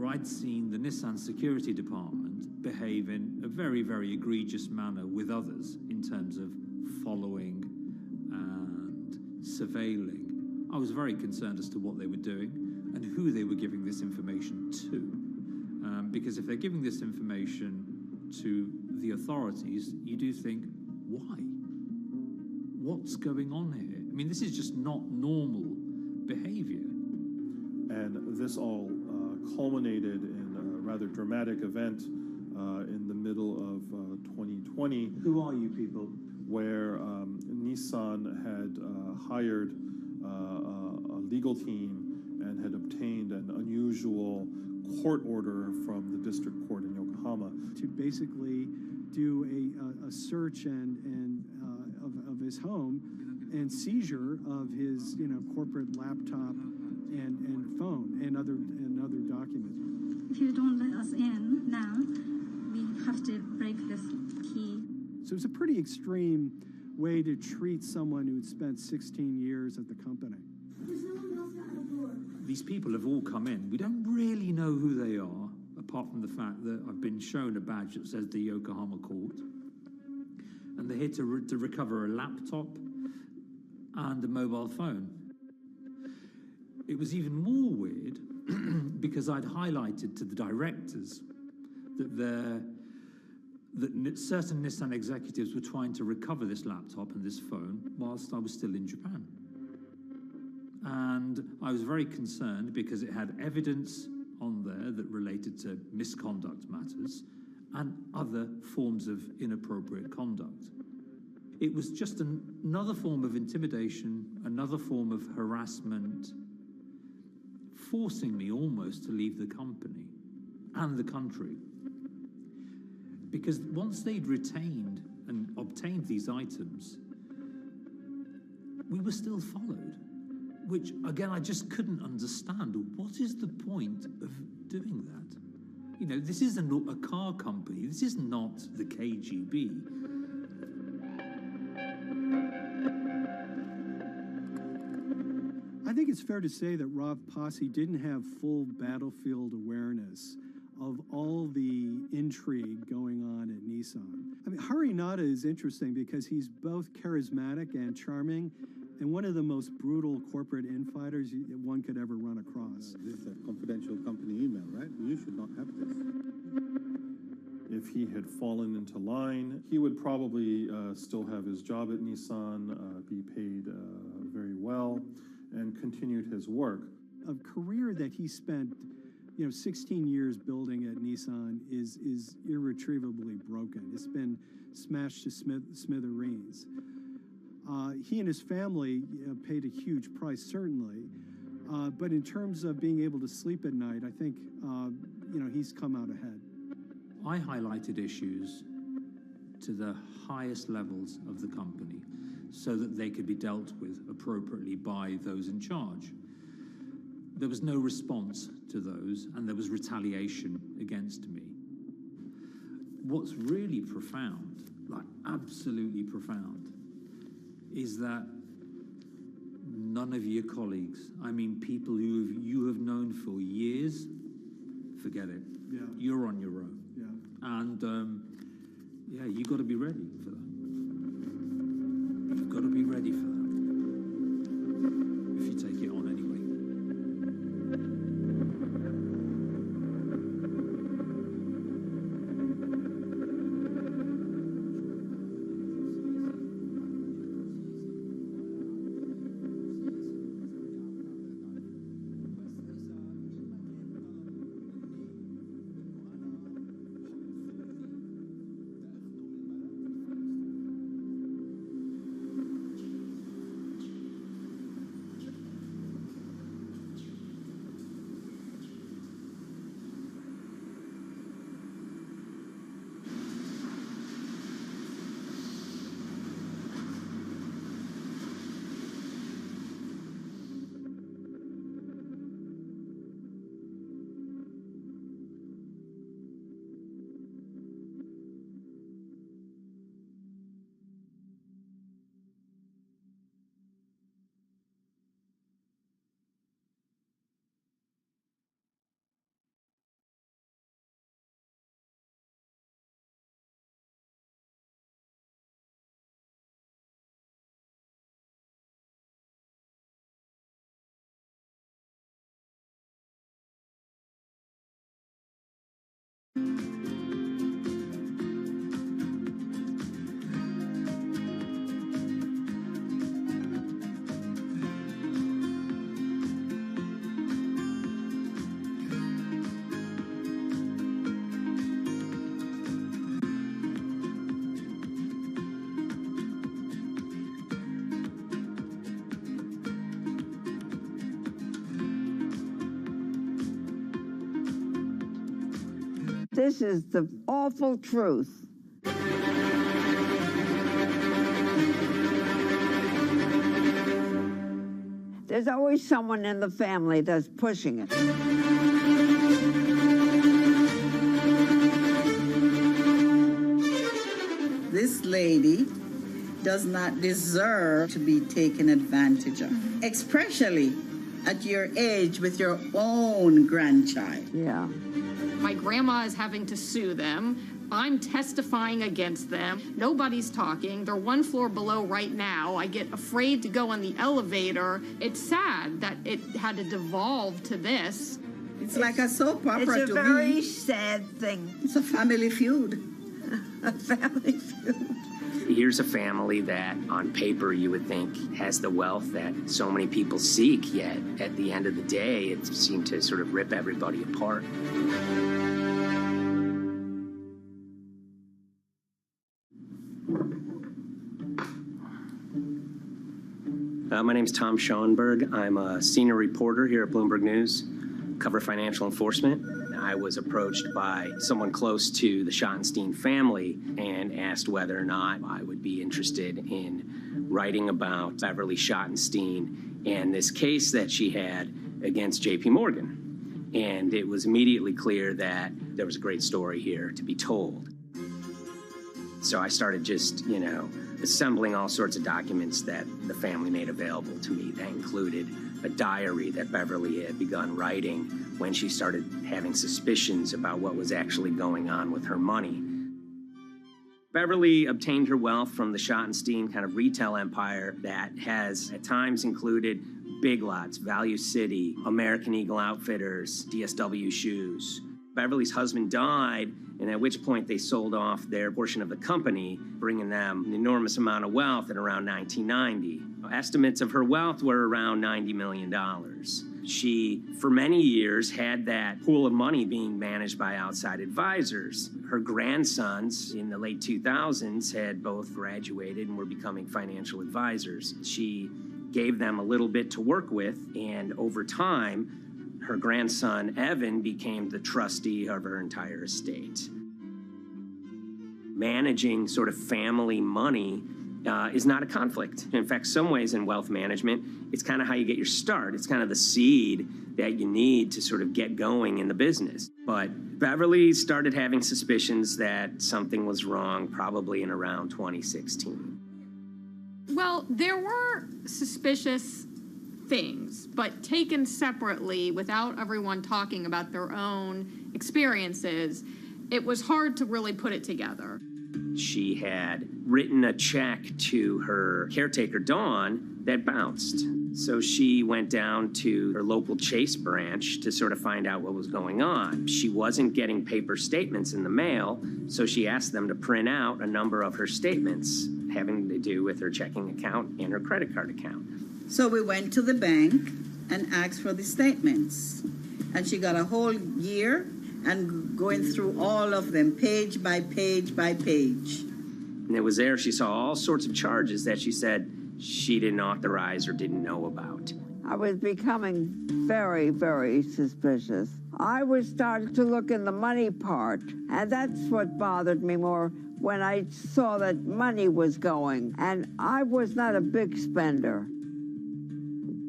I'd seen the Nissan security department behave in a very, very egregious manner with others in terms of following and surveilling, I was very concerned as to what they were doing and who they were giving this information to. Because if they're giving this information to the authorities, you do think, why? What's going on here? I mean, this is just not normal behavior. And this all culminated in a rather dramatic event in the middle of 2020. Who are you people? Where Nissan had hired a legal team and had obtained an unusual court order from the district court in Yokohama to basically do a search of his home and seizure of his corporate laptop and phone and other documents. If you don't let us in now, we have to break this key. So it's a pretty extreme way to treat someone who'd spent 16 years at the company. These people have all come in. We don't really know who they are, apart from the fact that I've been shown a badge that says the Yokohama court. And they're here to recover a laptop and a mobile phone. It was even more weird because I'd highlighted to the directors that certain Nissan executives were trying to recover this laptop and this phone whilst I was still in Japan. And I was very concerned because it had evidence on there that related to misconduct matters and other forms of inappropriate conduct. It was just another form of intimidation, another form of harassment, forcing me almost to leave the company and the country. Because once they'd retained and obtained these items, we were still followed, which, again, I just couldn't understand. What is the point of doing that? This isn't a car company. This is not the KGB. I think it's fair to say that Rav Pasi didn't have full battlefield awareness of all the intrigue going on at Nissan. I mean, Hari Nada is interesting because he's both charismatic and charming, and one of the most brutal corporate infighters one could ever run across. This is a confidential company email, right? You should not have this. If he had fallen into line, he would probably still have his job at Nissan, be paid very well, and continued his work. A career that he spent 16 years building at Nissan is irretrievably broken. It's been smashed to smithereens. He and his family paid a huge price, certainly. But in terms of being able to sleep at night, I think, he's come out ahead. I highlighted issues to the highest levels of the company so that they could be dealt with appropriately by those in charge. There was no response to those, and there was retaliation against me. What's really profound, like absolutely profound, is that none of your colleagues, I mean people who you have known for years, forget it. Yeah. You're on your own. Yeah. And you got to be ready for that. You've got to be ready for that. If you take it on anyway. This is the awful truth. There's always someone in the family that's pushing it. This lady does not deserve to be taken advantage of, especially at your age with your own grandchild. Yeah. My grandma is having to sue them. I'm testifying against them. Nobody's talking. They're one floor below right now. I get afraid to go on the elevator. It's sad that it had to devolve to this. It's like a soap opera to me. It's a very sad thing. It's a family feud. A family feud. Here's a family that, on paper, you would think has the wealth that so many people seek, yet at the end of the day, it seemed to sort of rip everybody apart. My name's Tom Schoenberg. I'm a senior reporter here at Bloomberg News, cover financial enforcement. I was approached by someone close to the Schottenstein family and asked whether or not I would be interested in writing about Beverly Schottenstein and this case that she had against JP Morgan. And it was immediately clear that there was a great story here to be told. So I started just, assembling all sorts of documents that the family made available to me. That included a diary that Beverly had begun writing when she started having suspicions about what was actually going on with her money. Beverly obtained her wealth from the Schottenstein kind of retail empire that has at times included Big Lots, Value City, American Eagle Outfitters, DSW Shoes. Beverly's husband died, and at which point they sold off their portion of the company, bringing them an enormous amount of wealth at around 1990. Estimates of her wealth were around $90 million. She, for many years, had that pool of money being managed by outside advisors. Her grandsons in the late 2000s had both graduated and were becoming financial advisors. She gave them a little bit to work with, and over time, her grandson, Evan, became the trustee of her entire estate. Managing sort of family money is not a conflict. In fact, some ways in wealth management, it's kind of how you get your start. It's kind of the seed that you need to sort of get going in the business. But Beverly started having suspicions that something was wrong probably in around 2016. Well, there were suspicious things, but taken separately without everyone talking about their own experiences, it was hard to really put it together. She had written a check to her caretaker, Dawn, that bounced. So she went down to her local Chase branch to sort of find out what was going on. She wasn't getting paper statements in the mail, so she asked them to print out a number of her statements having to do with her checking account and her credit card account. So we went to the bank and asked for the statements. And she got a whole year and going through all of them, page by page by page. And it was there she saw all sorts of charges that she said she didn't authorize or didn't know about. I was becoming very, very suspicious. I was starting to look in the money part, and that's what bothered me more when I saw that money was going. And I was not a big spender.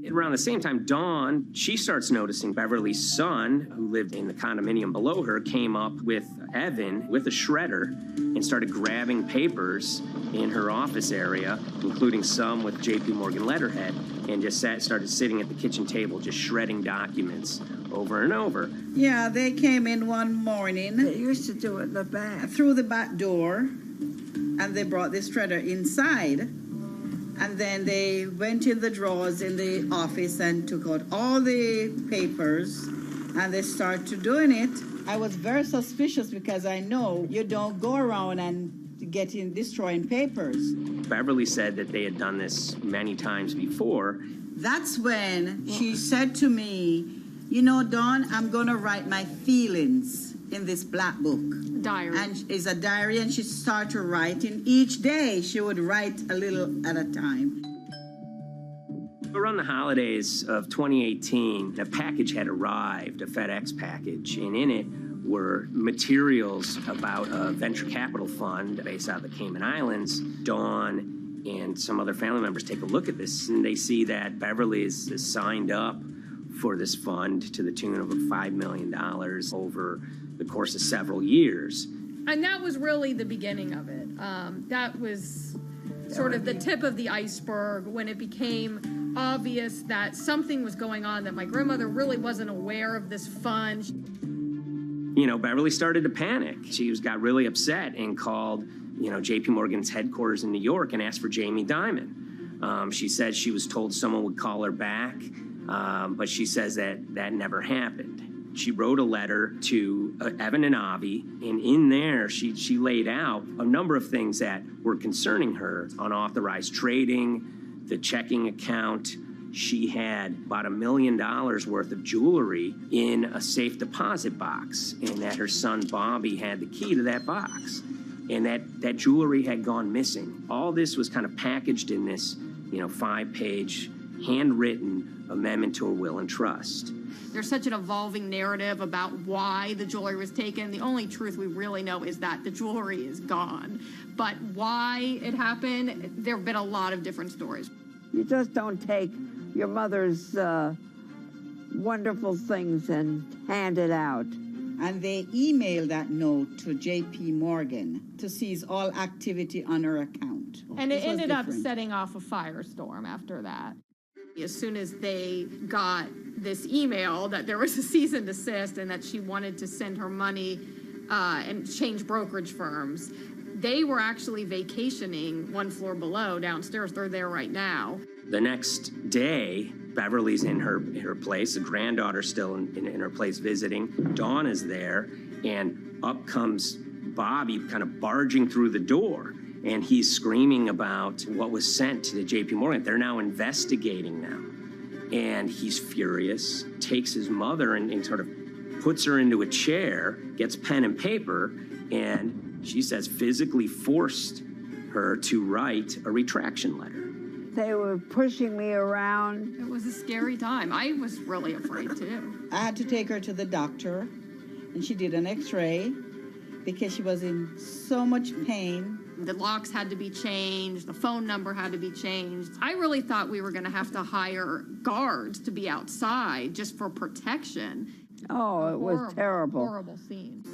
Around the same time, Dawn, she starts noticing Beverly's son, who lived in the condominium below her, came up with Evan with a shredder and started grabbing papers in her office area, including some with JP Morgan letterhead, and just started sitting at the kitchen table just shredding documents over and over. Yeah, they came in one morning. They used to do it in the back. Through the back door, and they brought the shredder inside. And then they went in the drawers in the office and took out all the papers, and they started doing it. I was very suspicious because I know you don't go around and destroying papers. Beverly said that they had done this many times before. That's when she said to me, Dawn, I'm going to write my feelings in this black book. Diary. And it's a diary, and she started writing. Each day she would write a little at a time. Around the holidays of 2018, a package had arrived, a FedEx package, and in it were materials about a venture capital fund based out of the Cayman Islands. Dawn and some other family members take a look at this, and they see that Beverly is signed up for this fund to the tune of $5 million over the course of several years. And that was really the beginning of it. That was sort of the tip of the iceberg when it became obvious that something was going on, that my grandmother really wasn't aware of this fund. You know, Beverly started to panic. She got really upset and called, JP Morgan's headquarters in New York and asked for Jamie Dimon. She said she was told someone would call her back, but she says that never happened. She wrote a letter to Evan and Avi, and in there she laid out a number of things that were concerning her: unauthorized trading, the checking account. She had about $1 million worth of jewelry in a safe deposit box, and that her son Bobby had the key to that box, and that jewelry had gone missing. All this was kind of packaged in this, 5-page handwritten amendment to a will and trust. There's such an evolving narrative about why the jewelry was taken. The only truth we really know is that the jewelry is gone. But why it happened, there have been a lot of different stories. You just don't take your mother's wonderful things and hand it out. And they emailed that note to JP Morgan to seize all activity on her account. And it ended up setting off a firestorm after that. As soon as they got this email that there was a cease and desist and that she wanted to send her money and change brokerage firms, they were actually vacationing one floor below downstairs. They're there right now. The next day, Beverly's in her place. The granddaughter's still in her place visiting. Dawn is there, and up comes Bobby kind of barging through the door. And he's screaming about what was sent to the JP Morgan. They're now investigating them. And he's furious, takes his mother and sort of puts her into a chair, gets pen and paper, and she says physically forced her to write a retraction letter. They were pushing me around. It was a scary time. I was really afraid too. I had to take her to the doctor, and she did an x-ray because she was in so much pain. The locks had to be changed. The phone number had to be changed. I really thought we were going to have to hire guards to be outside just for protection. Oh, it was terrible. Horrible scene.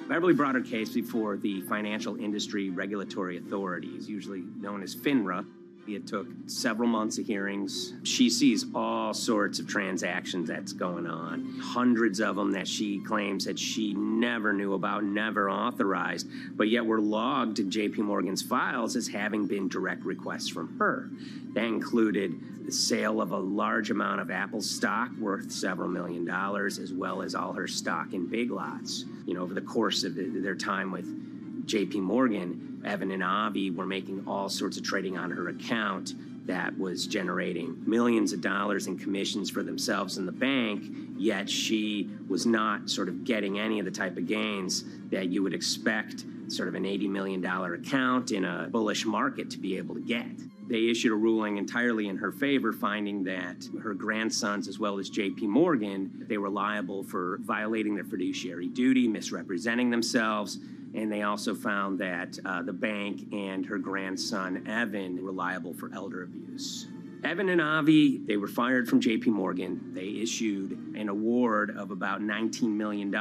Beverly brought her case before the Financial Industry Regulatory Authorities, usually known as FINRA. It took several months of hearings. She sees all sorts of transactions that's going on, hundreds of them that she claims that she never knew about, never authorized, but yet were logged in JP Morgan's files as having been direct requests from her. That included the sale of a large amount of Apple stock worth several $1 million, as well as all her stock in Big Lots. Over the course of their time with JP Morgan, Evan and Avi were making all sorts of trading on her account that was generating millions of dollars in commissions for themselves and the bank, yet she was not sort of getting any of the type of gains that you would expect sort of an $80 million account in a bullish market to be able to get. They issued a ruling entirely in her favor, finding that her grandsons, as well as JP Morgan, they were liable for violating their fiduciary duty, misrepresenting themselves, and they also found that the bank and her grandson, Evan, were liable for elder abuse. Evan and Avi, they were fired from JP Morgan. They issued an award of about $19 million.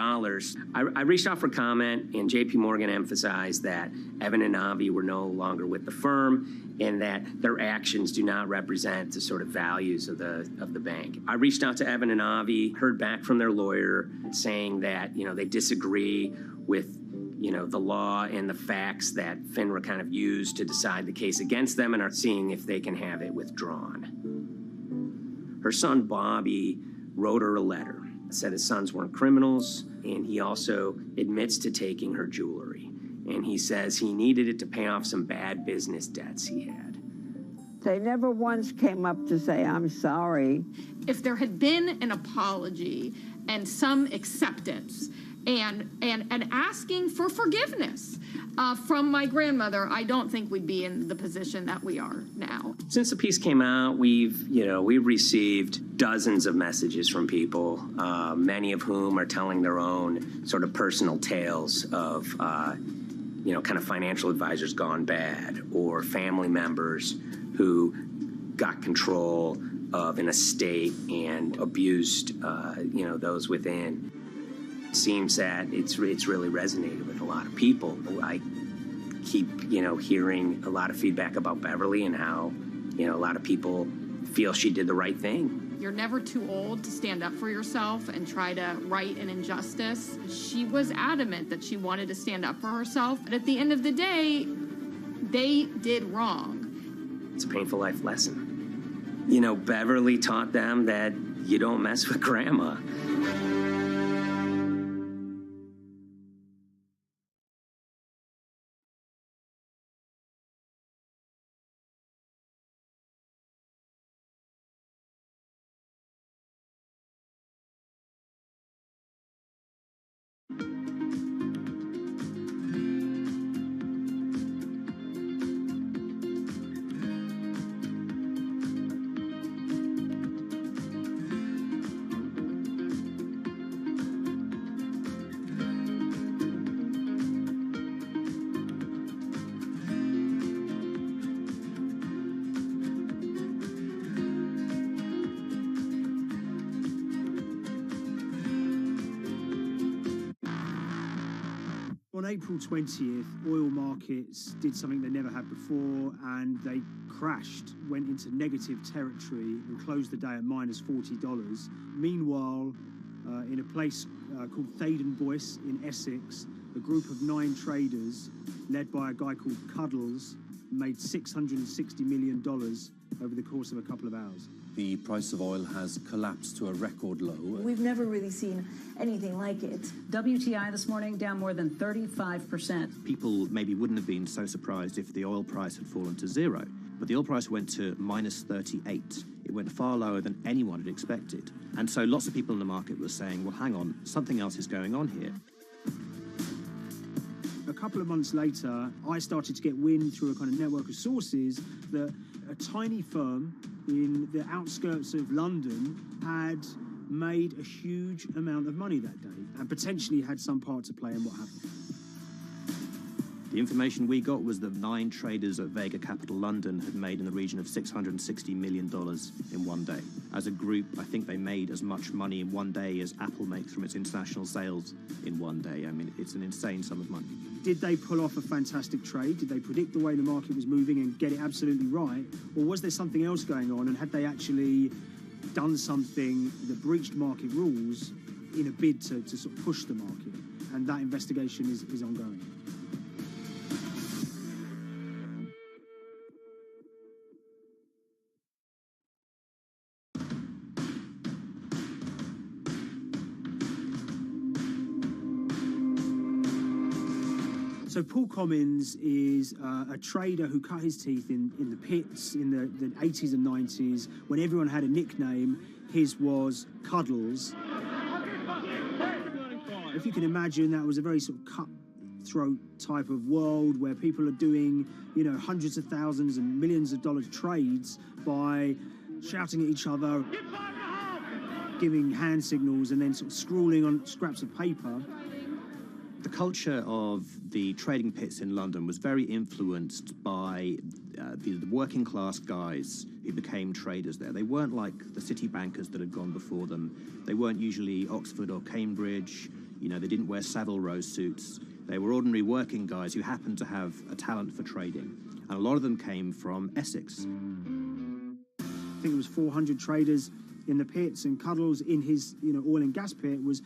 I reached out for comment, and JP Morgan emphasized that Evan and Avi were no longer with the firm and that their actions do not represent the sort of values of the bank. I reached out to Evan and Avi, heard back from their lawyer saying that, they disagree with the law and the facts that FINRA kind of used to decide the case against them and are seeing if they can have it withdrawn. Her son, Bobby, wrote her a letter, said his sons weren't criminals, and he also admits to taking her jewelry. And he says he needed it to pay off some bad business debts he had. They never once came up to say, I'm sorry. If there had been an apology and some acceptance, and asking for forgiveness from my grandmother, I don't think we'd be in the position that we are now. Since the piece came out, we've received dozens of messages from people, many of whom are telling their own sort of personal tales of, kind of financial advisors gone bad, or family members who got control of an estate and abused, those within. It seems that it's really resonated with a lot of people. I keep, hearing a lot of feedback about Beverly and how, a lot of people feel she did the right thing. You're never too old to stand up for yourself and try to right an injustice. She was adamant that she wanted to stand up for herself. But at the end of the day, they did wrong. It's a painful life lesson. Beverly taught them that you don't mess with grandma. On April 20th, oil markets did something they never had before, and they crashed, went into negative territory and closed the day at minus $40. Meanwhile, in a place called Thaden Boyce in Essex, a group of 9 traders, led by a guy called Cuddles, made $660 million over the course of a couple of hours. The price of oil has collapsed to a record low. We've never really seen anything like it. WTI this morning down more than 35%. People maybe wouldn't have been so surprised if the oil price had fallen to zero, but the oil price went to minus 38. It went far lower than anyone had expected. And so lots of people in the market were saying, well, hang on, something else is going on here. A couple of months later, I started to get wind through a kind of network of sources that a tiny firm in the outskirts of London had made a huge amount of money that day and potentially had some part to play in what happened. The information we got was that 9 traders at Vega Capital London had made in the region of $660 million in one day. As a group, I think they made as much money in one day as Apple makes from its international sales in one day. I mean, it's an insane sum of money. Did they pull off a fantastic trade? Did they predict the way the market was moving and get it absolutely right? Or was there something else going on, and had they actually done something that breached market rules in a bid to sort of push the market? And that investigation is ongoing. So Paul Commins is a trader who cut his teeth in the pits in the 80s and 90s. When everyone had a nickname, his was Cuddles. If you can imagine, that was a very sort of cutthroat type of world where people are doing, hundreds of thousands and millions of dollars trades by shouting at each other, giving hand signals, and then sort of scrawling on scraps of paper. The culture of the trading pits in London was very influenced by the working class guys who became traders there. They weren't like the city bankers that had gone before them. They weren't usually Oxford or Cambridge. They didn't wear Savile Row suits. They were ordinary working guys who happened to have a talent for trading. And a lot of them came from Essex. I think it was 400 traders in the pits, and Cuddles in his oil and gas pit was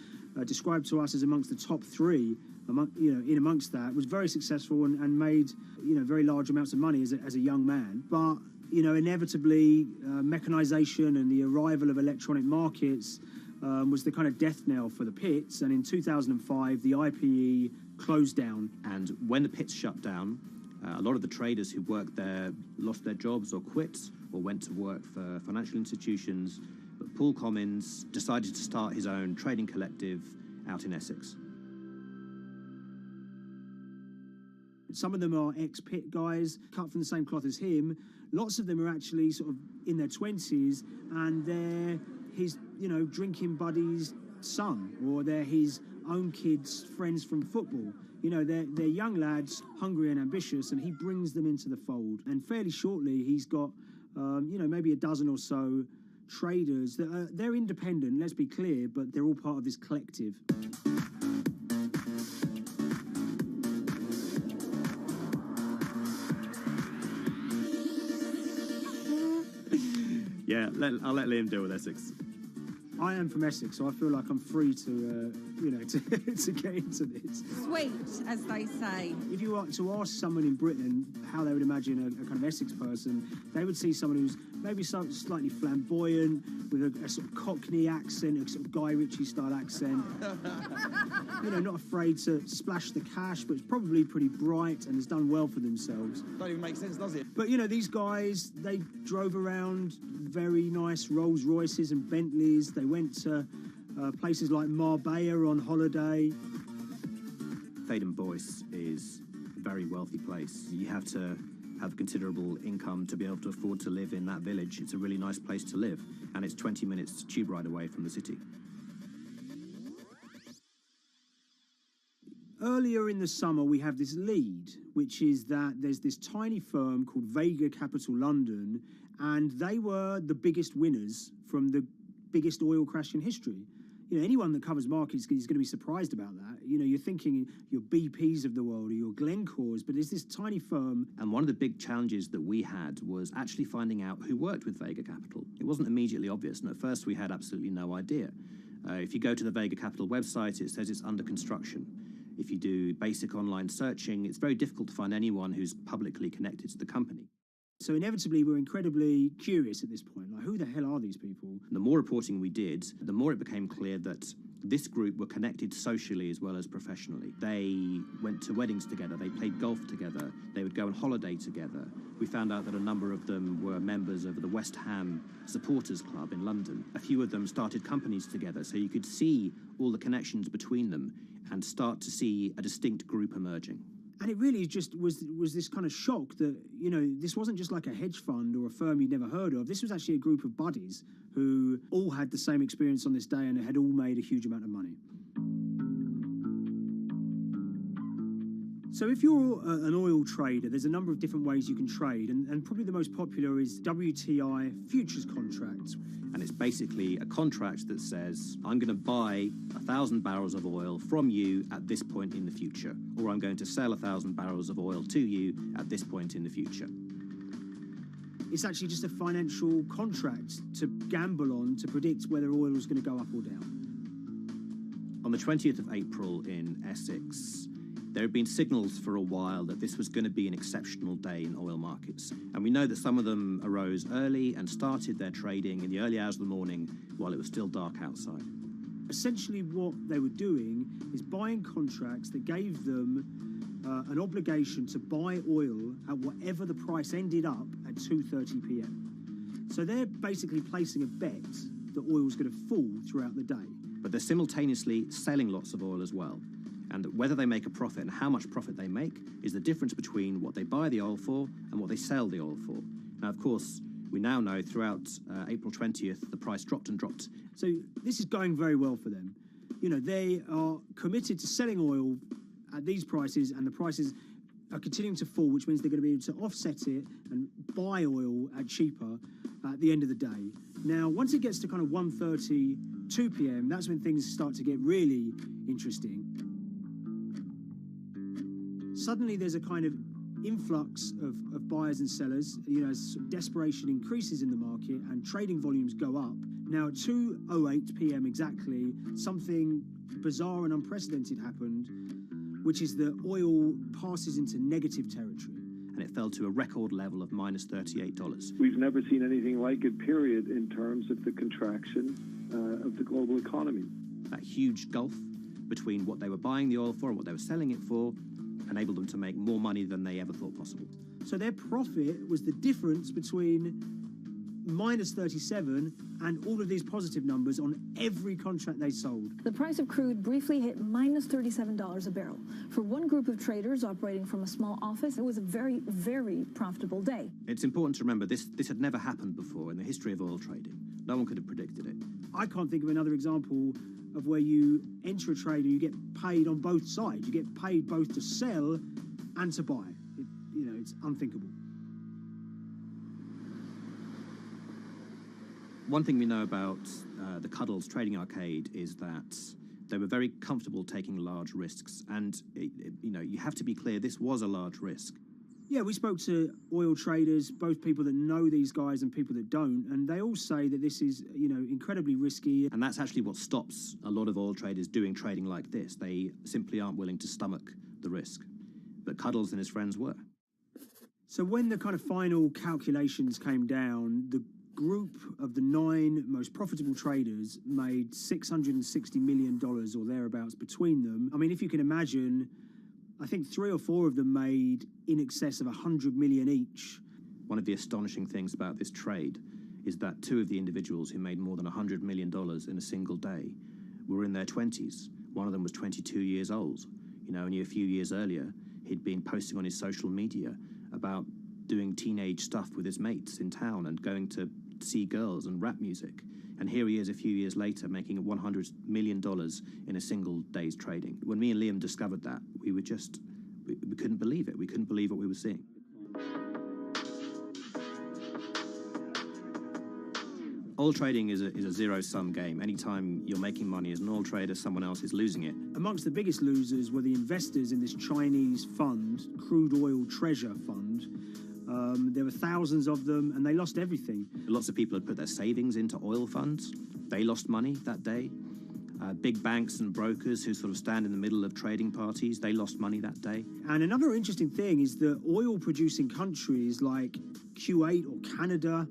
described to us as amongst the top 3 in amongst that, was very successful and made very large amounts of money as a young man. But inevitably mechanization and the arrival of electronic markets was the kind of death knell for the pits, and in 2005 the IPE closed down. And when the pits shut down, a lot of the traders who worked there lost their jobs or quit or went to work for financial institutions. But Paul Commins decided to start his own trading collective out in Essex. Some of them are ex-pit guys, cut from the same cloth as him. Lots of them are actually sort of in their 20s, and they're his, drinking buddy's son, or they're his own kids' friends from football. They're young lads, hungry and ambitious, and he brings them into the fold. And fairly shortly, he's got, maybe a dozen or so traders that they're independent, let's be clear, but they're all part of this collective. Yeah, I'll let Liam deal with Essex. I am from Essex, so I feel like I'm free to, to get into this. Sweet, as they say. If you were to ask someone in Britain how they would imagine a kind of Essex person, they would see someone who's maybe slightly flamboyant, with a sort of Cockney accent, a sort of Guy Ritchie-style accent. Not afraid to splash the cash, but it's probably pretty bright and has done well for themselves. Don't even make sense, does it? But, these guys, they drove around very nice Rolls Royces and Bentleys. They went to places like Marbella on holiday. Thaden Boyce is a very wealthy place. You have to have considerable income to be able to afford to live in that village. It's a really nice place to live, and it's 20 minutes tube ride away from the city. Earlier in the summer, we have this lead, which is that there's this tiny firm called Vega Capital London, and they were the biggest winners from the biggest oil crash in history. Anyone that covers markets is going to be surprised about that. You're thinking your BPs of the world or your Glencores, but it's this tiny firm. And one of the big challenges that we had was actually finding out who worked with Vega Capital. It wasn't immediately obvious, and at first we had absolutely no idea. If you go to the Vega Capital website, it says it's under construction. If you do basic online searching, it's very difficult to find anyone who's publicly connected to the company. So inevitably, we're incredibly curious at this point. Like, who the hell are these people? The more reporting we did, the more it became clear that this group were connected socially as well as professionally. They went to weddings together, they played golf together, they would go on holiday together. We found out that a number of them were members of the West Ham Supporters Club in London. A few of them started companies together, so you could see all the connections between them and start to see a distinct group emerging. And it really just was this kind of shock that, this wasn't just like a hedge fund or a firm you'd never heard of. This was actually a group of buddies who all had the same experience on this day and had all made a huge amount of money. So if you're an oil trader, there's a number of different ways you can trade, and probably the most popular is WTI futures contracts. And it's basically a contract that says, I'm going to buy 1,000 barrels of oil from you at this point in the future, or I'm going to sell 1,000 barrels of oil to you at this point in the future. It's actually just a financial contract to gamble on to predict whether oil is going to go up or down. On the 20th of April in Essex, there had been signals for a while that this was going to be an exceptional day in oil markets. And we know that some of them arose early and started their trading in the early hours of the morning while it was still dark outside. Essentially what they were doing is buying contracts that gave them an obligation to buy oil at whatever the price ended up at 2:30 p.m. So they're basically placing a bet that oil was going to fall throughout the day. But they're simultaneously selling lots of oil as well. And whether they make a profit and how much profit they make is the difference between what they buy the oil for and what they sell the oil for. Now, of course, we now know throughout April 20th, the price dropped and dropped. So this is going very well for them. They are committed to selling oil at these prices, and the prices are continuing to fall, which means they're going to be able to offset it and buy oil at cheaper at the end of the day. Now, once it gets to kind of 1:30, 2 p.m., that's when things start to get really interesting. Suddenly there's a kind of influx of buyers and sellers, as desperation increases in the market and trading volumes go up. Now at 2:08 p.m. exactly, something bizarre and unprecedented happened, which is that oil passes into negative territory. And it fell to a record level of minus $38. We've never seen anything like it, period, in terms of the contraction of the global economy. That huge gulf between what they were buying the oil for and what they were selling it for enabled them to make more money than they ever thought possible. So their profit was the difference between minus 37, and all of these positive numbers on every contract they sold. The price of crude briefly hit minus $37 a barrel. For one group of traders operating from a small office, it was a very, very profitable day. It's important to remember this had never happened before in the history of oil trading. No one could have predicted it. I can't think of another example of where you enter a trade and you get paid on both sides. You get paid both to sell and to buy. It's unthinkable. One thing we know about the Cuddles Trading Arcade is that they were very comfortable taking large risks. And, you have to be clear, this was a large risk. Yeah, we spoke to oil traders, both people that know these guys and people that don't, and they all say that this is, incredibly risky. And that's actually what stops a lot of oil traders doing trading like this. They simply aren't willing to stomach the risk. But Cuddles and his friends were. So when the kind of final calculations came down, the group of the 9 most profitable traders made $660 million or thereabouts between them. I mean, if you can imagine, I think 3 or 4 of them made in excess of 100 million each. One of the astonishing things about this trade is that 2 of the individuals who made more than $100 million in a single day were in their 20s. One of them was 22 years old. Only a few years earlier, he'd been posting on his social media about doing teenage stuff with his mates in town and going to see girls and rap music. And here he is a few years later making $100 million in a single day's trading. When me and Liam discovered that, we couldn't believe it. We couldn't believe what we were seeing. Oil trading is a zero-sum game. Anytime you're making money as an oil trader, someone else is losing it. Amongst the biggest losers were the investors in this Chinese fund, Crude Oil Treasure Fund. There were thousands of them, and they lost everything. Lots of people had put their savings into oil funds. They lost money that day. Big banks and brokers who sort of stand in the middle of trading parties, they lost money that day. And another interesting thing is that oil-producing countries like Kuwait or Canada,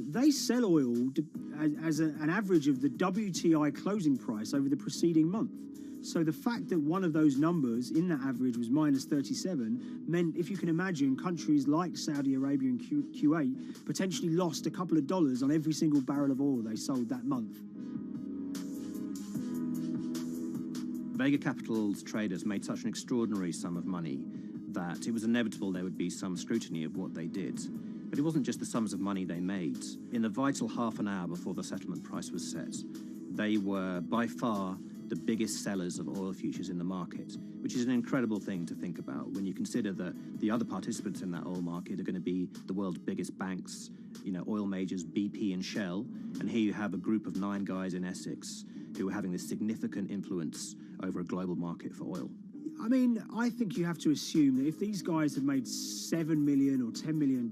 they sell oil as an average of the WTI closing price over the preceding month. So the fact that one of those numbers in that average was minus 37 meant, if you can imagine, countries like Saudi Arabia and Kuwait potentially lost a couple of dollars on every single barrel of oil they sold that month. Vega Capital's traders made such an extraordinary sum of money that it was inevitable there would be some scrutiny of what they did. But it wasn't just the sums of money they made. In the vital half an hour before the settlement price was set, they were by far the biggest sellers of oil futures in the market, which is an incredible thing to think about when you consider that the other participants in that oil market are going to be the world's biggest banks, oil majors, BP and Shell, and here you have a group of 9 guys in Essex who are having this significant influence over a global market for oil. I mean, I think you have to assume that if these guys had made $7 million or $10 million,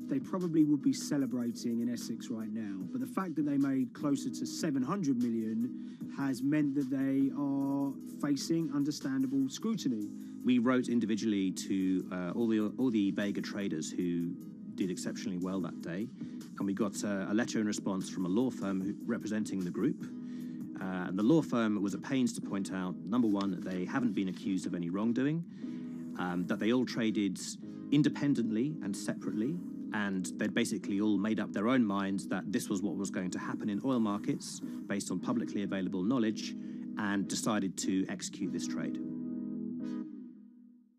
they probably would be celebrating in Essex right now. But the fact that they made closer to $700 million has meant that they are facing understandable scrutiny. We wrote individually to all the Vega traders who did exceptionally well that day, and we got a letter in response from a law firm representing the group. And the law firm was at pains to point out, number one, that they haven't been accused of any wrongdoing, that they all traded independently and separately, and they'd basically all made up their own minds that this was what was going to happen in oil markets based on publicly available knowledge, and decided to execute this trade.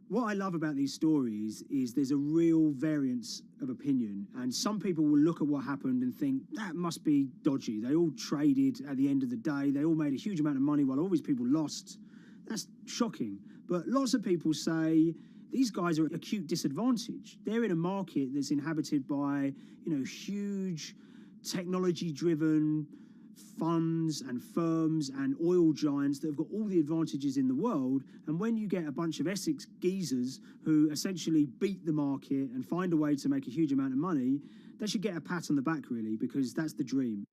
What I love about these stories is there's a real variance of opinion, and some people will look at what happened and think that must be dodgy. They all traded at the end of the day. They all made a huge amount of money while all these people lost. That's shocking. But lots of people say these guys are at acute disadvantage. They're in a market that's inhabited by, huge technology-driven funds and firms and oil giants that have got all the advantages in the world, and when you get a bunch of Essex geezers who essentially beat the market and find a way to make a huge amount of money, they should get a pat on the back, really, because that's the dream.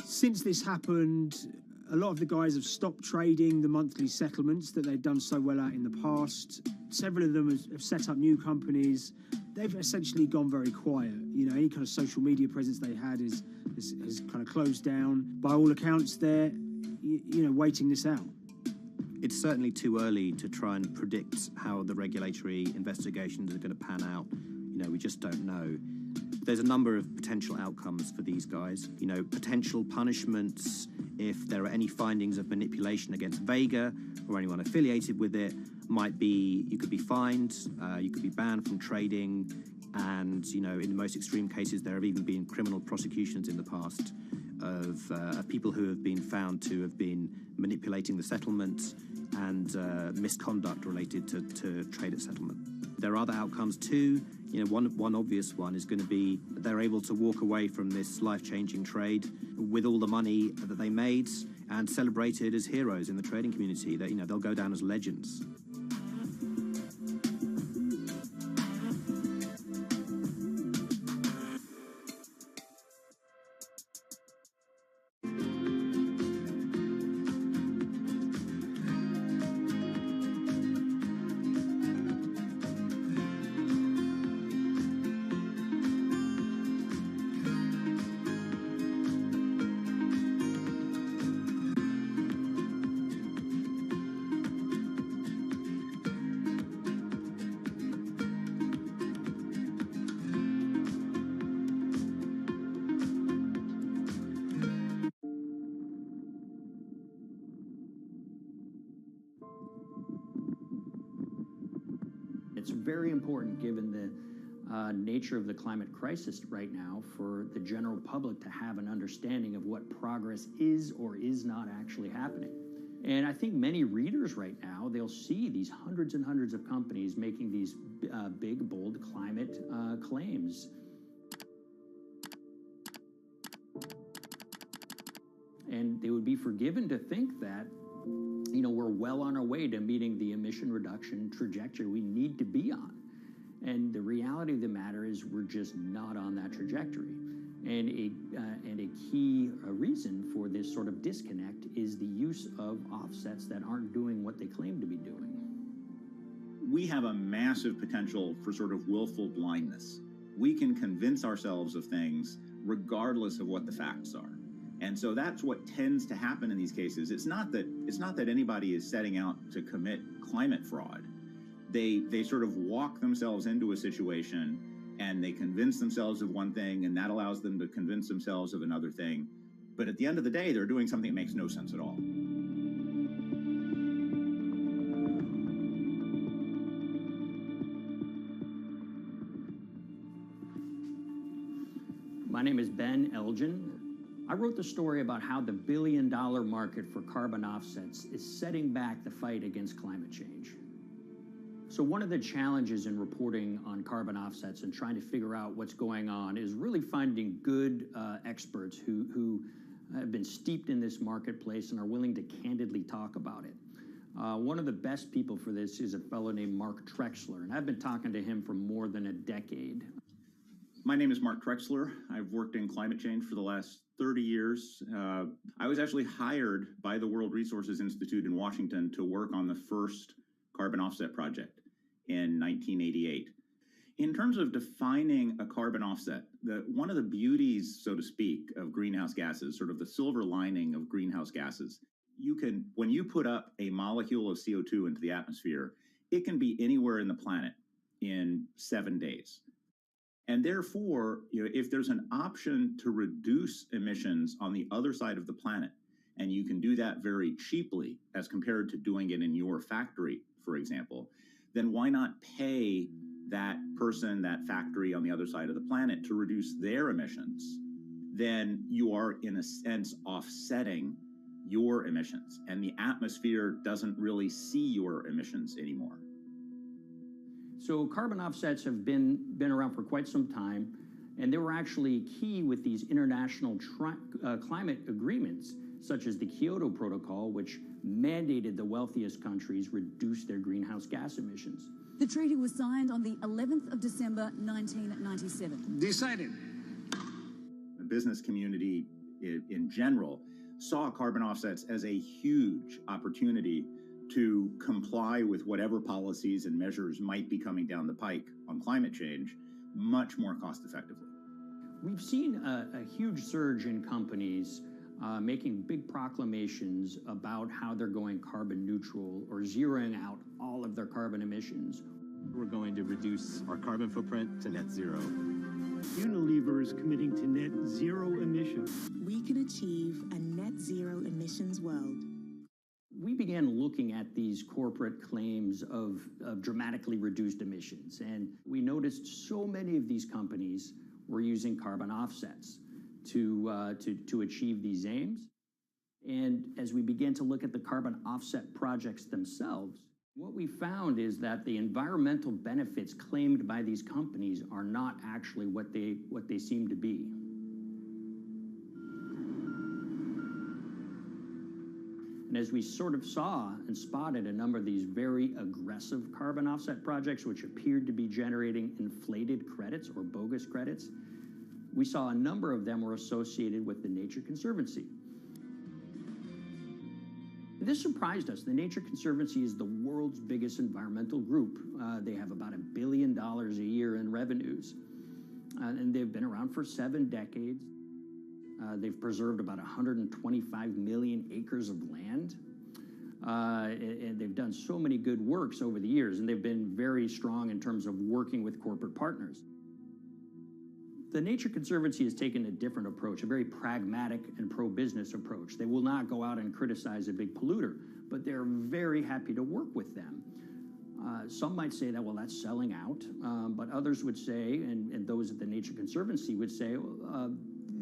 Since this happened, a lot of the guys have stopped trading the monthly settlements that they've done so well at in the past. Several of them have set up new companies. They've essentially gone very quiet. Any kind of social media presence they had is kind of closed down. By all accounts, they're, waiting this out. It's certainly too early to try and predict how the regulatory investigations are going to pan out. We just don't know. There's a number of potential outcomes for these guys. Potential punishments if there are any findings of manipulation against Vega or anyone affiliated with it might be you could be fined, you could be banned from trading, and in the most extreme cases there have even been criminal prosecutions in the past of people who have been found to have been manipulating the settlement and misconduct related to trade at settlement. There are other outcomes too. One obvious one is going to be that they're able to walk away from this life-changing trade with all the money that they made and celebrated as heroes in the trading community. That they'll go down as legends. It's very important, given the nature of the climate crisis right now, for the general public to have an understanding of what progress is or is not actually happening. And I think many readers right now, they'll see these hundreds and hundreds of companies making these big, bold climate claims. And they would be forgiven to think that we're well on our way to meeting the emission reduction trajectory we need to be on. And the reality of the matter is we're just not on that trajectory. And a key reason for this sort of disconnect is the use of offsets that aren't doing what they claim to be doing. We have a massive potential for sort of willful blindness. We can convince ourselves of things regardless of what the facts are. And so that's what tends to happen in these cases. It's not that anybody is setting out to commit climate fraud. They sort of walk themselves into a situation and they convince themselves of one thing, and that allows them to convince themselves of another thing. But at the end of the day, they're doing something that makes no sense at all. My name is Ben Elgin. I wrote the story about how the billion-dollar market for carbon offsets is setting back the fight against climate change. So one of the challenges in reporting on carbon offsets and trying to figure out what's going on is really finding good experts who have been steeped in this marketplace and are willing to candidly talk about it. One of the best people for this is a fellow named Mark Trexler, and I've been talking to him for more than a decade. My name is Mark Trexler. I've worked in climate change for the last 30 years. I was actually hired by the World Resources Institute in Washington to work on the first carbon offset project in 1988. In terms of defining a carbon offset, one of the beauties, so to speak, of greenhouse gases, sort of the silver lining of greenhouse gases, when you put up a molecule of CO2 into the atmosphere, it can be anywhere in the planet in 7 days. And therefore, if there's an option to reduce emissions on the other side of the planet, and you can do that very cheaply as compared to doing it in your factory, for example, then why not pay that person, that factory on the other side of the planet to reduce their emissions? Then you are, in a sense, offsetting your emissions, and the atmosphere doesn't really see your emissions anymore. So carbon offsets have been around for quite some time, and they were actually key with these international climate agreements, such as the Kyoto Protocol, which mandated the wealthiest countries reduce their greenhouse gas emissions. The treaty was signed on the 11th of December, 1997. Decided. The business community in general saw carbon offsets as a huge opportunity to comply with whatever policies and measures might be coming down the pike on climate change much more cost effectively. We've seen a huge surge in companies making big proclamations about how they're going carbon neutral or zeroing out all of their carbon emissions. We're going to reduce our carbon footprint to net zero. Unilever is committing to net zero emissions. We can achieve a net zero emissions world. We began looking at these corporate claims of dramatically reduced emissions, and we noticed so many of these companies were using carbon offsets to achieve these aims. And as we began to look at the carbon offset projects themselves, what we found is that the environmental benefits claimed by these companies are not actually what they seem to be. And as we sort of saw and spotted a number of these very aggressive carbon offset projects, which appeared to be generating inflated credits or bogus credits, we saw a number of them were associated with the Nature Conservancy. This surprised us. The Nature Conservancy is the world's biggest environmental group. They have about $1 billion a year in revenues, and they've been around for 7 decades. They've preserved about 125 million acres of land, and they've done so many good works over the years, and they've been very strong in terms of working with corporate partners. The Nature Conservancy has taken a different approach, a very pragmatic and pro-business approach. They will not go out and criticize a big polluter, but they're very happy to work with them. Some might say that, well, that's selling out, but others would say, and those at the Nature Conservancy would say,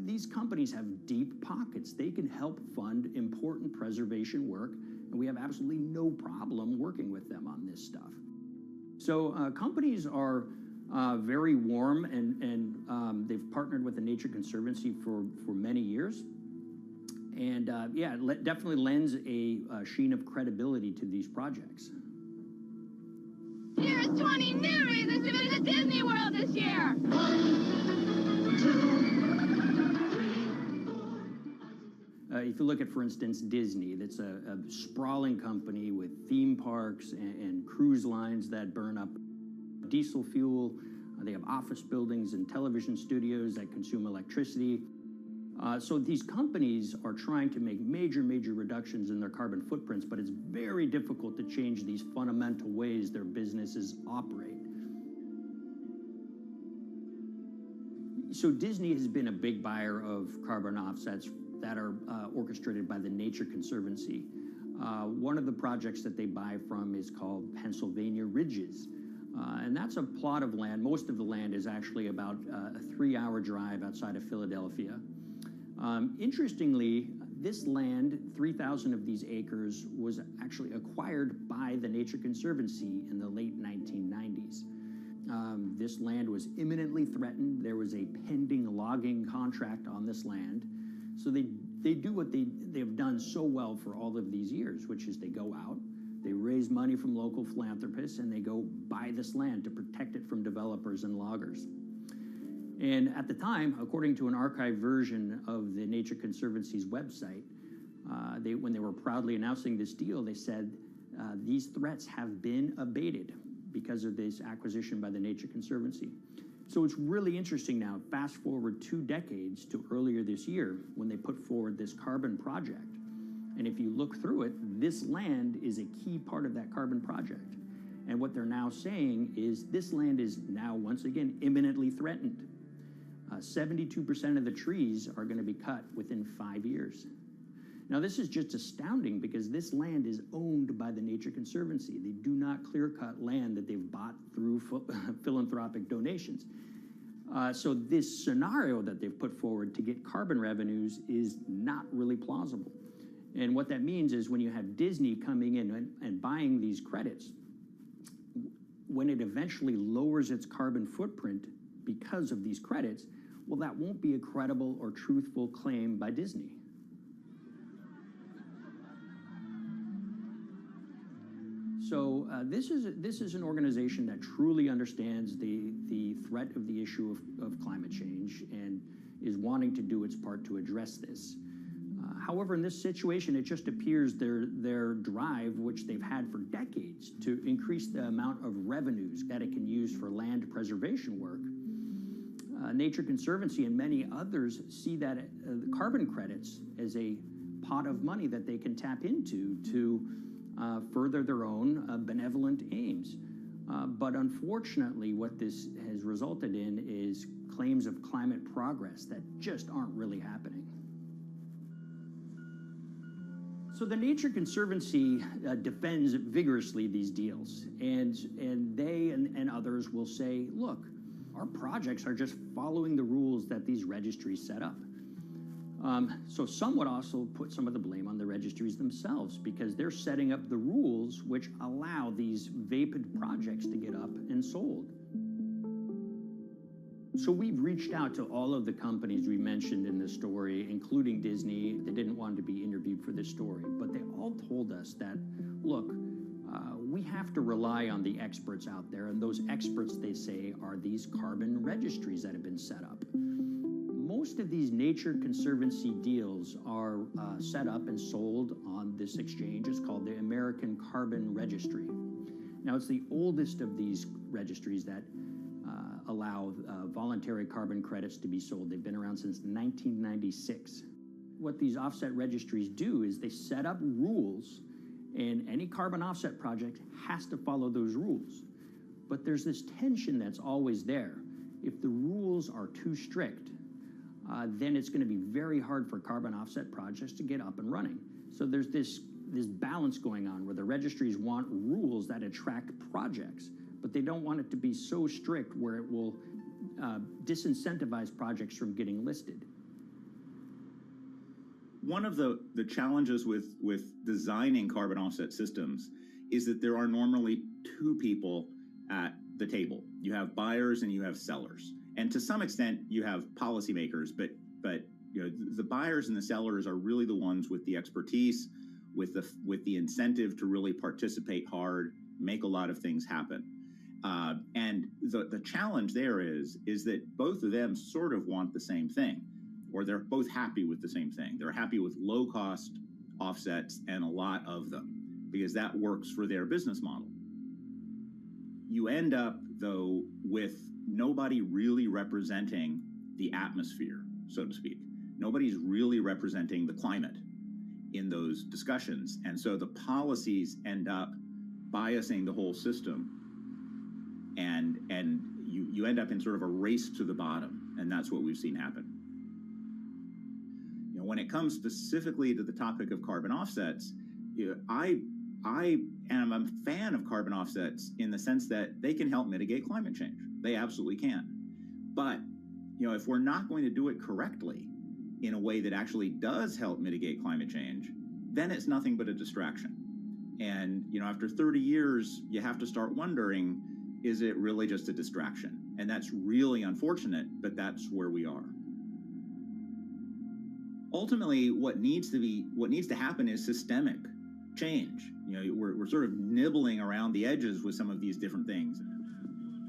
these companies have deep pockets. They can help fund important preservation work, and we have absolutely no problem working with them on this stuff. So companies are very warm, and they've partnered with the Nature Conservancy for many years. And yeah, it definitely lends a sheen of credibility to these projects. Here's 20 new reasons to visit Disney World this year. 1, 2, if you look at, for instance, Disney, that's a sprawling company with theme parks and cruise lines that burn up diesel fuel. They have office buildings and television studios that consume electricity. So these companies are trying to make major reductions in their carbon footprints, but it's very difficult to change these fundamental ways their businesses operate. So Disney has been a big buyer of carbon offsets that are orchestrated by the Nature Conservancy. One of the projects that they buy from is called Pennsylvania Ridges. And that's a plot of land. Most of the land is actually about a 3-hour drive outside of Philadelphia. Interestingly, this land, 3,000 of these acres, was actually acquired by the Nature Conservancy in the late 1990s. This land was imminently threatened. There was a pending logging contract on this land. So they do what they've done so well for all of these years, which is they go out, they raise money from local philanthropists, and they go buy this land to protect it from developers and loggers. And at the time, according to an archived version of the Nature Conservancy's website, when they were proudly announcing this deal, they said, these threats have been abated because of this acquisition by the Nature Conservancy. So it's really interesting now, fast forward 2 decades to earlier this year when they put forward this carbon project. And if you look through it, this land is a key part of that carbon project. And what they're now saying is this land is now, once again, imminently threatened. 72% of the trees are going to be cut within 5 years. Now, this is just astounding because this land is owned by the Nature Conservancy. They do not clear-cut land that they've bought through philanthropic donations. So this scenario that they've put forward to get carbon revenues is not really plausible. And what that means is when you have Disney coming in and buying these credits, when it eventually lowers its carbon footprint because of these credits, well, that won't be a credible or truthful claim by Disney. So this is an organization that truly understands the threat of the issue of climate change and is wanting to do its part to address this. However, in this situation, it just appears their drive, which they've had for decades, to increase the amount of revenues that it can use for land preservation work, Nature Conservancy and many others see that the carbon credits as a pot of money that they can tap into to further their own benevolent aims. But unfortunately, what this has resulted in is claims of climate progress that just aren't really happening. So the Nature Conservancy defends vigorously these deals, and they and others will say, look, our projects are just following the rules that these registries set up. So some would also put some of the blame on the registries themselves because they're setting up the rules which allow these vapid projects to get up and sold. So we've reached out to all of the companies we mentioned in the story, including Disney. They didn't want to be interviewed for this story, but they all told us that, look, we have to rely on the experts out there, and those experts, they say, are these carbon registries that have been set up. Most of these Nature Conservancy deals are set up and sold on this exchange. It's called the American Carbon Registry. Now, it's the oldest of these registries that allow voluntary carbon credits to be sold. They've been around since 1996. What these offset registries do is they set up rules, and any carbon offset project has to follow those rules. But there's this tension that's always there. If the rules are too strict, then it's going to be very hard for carbon offset projects to get up and running. So there's this balance going on where the registries want rules that attract projects, but they don't want it to be so strict where it will disincentivize projects from getting listed. One of the challenges with designing carbon offset systems is that there are normally two people at the table. You have buyers and you have sellers. And to some extent, you have policymakers, but you know, the buyers and the sellers are really the ones with the expertise, with the incentive to really participate hard, make a lot of things happen. And the challenge there is that both of them sort of want the same thing, or they're both happy with the same thing. They're happy with low-cost offsets and a lot of them, because that works for their business model. You end up, though, with nobody really representing the atmosphere, so to speak. Nobody's really representing the climate in those discussions. And so the policies end up biasing the whole system. And you end up in sort of a race to the bottom. And that's what we've seen happen. You know, when it comes specifically to the topic of carbon offsets, you know, I am a fan of carbon offsets in the sense that they can help mitigate climate change. They absolutely can. But, you know, if we're not going to do it correctly in a way that actually does help mitigate climate change, then it's nothing but a distraction. And, you know, after 30 years, you have to start wondering, is it really just a distraction? And that's really unfortunate, but that's where we are. Ultimately, what needs to happen is systemic change. You know, we're sort of nibbling around the edges with some of these different things.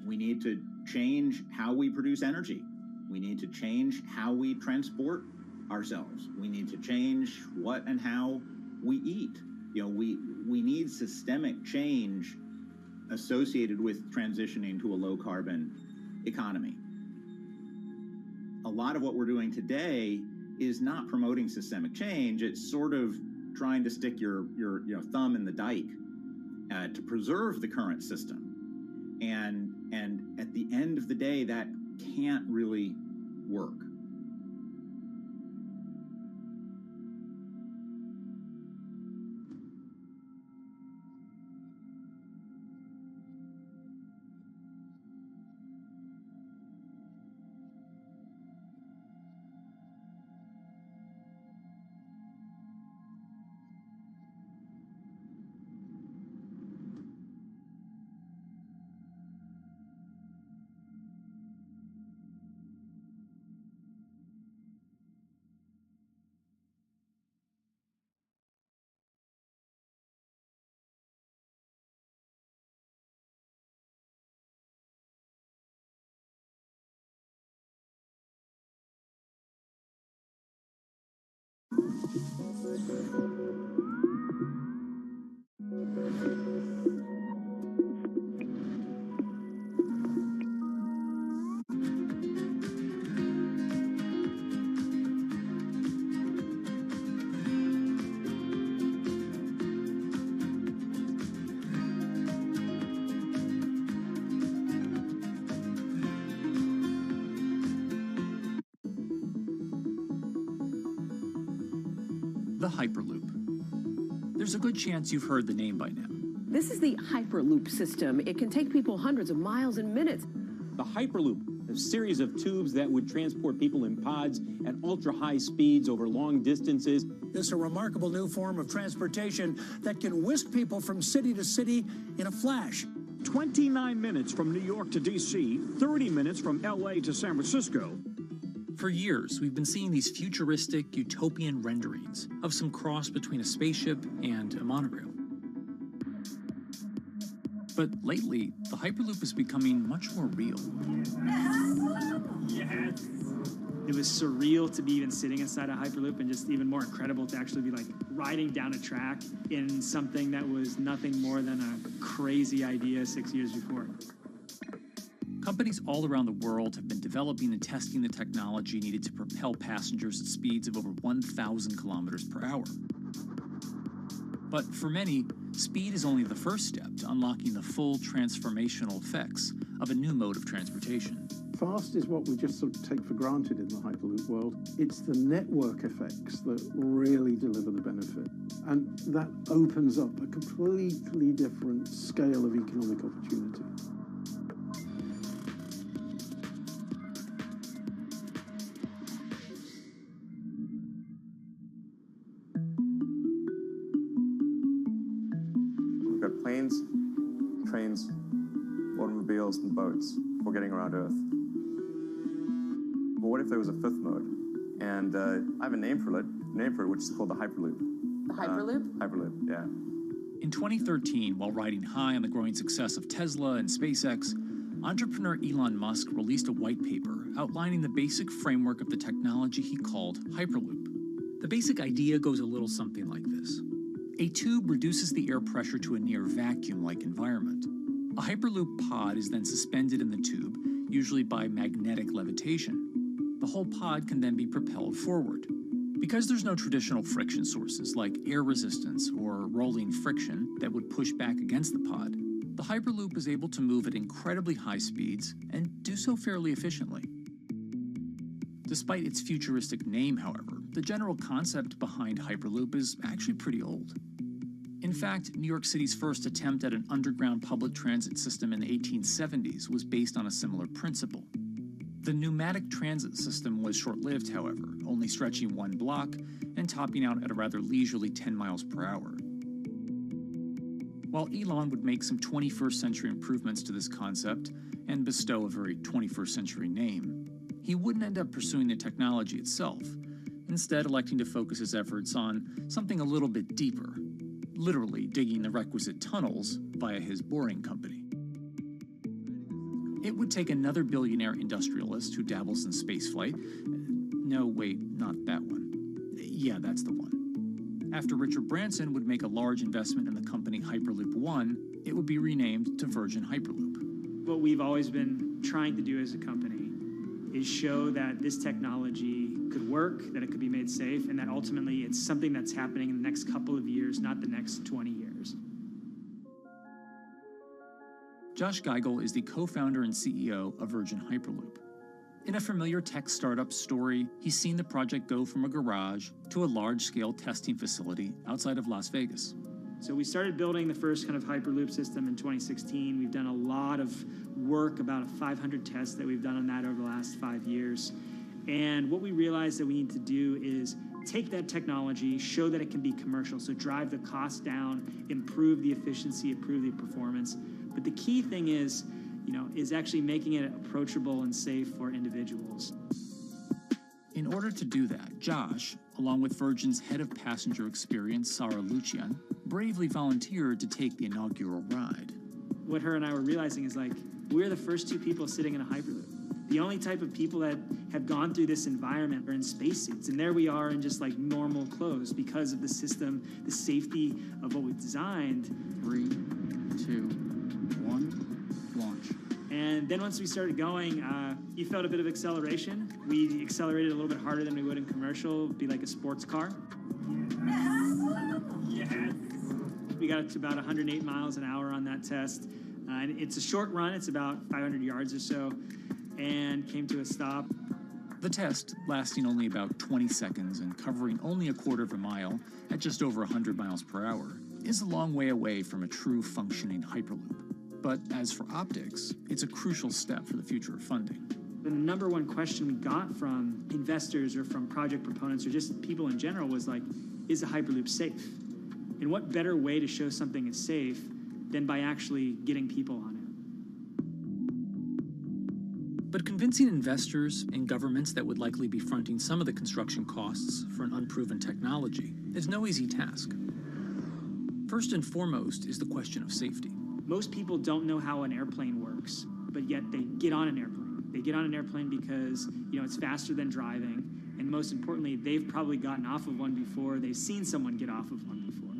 We need to change how we produce energy. We need to change how we transport ourselves. We need to change what and how we eat. You know, we need systemic change associated with transitioning to a low carbon economy. A lot of what we're doing today is not promoting systemic change. It's sort of trying to stick your thumb in the dike to preserve the current system. And at the end of the day, that can't really work. The Hyperloop. There's a good chance you've heard the name by now. This is the Hyperloop system. It can take people hundreds of miles in minutes. The Hyperloop, a series of tubes that would transport people in pods at ultra-high speeds over long distances. It's a remarkable new form of transportation that can whisk people from city to city in a flash. 29 minutes from New York to D.C., 30 minutes from L.A. to San Francisco. For years, we've been seeing these futuristic, utopian renderings of some cross between a spaceship and a monorail. But lately, the Hyperloop is becoming much more real. Yes. It was surreal to be even sitting inside a Hyperloop, and just even more incredible to actually be like riding down a track in something that was nothing more than a crazy idea 6 years before. Companies all around the world have been developing and testing the technology needed to propel passengers at speeds of over 1,000 kilometers per hour. But for many, speed is only the first step to unlocking the full transformational effects of a new mode of transportation. Fast is what we just sort of take for granted in the Hyperloop world. It's the network effects that really deliver the benefit. And that opens up a completely different scale of economic opportunity. We've got planes, trains, automobiles, and boats for getting around Earth. But what if there was a fifth mode? And I have a name for it, which is called the Hyperloop. The Hyperloop? Hyperloop, yeah. In 2013, while riding high on the growing success of Tesla and SpaceX, entrepreneur Elon Musk released a white paper outlining the basic framework of the technology he called Hyperloop. The basic idea goes a little something like this. A tube reduces the air pressure to a near vacuum-like environment. A Hyperloop pod is then suspended in the tube, usually by magnetic levitation. The whole pod can then be propelled forward. Because there's no traditional friction sources like air resistance or rolling friction that would push back against the pod, the Hyperloop is able to move at incredibly high speeds and do so fairly efficiently. Despite its futuristic name, however, the general concept behind Hyperloop is actually pretty old. In fact, New York City's first attempt at an underground public transit system in the 1870s was based on a similar principle. The pneumatic transit system was short-lived, however, only stretching one block and topping out at a rather leisurely 10 miles per hour. While Elon would make some 21st century improvements to this concept and bestow a very 21st century name, he wouldn't end up pursuing the technology itself, instead electing to focus his efforts on something a little bit deeper, literally digging the requisite tunnels via his boring company. It would take another billionaire industrialist who dabbles in spaceflight. No, wait, not that one. Yeah, that's the one. After Richard Branson would make a large investment in the company Hyperloop One, it would be renamed to Virgin Hyperloop. What we've always been trying to do as a company is show that this technology could work, that it could be made safe, and that ultimately it's something that's happening in the next couple of years, not the next 20 years. Josh Geigel is the co-founder and CEO of Virgin Hyperloop. In a familiar tech startup story, he's seen the project go from a garage to a large-scale testing facility outside of Las Vegas. So we started building the first kind of Hyperloop system in 2016. We've done a lot of work, about 500 tests that we've done on that over the last 5 years. And what we realized that we need to do is take that technology, show that it can be commercial, so drive the cost down, improve the efficiency, improve the performance. But the key thing is actually making it approachable and safe for individuals. In order to do that, Josh, along with Virgin's head of passenger experience, Sarah Lucian, bravely volunteered to take the inaugural ride. What her and I were realizing is we're the first two people sitting in a Hyperloop. The only type of people that have gone through this environment are in spacesuits, and there we are in just normal clothes because of the system, the safety of what we've designed. 3, 2, 1, launch. And then once we started going, you felt a bit of acceleration. We accelerated a little bit harder than we would in commercial. It'd be like a sports car. Yes. We got up to about 108 miles an hour on that test. And it's a short run. It's about 500 yards or so. And came to a stop. The test, lasting only about 20 seconds and covering only a quarter of a mile at just over 100 miles per hour, is a long way away from a true functioning Hyperloop. But as for optics, it's a crucial step for the future of funding. The number one question we got from investors or from project proponents or just people in general was like, is a Hyperloop safe? And what better way to show something is safe than by actually getting people on it? But convincing investors and governments that would likely be fronting some of the construction costs for an unproven technology is no easy task. First and foremost is the question of safety. Most people don't know how an airplane works, but yet they get on an airplane. They get on an airplane because, it's faster than driving, and most importantly, they've probably gotten off of one before, they've seen someone get off of one before.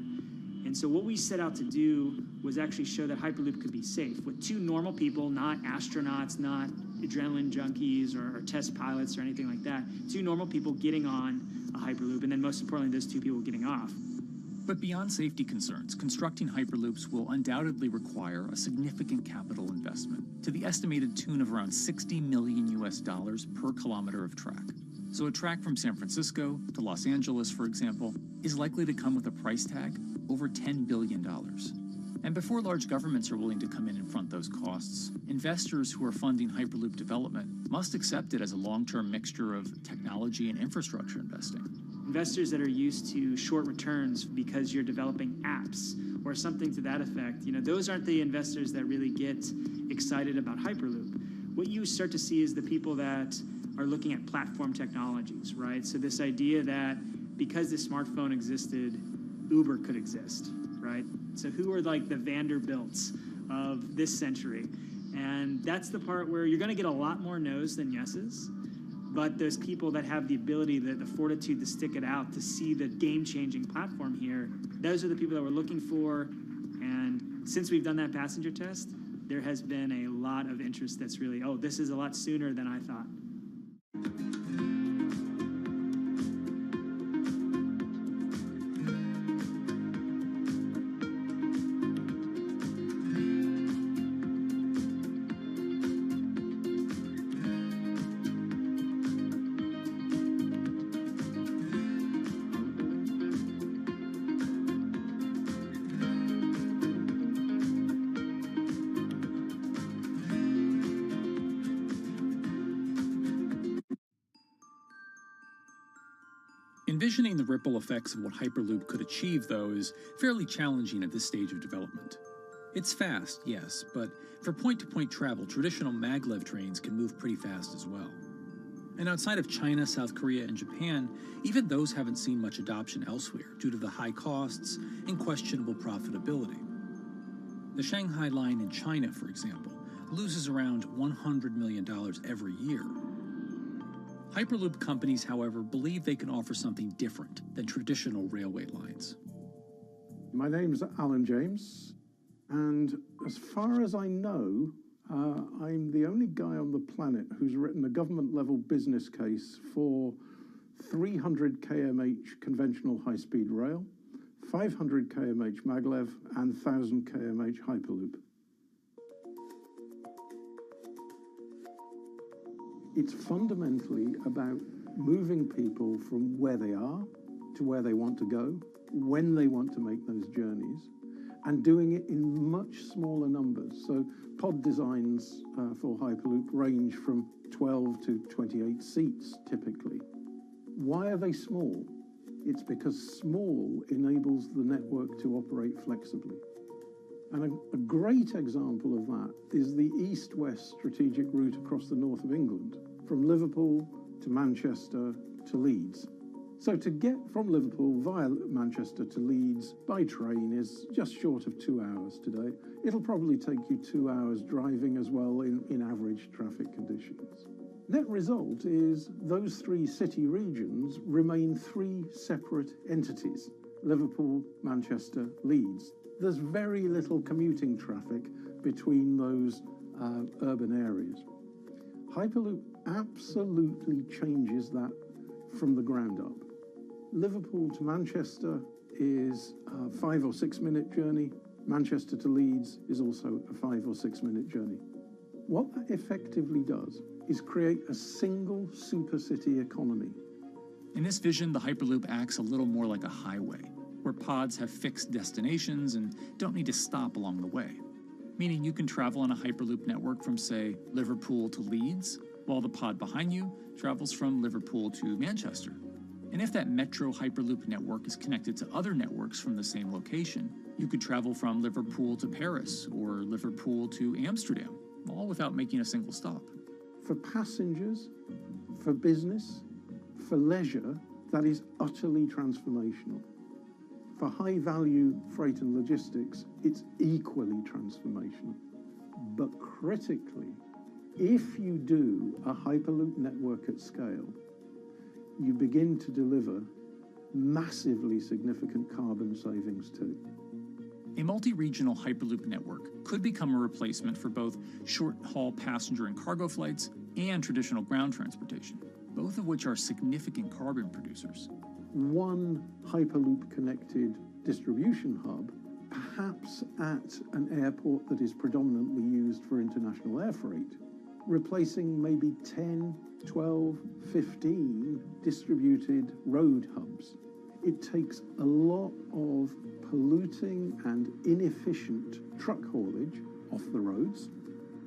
And so what we set out to do was actually show that Hyperloop could be safe with two normal people, not astronauts, not adrenaline junkies or test pilots or anything like that. Two normal people getting on a Hyperloop, and then most importantly, those two people getting off. But beyond safety concerns, constructing Hyperloops will undoubtedly require a significant capital investment to the estimated tune of around $60 million per kilometer of track. So a track from San Francisco to Los Angeles, for example, is likely to come with a price tag over $10 billion. And before large governments are willing to come in and front those costs, investors who are funding Hyperloop development must accept it as a long-term mixture of technology and infrastructure investing. Investors that are used to short returns because you're developing apps or something to that effect, those aren't the investors that really get excited about Hyperloop. What you start to see is the people that are looking at platform technologies, right? So this idea that because the smartphone existed, Uber could exist, right? So who are like the Vanderbilts of this century? And that's the part where you're going to get a lot more no's than yeses. But those people that have the ability, the fortitude to stick it out, to see the game-changing platform here, those are the people that we're looking for. And since we've done that passenger test, there has been a lot of interest that's really, this is a lot sooner than I thought. Envisioning the ripple effects of what Hyperloop could achieve, though, is fairly challenging at this stage of development. It's fast, yes, but for point-to-point travel, traditional maglev trains can move pretty fast as well. And outside of China, South Korea, and Japan, even those haven't seen much adoption elsewhere due to the high costs and questionable profitability. The Shanghai line in China, for example, loses around $100 million every year. Hyperloop companies, however, believe they can offer something different than traditional railway lines. My name's Alan James, and as far as I know, I'm the only guy on the planet who's written a government-level business case for 300 kmh conventional high-speed rail, 500 kmh maglev, and 1,000 kmh Hyperloop. It's fundamentally about moving people from where they are to where they want to go, when they want to make those journeys, and doing it in much smaller numbers. So pod designs for Hyperloop range from 12 to 28 seats, typically. Why are they small? It's because small enables the network to operate flexibly. And a great example of that is the east-west strategic route across the north of England, from Liverpool to Manchester to Leeds. So to get from Liverpool via Manchester to Leeds by train is just short of 2 hours today. It'll probably take you 2 hours driving as well in average traffic conditions. Net result is those three city regions remain three separate entities: Liverpool, Manchester, Leeds. There's very little commuting traffic between those urban areas. Hyperloop absolutely changes that from the ground up. Liverpool to Manchester is a 5 or 6 minute journey. Manchester to Leeds is also a 5 or 6 minute journey. What that effectively does is create a single supercity economy. In this vision, the Hyperloop acts a little more like a highway, where pods have fixed destinations and don't need to stop along the way. Meaning you can travel on a Hyperloop network from, say, Liverpool to Leeds, while the pod behind you travels from Liverpool to Manchester. And if that metro Hyperloop network is connected to other networks from the same location, you could travel from Liverpool to Paris or Liverpool to Amsterdam, all without making a single stop. For passengers, for business, for leisure, that is utterly transformational. For high-value freight and logistics, it's equally transformational. But critically, if you do a Hyperloop network at scale, you begin to deliver massively significant carbon savings too. A multi-regional Hyperloop network could become a replacement for both short-haul passenger and cargo flights and traditional ground transportation, both of which are significant carbon producers. One Hyperloop-connected distribution hub, perhaps at an airport that is predominantly used for international air freight, replacing maybe 10, 12, 15 distributed road hubs. It takes a lot of polluting and inefficient truck haulage off the roads.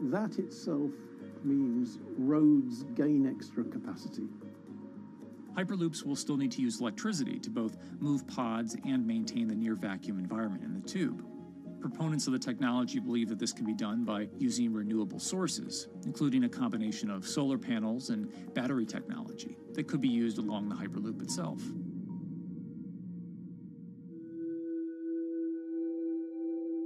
That itself means roads gain extra capacity. Hyperloops will still need to use electricity to both move pods and maintain the near-vacuum environment in the tube. Proponents of the technology believe that this can be done by using renewable sources, including a combination of solar panels and battery technology that could be used along the Hyperloop itself.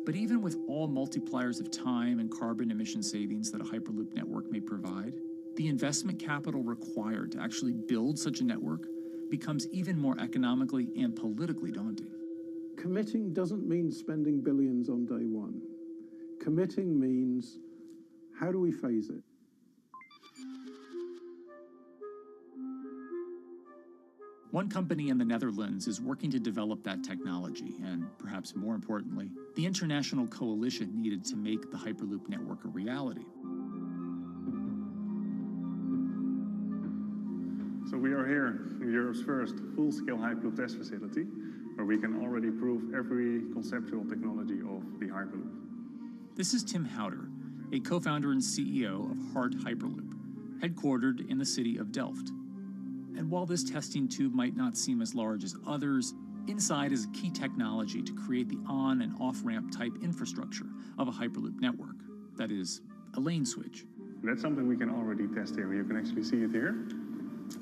But even with all multipliers of time and carbon emission savings that a Hyperloop network may provide, the investment capital required to actually build such a network becomes even more economically and politically daunting. Committing doesn't mean spending billions on day one. Committing means, how do we phase it? One company in the Netherlands is working to develop that technology, and perhaps more importantly, the international coalition needed to make the Hyperloop network a reality. So we are here in Europe's first full-scale Hyperloop test facility, where we can already prove every conceptual technology of the Hyperloop. This is Tim Houter, a co-founder and CEO of Hart Hyperloop, headquartered in the city of Delft. And while this testing tube might not seem as large as others, inside is a key technology to create the on- and off-ramp type infrastructure of a Hyperloop network. That is, a lane switch. That's something we can already test here. You can actually see it here,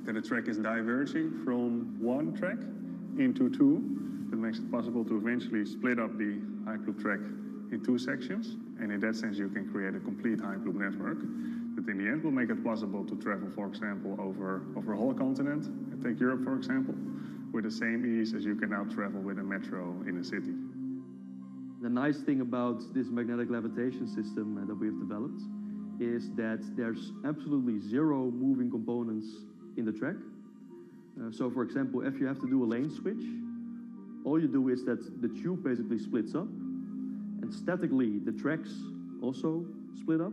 that the track is diverging from one track into two. That makes it possible to eventually split up the Hyperloop track in two sections. And in that sense, you can create a complete Hyperloop network that in the end will make it possible to travel, for example, over a whole continent. Take Europe, for example, with the same ease as you can now travel with a metro in a city. The nice thing about this magnetic levitation system that we've developed is that there's absolutely zero moving components in the track. So for example, if you have to do a lane switch, all you do is that the tube basically splits up, and statically the tracks also split up.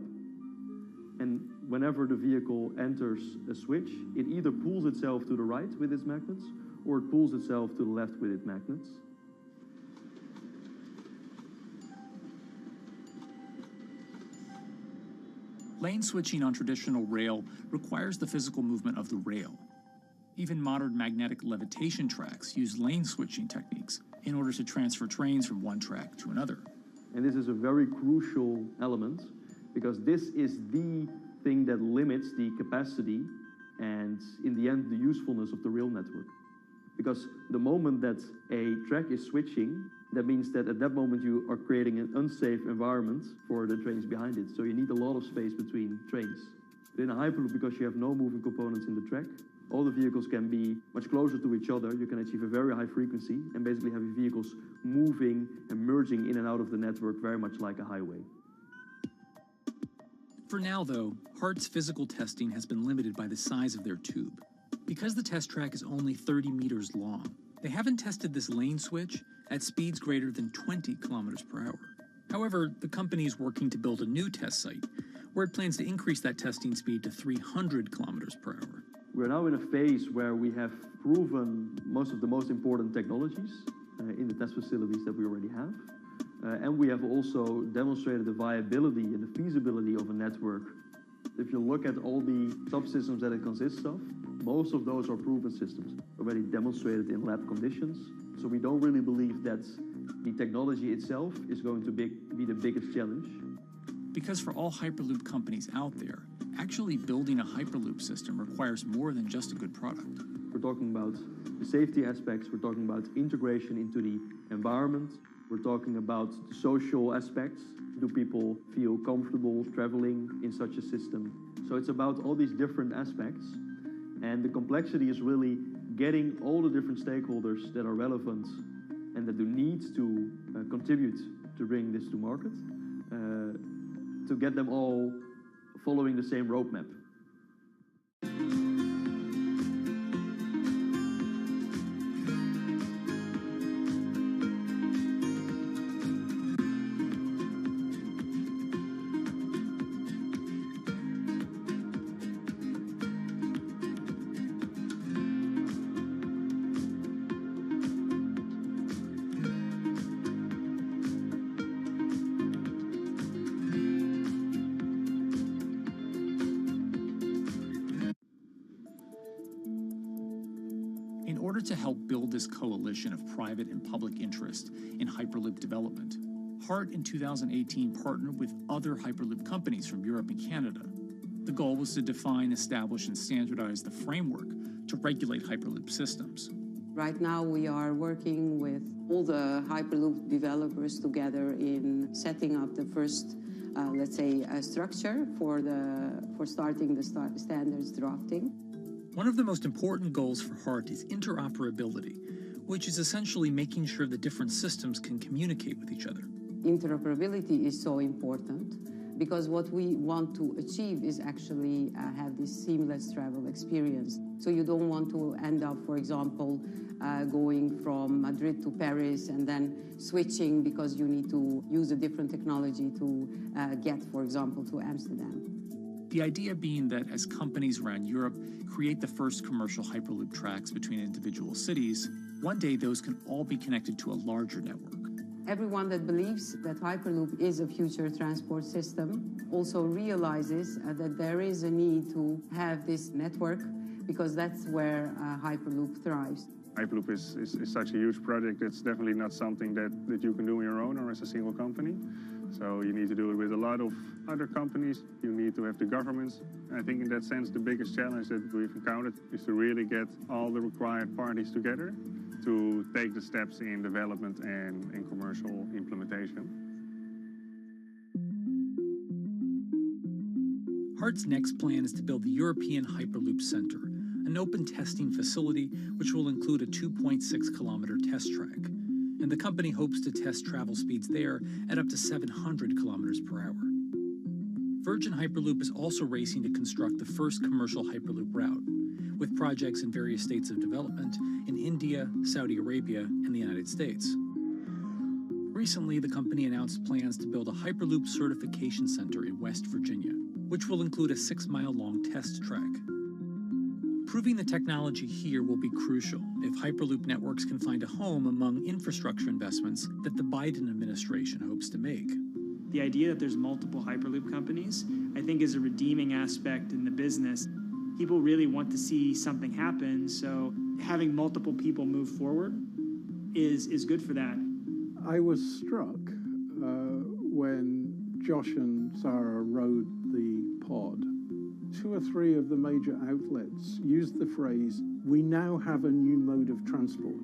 And whenever the vehicle enters a switch, it either pulls itself to the right with its magnets, or it pulls itself to the left with its magnets. Lane switching on traditional rail requires the physical movement of the rail. Even modern magnetic levitation tracks use lane switching techniques in order to transfer trains from one track to another. And this is a very crucial element, because this is the thing that limits the capacity and, in the end, the usefulness of the rail network. Because the moment that a track is switching, that means that at that moment you are creating an unsafe environment for the trains behind it. So you need a lot of space between trains. But in a Hyperloop, because you have no moving components in the track, all the vehicles can be much closer to each other. You can achieve a very high frequency and basically have your vehicles moving and merging in and out of the network very much like a highway. For now, though, Hart's physical testing has been limited by the size of their tube. Because the test track is only 30 meters long, they haven't tested this lane switch at speeds greater than 20 kilometers per hour. However, the company is working to build a new test site where it plans to increase that testing speed to 300 kilometers per hour. We're now in a phase where we have proven most of the most important technologies in the test facilities that we already have. And we have also demonstrated the viability and the feasibility of a network. If you look at all the subsystems that it consists of, most of those are proven systems, already demonstrated in lab conditions. So we don't really believe that the technology itself is going to be the biggest challenge. Because for all Hyperloop companies out there, actually building a Hyperloop system requires more than just a good product. We're talking about the safety aspects, we're talking about integration into the environment, we're talking about the social aspects. Do people feel comfortable traveling in such a system? So it's about all these different aspects, and the complexity is really getting all the different stakeholders that are relevant and that do need to contribute to bring this to market, to get them all following the same roadmap. In order to help build this coalition of private and public interest in Hyperloop development, HART in 2018 partnered with other Hyperloop companies from Europe and Canada. The goal was to define, establish, and standardize the framework to regulate Hyperloop systems. Right now we are working with all the Hyperloop developers together in setting up the first, let's say, structure for starting the standards drafting. One of the most important goals for HART is interoperability, which is essentially making sure the different systems can communicate with each other. Interoperability is so important because what we want to achieve is actually have this seamless travel experience. So you don't want to end up, for example, going from Madrid to Paris and then switching because you need to use a different technology to get, for example, to Amsterdam. The idea being that as companies around Europe create the first commercial Hyperloop tracks between individual cities, one day those can all be connected to a larger network. Everyone that believes that Hyperloop is a future transport system also realizes that there is a need to have this network because that's where Hyperloop thrives. Hyperloop is such a huge project. It's definitely not something that you can do on your own or as a single company. So you need to do it with a lot of other companies. You need to have the governments. And I think in that sense, the biggest challenge that we've encountered is to really get all the required parties together to take the steps in development and in commercial implementation. HART's next plan is to build the European Hyperloop Center, an open testing facility which will include a 2.6-kilometer test track. And the company hopes to test travel speeds there at up to 700 kilometers per hour. Virgin Hyperloop is also racing to construct the first commercial Hyperloop route, with projects in various states of development in India, Saudi Arabia, and the United States. Recently, the company announced plans to build a Hyperloop certification center in West Virginia, which will include a 6-mile-long test track. Proving the technology here will be crucial if Hyperloop networks can find a home among infrastructure investments that the Biden administration hopes to make. The idea that there's multiple Hyperloop companies, I think, is a redeeming aspect in the business. People really want to see something happen, so having multiple people move forward is good for that. I was struck when Josh and Sarah rode the pod. 2 or 3 of the major outlets used the phrase, "We now have a new mode of transport."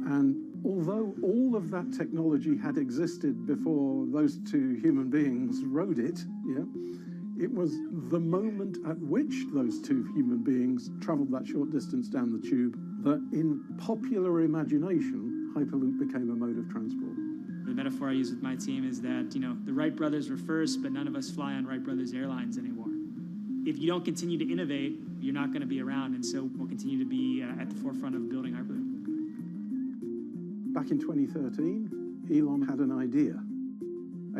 And although all of that technology had existed before those 2 human beings rode it, it was the moment at which those 2 human beings traveled that short distance down the tube that in popular imagination, Hyperloop became a mode of transport. The metaphor I use with my team is that, the Wright brothers were first, but none of us fly on Wright Brothers Airlines anymore. If you don't continue to innovate, you're not going to be around, and so we'll continue to be at the forefront of building Hyperloop. Back in 2013, Elon had an idea.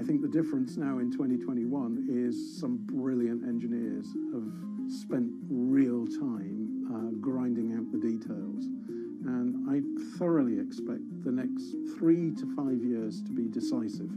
I think the difference now in 2021 is some brilliant engineers have spent real time grinding out the details. And I thoroughly expect the next 3 to 5 years to be decisive.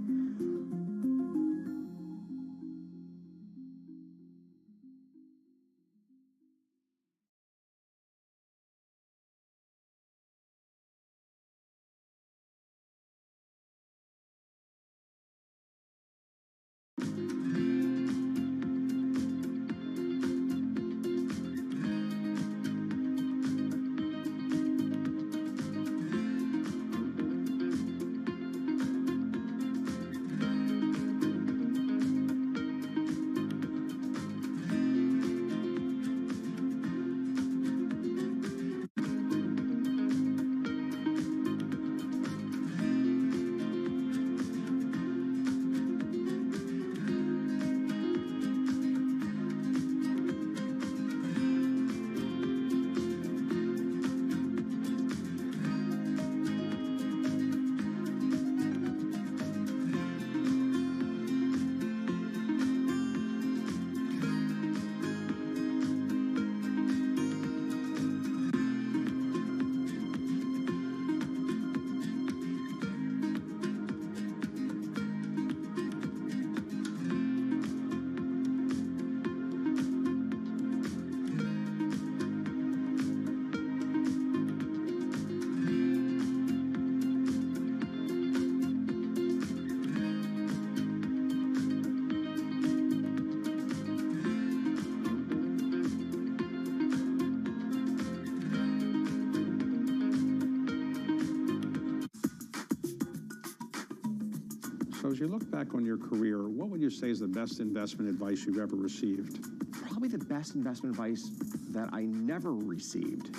So as you look back on your career, what would you say is the best investment advice you've ever received? Probably the best investment advice that I never received,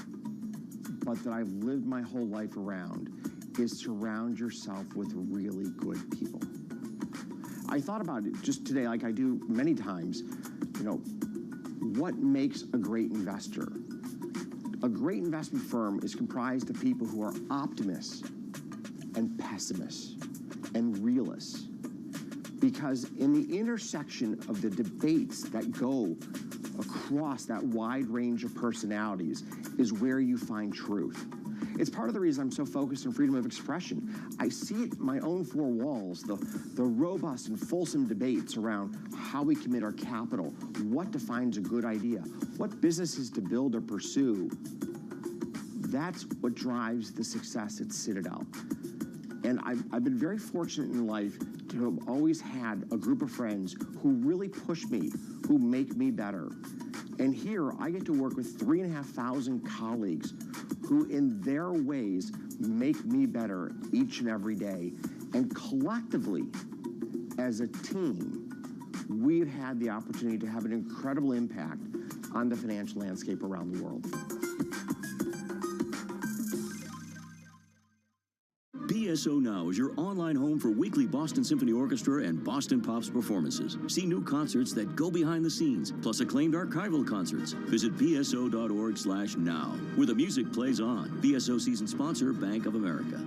but that I've lived my whole life around, is surround yourself with really good people. I thought about it just today, like I do many times, what makes a great investor? A great investment firm is comprised of people who are optimists and pessimists and realists. Because in the intersection of the debates that go across that wide range of personalities is where you find truth. It's part of the reason I'm so focused on freedom of expression. I see it in my own four walls, the robust and fulsome debates around how we commit our capital, what defines a good idea, what businesses to build or pursue. That's what drives the success at Citadel. And I've been very fortunate in life to have always had a group of friends who really push me, who make me better. And here I get to work with 3,500 colleagues who in their ways make me better each and every day. And collectively, as a team, we've had the opportunity to have an incredible impact on the financial landscape around the world. BSO Now is your online home for weekly Boston Symphony Orchestra and Boston Pops performances. See new concerts that go behind the scenes, plus acclaimed archival concerts. Visit bso.org/now, where the music plays on. BSO season sponsor, Bank of America.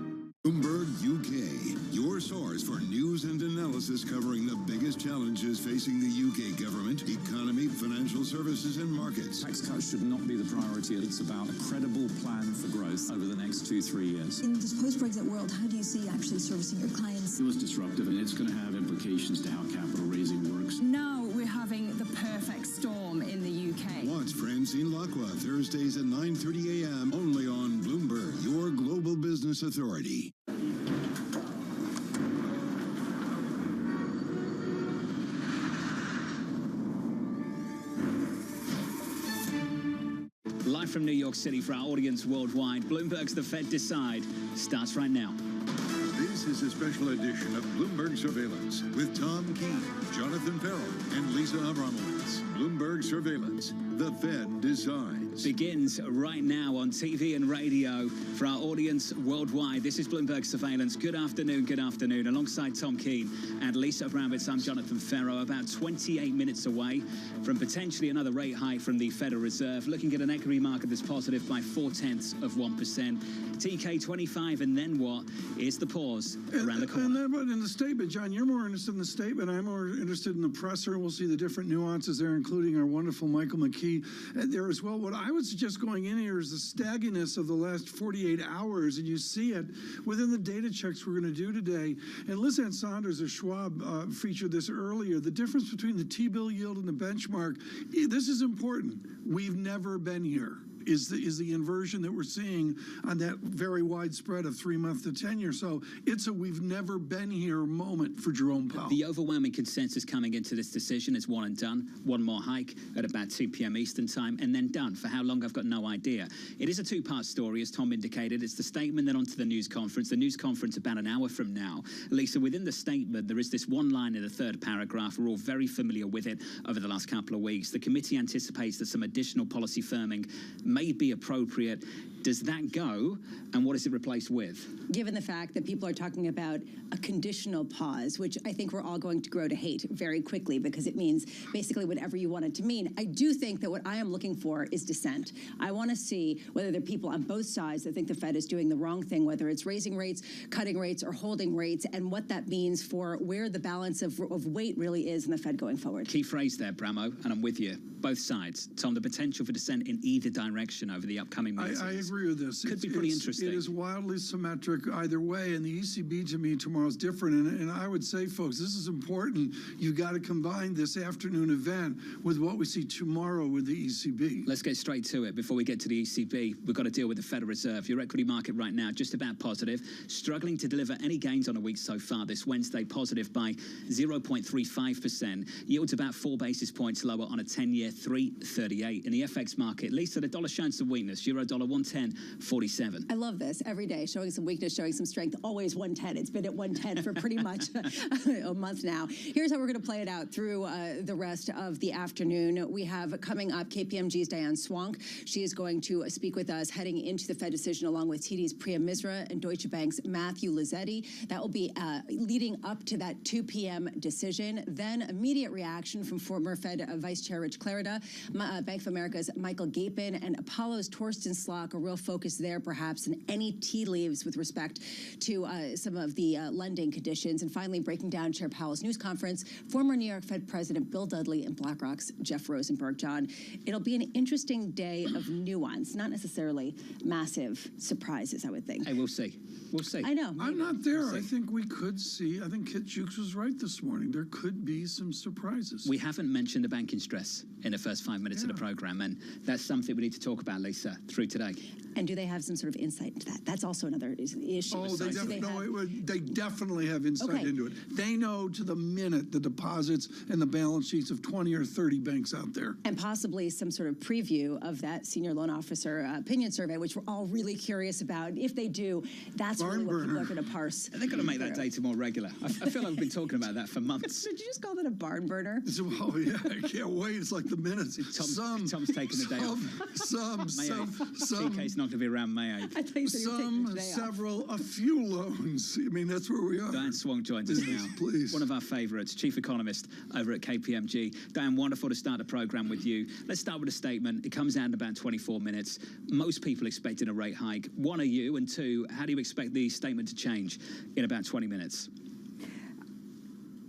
Bloomberg UK, your source for news and analysis covering the biggest challenges facing the UK government, economy, financial services, and markets. Tax cuts should not be the priority. It's about a credible plan for growth over the next 2-3 years. In this post-Brexit world, how do you see actually servicing your clients? It was disruptive, and it's going to have implications to how capital raising works. Now we're having the perfect storm in the UK. Watch Francine Lacqua Thursdays at 9:30 a.m. only on Bloomberg, your global business authority. Live from New York City for our audience worldwide, Bloomberg's The Fed Decide starts right now. This is a special edition of Bloomberg Surveillance with Tom Keene, Jonathan Farrell, and Lisa Abramowitz. Bloomberg Surveillance, The Fed Decides. begins right now on TV and radio for our audience worldwide. This is Bloomberg Surveillance. Good afternoon, good afternoon. Alongside Tom Keene and Lisa Abramowitz, I'm Jonathan Ferro. About 28 minutes away from potentially another rate hike from the Federal Reserve. Looking at an equity market that's positive by 0.4%. TK25, and then what is the pause around the corner? But in the statement, John, you're more interested in the statement. I'm more interested in the presser. We'll see the different nuances there, including our wonderful Michael McKee there as well. What I would suggest going in here is the stagginess of the last 48 hours, and you see it within the data checks we're going to do today. And Liz Ann Saunders of Schwab featured this earlier. The difference between the T-bill yield and the benchmark, this is important. We've never been here. Is the inversion that we're seeing on that very wide spread of 3-month to 10-year. So it's a we've never been here moment for Jerome Powell. The overwhelming consensus coming into this decision is one and done. One more hike at about 2 p.m. Eastern time, and then done. For how long, I've got no idea. It is a two-part story, as Tom indicated. It's the statement, then onto the news conference. The news conference about an hour from now. Lisa, within the statement, there is this one line in the third paragraph. We're all very familiar with it over the last couple of weeks. The committee anticipates that some additional policy firming may be appropriate. Does that go, and what is it replaced with? Given the fact that people are talking about a conditional pause, which I think we're all going to grow to hate very quickly because it means basically whatever you want it to mean. I do think that what I am looking for is dissent. I want to see whether there are people on both sides that think the Fed is doing the wrong thing, whether it's raising rates, cutting rates, or holding rates, and what that means for where the balance of weight really is in the Fed going forward. Key phrase there, Bramo, and I'm with you. Both sides. Tom, the potential for dissent in either direction over the upcoming meetings. I agree with this. Could be pretty interesting. It is wildly symmetric either way, and the ECB to me tomorrow is different. And I would say, folks, this is important. You've got to combine this afternoon event with what we see tomorrow with the ECB. Let's get straight to it. Before we get to the ECB, we've got to deal with the Federal Reserve. Your equity market right now, just about positive, struggling to deliver any gains on a week so far. This Wednesday, positive by 0.35%. Yields about 4 basis points lower on a 10-year, 3.38. In the FX market, Lisa, the dollar showing some weakness. Euro dollar 110.47. I love this every day, showing some weakness, showing some strength. Always 110. It's been at 110 for pretty much a month now. Here's how we're going to play it out through the rest of the afternoon. We have coming up KPMG's Diane Swank. She is going to speak with us heading into the Fed decision, along with TD's Priya Misra and Deutsche Bank's Matthew Lazzetti. That will be leading up to that 2 p.m. decision. Then immediate reaction from former Fed Vice Chair Rich Clarida, Bank of America's Michael Gapin, and Apollo's Torsten Slok. A real focus there, perhaps, and any tea leaves with respect to some of the lending conditions. And finally, breaking down Chair Powell's news conference, former New York Fed President Bill Dudley and BlackRock's Jeff Rosenberg. John, it'll be an interesting day of nuance, not necessarily massive surprises, I would think. Hey, we'll see. We'll see. I know. I'm not there. I think we could see. I think Kit Jukes was right this morning. There could be some surprises. We haven't mentioned the banking stress in the first 5 minutes of the program, and that's something we need to talk about, Lisa, through today. And do they have some sort of insight into that? That's also another issue. Oh, they definitely have insight into it. They know to the minute the deposits and the balance sheets of 20 or 30 banks out there. And possibly some sort of preview of that senior loan officer opinion survey, which we're all really curious about. If they do, that's really what people are going to parse. They're going to make that data more regular. I feel like we've been talking about that for months. Did you just call that a barn burner? Oh, yeah. I can't wait. It's like the minutes. Tom's taking the day off. Some. TK's not going to be around May 8th. Several, a few loans. I mean, that's where we are. Diane Swank joins us now. Please. One of our favourites, chief economist over at KPMG. Diane, wonderful to start the programme with you. Let's start with a statement. It comes out in about 24 minutes. Most people expecting a rate hike. One, are you? And two, how do you expect the statement to change in about 20 minutes?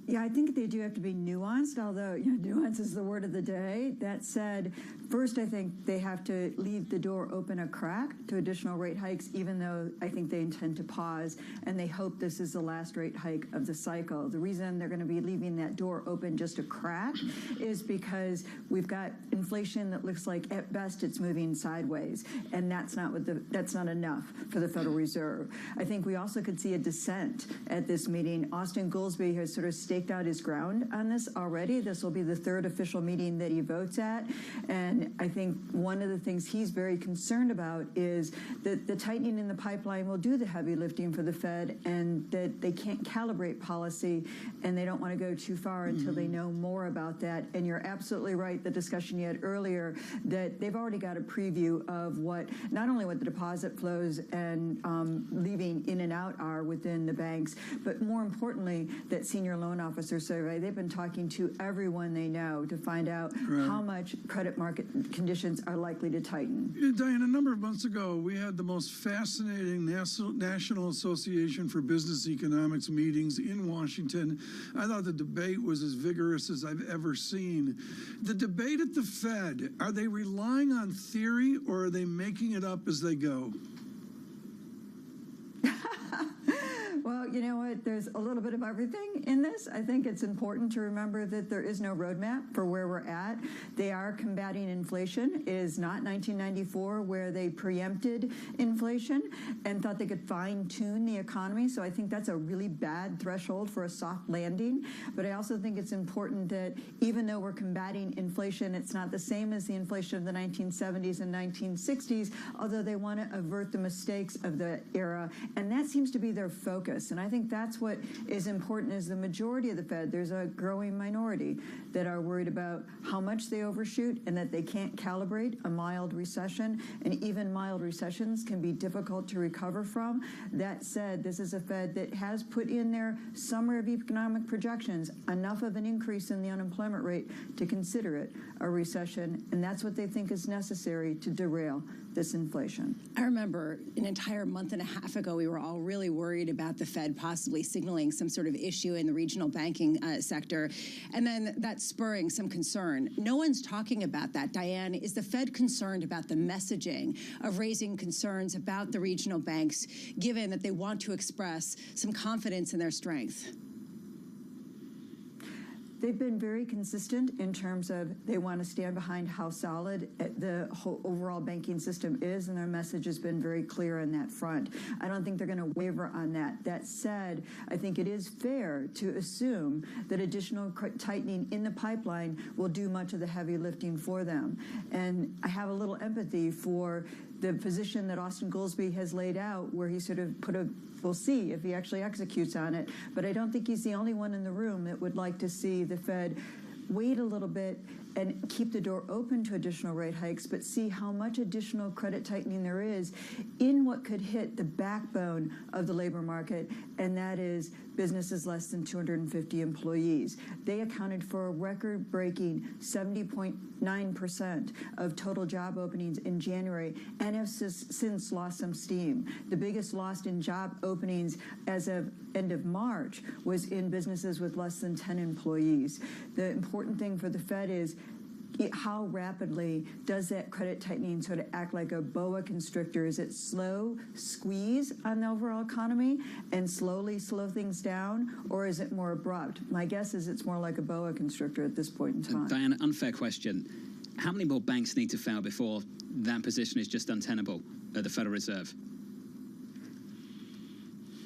Yeah, I think they do have to be nuanced, although nuance is the word of the day. That said, first, I think they have to leave the door open a crack to additional rate hikes, even though I think they intend to pause, and they hope this is the last rate hike of the cycle. The reason they're going to be leaving that door open just a crack is because we've got inflation that looks like, at best, it's moving sideways, and that's not enough for the Federal Reserve. I think we also could see a dissent at this meeting. Austin Goolsbee has sort of staked out his ground on this already. This will be the third official meeting that he votes at, and And I think one of the things he's very concerned about is that the tightening in the pipeline will do the heavy lifting for the Fed, and that they can't calibrate policy, and they don't want to go too far until they know more about that. And you're absolutely right, the discussion you had earlier, that they've already got a preview of not only what the deposit flows and leaving in and out are within the banks, but more importantly, that senior loan officer survey. They've been talking to everyone they know to find out how much credit market conditions are likely to tighten. Diane, a number of months ago, we had the most fascinating National Association for Business Economics meetings in Washington. I thought the debate was as vigorous as I've ever seen. The debate at the Fed, are they relying on theory or are they making it up as they go? Well, you know what? There's a little bit of everything in this. I think it's important to remember that there is no roadmap for where we're at. They are combating inflation. It is not 1994 where they preempted inflation and thought they could fine-tune the economy. So I think that's a really bad threshold for a soft landing. But I also think it's important that even though we're combating inflation, it's not the same as the inflation of the 1970s and 1960s, although they want to avert the mistakes of the era. And that seems to be their focus. And I think that's what is important is the majority of the Fed, there's a growing minority that are worried about how much they overshoot and that they can't calibrate a mild recession. And even mild recessions can be difficult to recover from. That said, this is a Fed that has put in their summer of economic projections enough of an increase in the unemployment rate to consider it a recession. And that's what they think is necessary to derail this inflation. I remember an entire month and a half ago, we were all really worried about the Fed possibly signaling some sort of issue in the regional banking sector, and then that spurring some concern. No one's talking about that. Diane, is the Fed concerned about the messaging of raising concerns about the regional banks, given that they want to express some confidence in their strength? They've been very consistent in terms of they want to stand behind how solid the whole overall banking system is, and their message has been very clear on that front. I don't think they're going to waver on that. That said, I think it is fair to assume that additional tightening in the pipeline will do much of the heavy lifting for them. And I have a little empathy for the position that Austin Goolsbee has laid out, where he sort of we'll see if he actually executes on it. But I don't think he's the only one in the room that would like to see the Fed wait a little bit and keep the door open to additional rate hikes, but see how much additional credit tightening there is in what could hit the backbone of the labor market, and that is businesses less than 250 employees. They accounted for a record-breaking 70.9% of total job openings in January and have since lost some steam. The biggest loss in job openings as of end of March was in businesses with less than 10 employees. The important thing for the Fed is how rapidly does that credit tightening sort of act like a boa constrictor? Is it slow squeeze on the overall economy and slowly slow things down, or is it more abrupt? My guess is it's more like a boa constrictor at this point in time. Diana, unfair question. How many more banks need to fail before that position is just untenable at the Federal Reserve?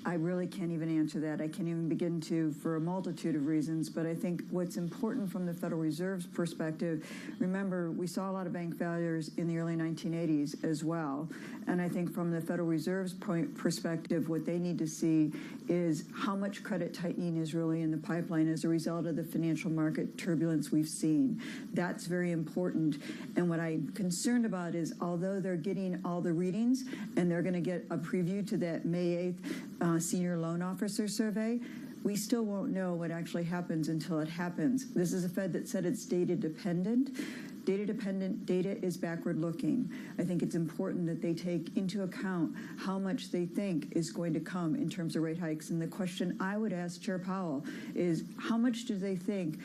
I really can't even answer that. I can't even begin to for a multitude of reasons. But I think what's important from the Federal Reserve's perspective, remember, we saw a lot of bank failures in the early 1980s as well. And I think from the Federal Reserve's perspective, what they need to see is how much credit tightening is really in the pipeline as a result of the financial market turbulence we've seen. That's very important. And what I'm concerned about is, although they're getting all the readings and they're going to get a preview to that May 8th senior loan officer survey, we still won't know what actually happens until it happens. This is a Fed that said it's data dependent. Data-dependent data is backward-looking. I think it's important that they take into account how much they think is going to come in terms of rate hikes. And the question I would ask Chair Powell is, how much do they think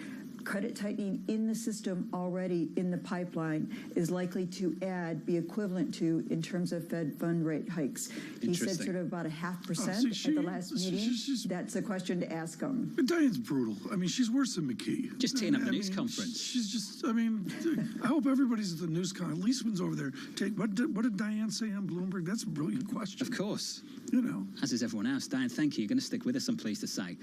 credit tightening in the system already in the pipeline is likely to be equivalent to in terms of Fed fund rate hikes? He said sort of about 0.5% at the last meeting. That's a question to ask him. Diane's brutal. I mean, she's worse than McKee. Just teeing up a news conference. She's just, I mean, I hope everybody's at the news conference. Leisman's over there. What did Diane say on Bloomberg? That's a brilliant question. Of course. You know. As is everyone else. Diane, thank you. You're going to stick with us, I'm pleased to say.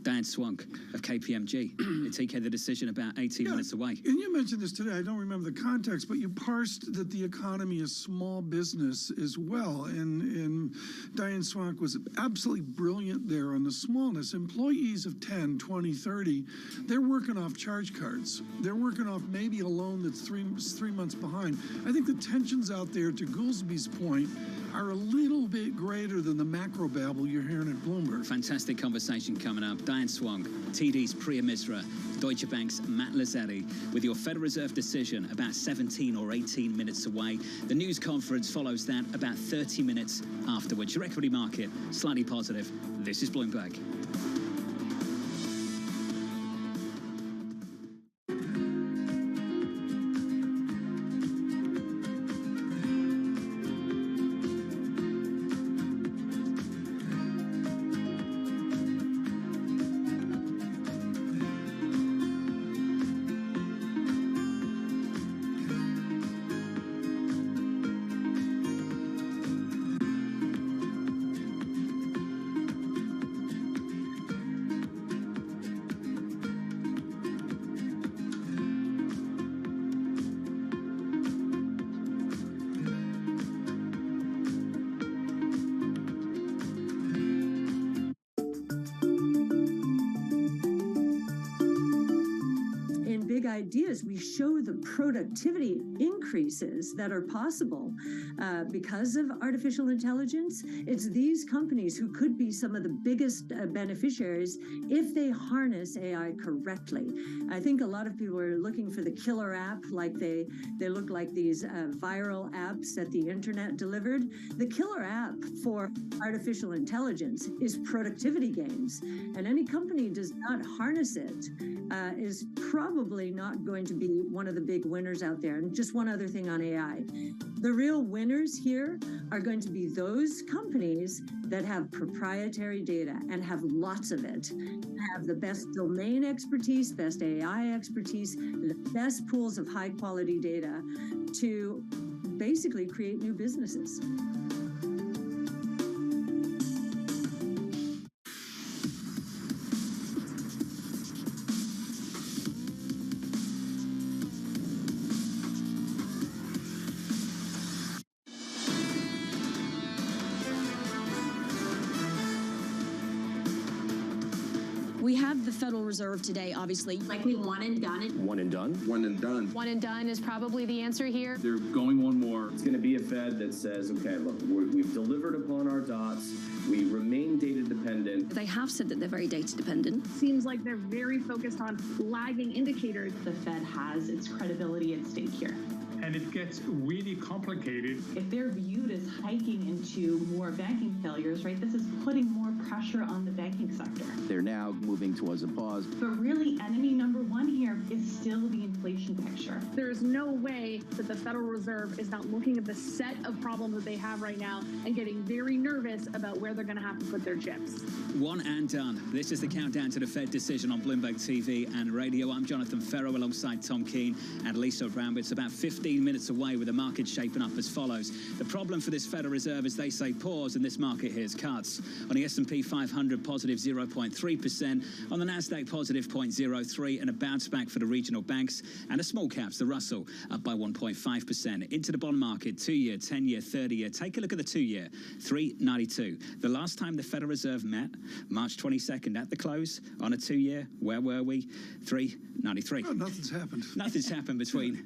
Diane Swank of KPMG. TK, the decision about 18 minutes away. And you mentioned this today. I don't remember the context, but you parsed that the economy is small business as well. And Diane Swank was absolutely brilliant there on the smallness. Employees of 10, 20, 30, they're working off charge cards. They're working off maybe a loan that's three months behind. I think the tensions out there, to Goolsby's point, are a little bit greater than the macro babble you're hearing at Bloomberg. Fantastic conversation coming up. Diane Swank, TD's Priya Misra, Deutsche Bank's Matt Lazzetti, with your Federal Reserve decision about 17 or 18 minutes away. The news conference follows that about 30 minutes afterwards. Your equity market, slightly positive. This is Bloomberg. Ideas, we show the productivity increases that are possible because of artificial intelligence. It's these companies who could be some of the biggest beneficiaries if they harness AI correctly. I think a lot of people are looking for the killer app, like they look like these viral apps that the internet delivered. The killer app for artificial intelligence is productivity gains, and any company does not harness it is probably not going to be one of the big winners out there. And just one other thing on AI. The real winners here are going to be those companies that have proprietary data and have lots of it, have the best domain expertise, best AI expertise, the best pools of high quality data to basically create new businesses. We have the Federal Reserve today, obviously. Likely one and done. One and done? One and done. One and done is probably the answer here. They're going one more. It's going to be a Fed that says, okay, look, we've delivered upon our dots. We remain data dependent. They have said that they're very data dependent. Seems like they're very focused on lagging indicators. The Fed has its credibility at stake here. And it gets really complicated. If they're viewed as hiking into more banking failures, right, this is putting more pressure on the banking sector. They're now moving towards a pause. But really, enemy number one here is still the inflation picture. There is no way that the Federal Reserve is not looking at the set of problems that they have right now and getting very nervous about where they're going to have to put their chips. One and done. This is the countdown to the Fed decision on Bloomberg TV and radio. I'm Jonathan Ferro alongside Tom Keene and Lisa Brown. It's about 15 minutes away with the market shaping up as follows. The problem for this Federal Reserve is they say pause and this market hears cuts. On the S&P 500, positive 0.3%. On the Nasdaq, positive 0.03%, and a bounce back for the regional banks and the small caps, the Russell, up by 1.5%. Into the bond market, 2-year, 10-year, 30-year. Take a look at the 2-year, 3.92. The last time the Federal Reserve met, March 22nd at the close on a 2-year, where were we? 3.93. Oh, nothing's happened. Nothing's happened between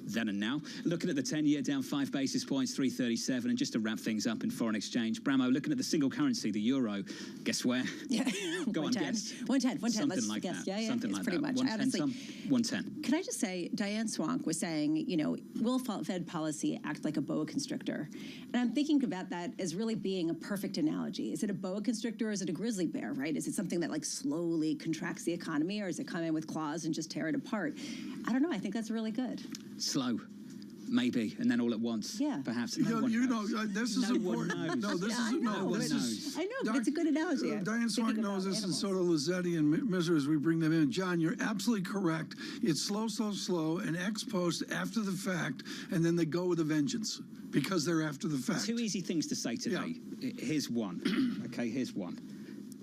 then and now. Looking at the 10-year, down 5 basis points, 3.37. And just to wrap things up in foreign exchange, Bramo, looking at the single currency, the euro, guess where? Yeah. Go on, guess. 110. Something Let's like guess. that. Yeah, Something it's like pretty that. much. 110 Honestly, 110. Can I just say, Diane Swank was saying, will Fed policy act like a boa constrictor? And I'm thinking about that as really being a perfect analogy. Is it a boa constrictor or is it a grizzly bear, right? Is it something that slowly contracts the economy, or is it come in with claws and just tear it apart? I don't know. I think that's really good. Slow. Maybe, and then all at once. Yeah. Perhaps. This is important. No, this is no one knows. I know, but it's a good analogy. Diane Swank knows this, and so do Lazzetti and Misra as we bring them in. John, you're absolutely correct. It's slow, and ex post after the fact, and then they go with a vengeance because they're after the fact. Two easy things to say today. Yeah. Here's one. Okay, here's one.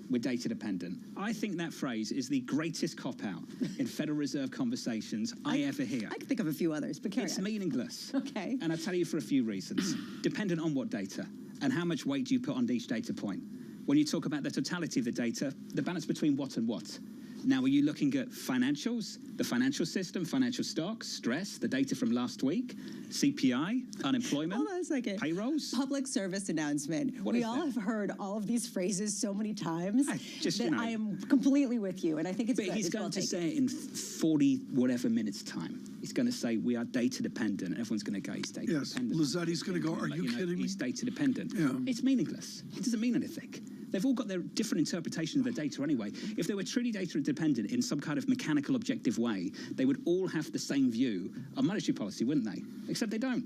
we're data dependent. I think that phrase is the greatest cop-out in Federal Reserve conversations I ever hear. I can think of a few others, but it's meaningless. Okay. And I'll tell you for a few reasons. Dependent on what data, and how much weight do you put on each data point? When you talk about the totality of the data, the balance between what and what? Now, are you looking at financials, the financial system, financial stocks, stress, the data from last week, CPI, unemployment, Hold on a second. payrolls? Public service announcement. What We is all that? have heard all of these phrases so many times just, that you know. I am completely with you, and I think it's But good. he's It's going well to taken. say it in 40 whatever minutes time. He's going to say we are data dependent. Everyone's going to go, he's data Yes, dependent. Lizzetti's going to go, are you kidding me? He's data dependent. Yeah. It's meaningless. It doesn't mean anything. They've all got their different interpretations of the data anyway. If they were truly data dependent in some kind of mechanical, objective way, they would all have the same view of monetary policy, wouldn't they? Except they don't.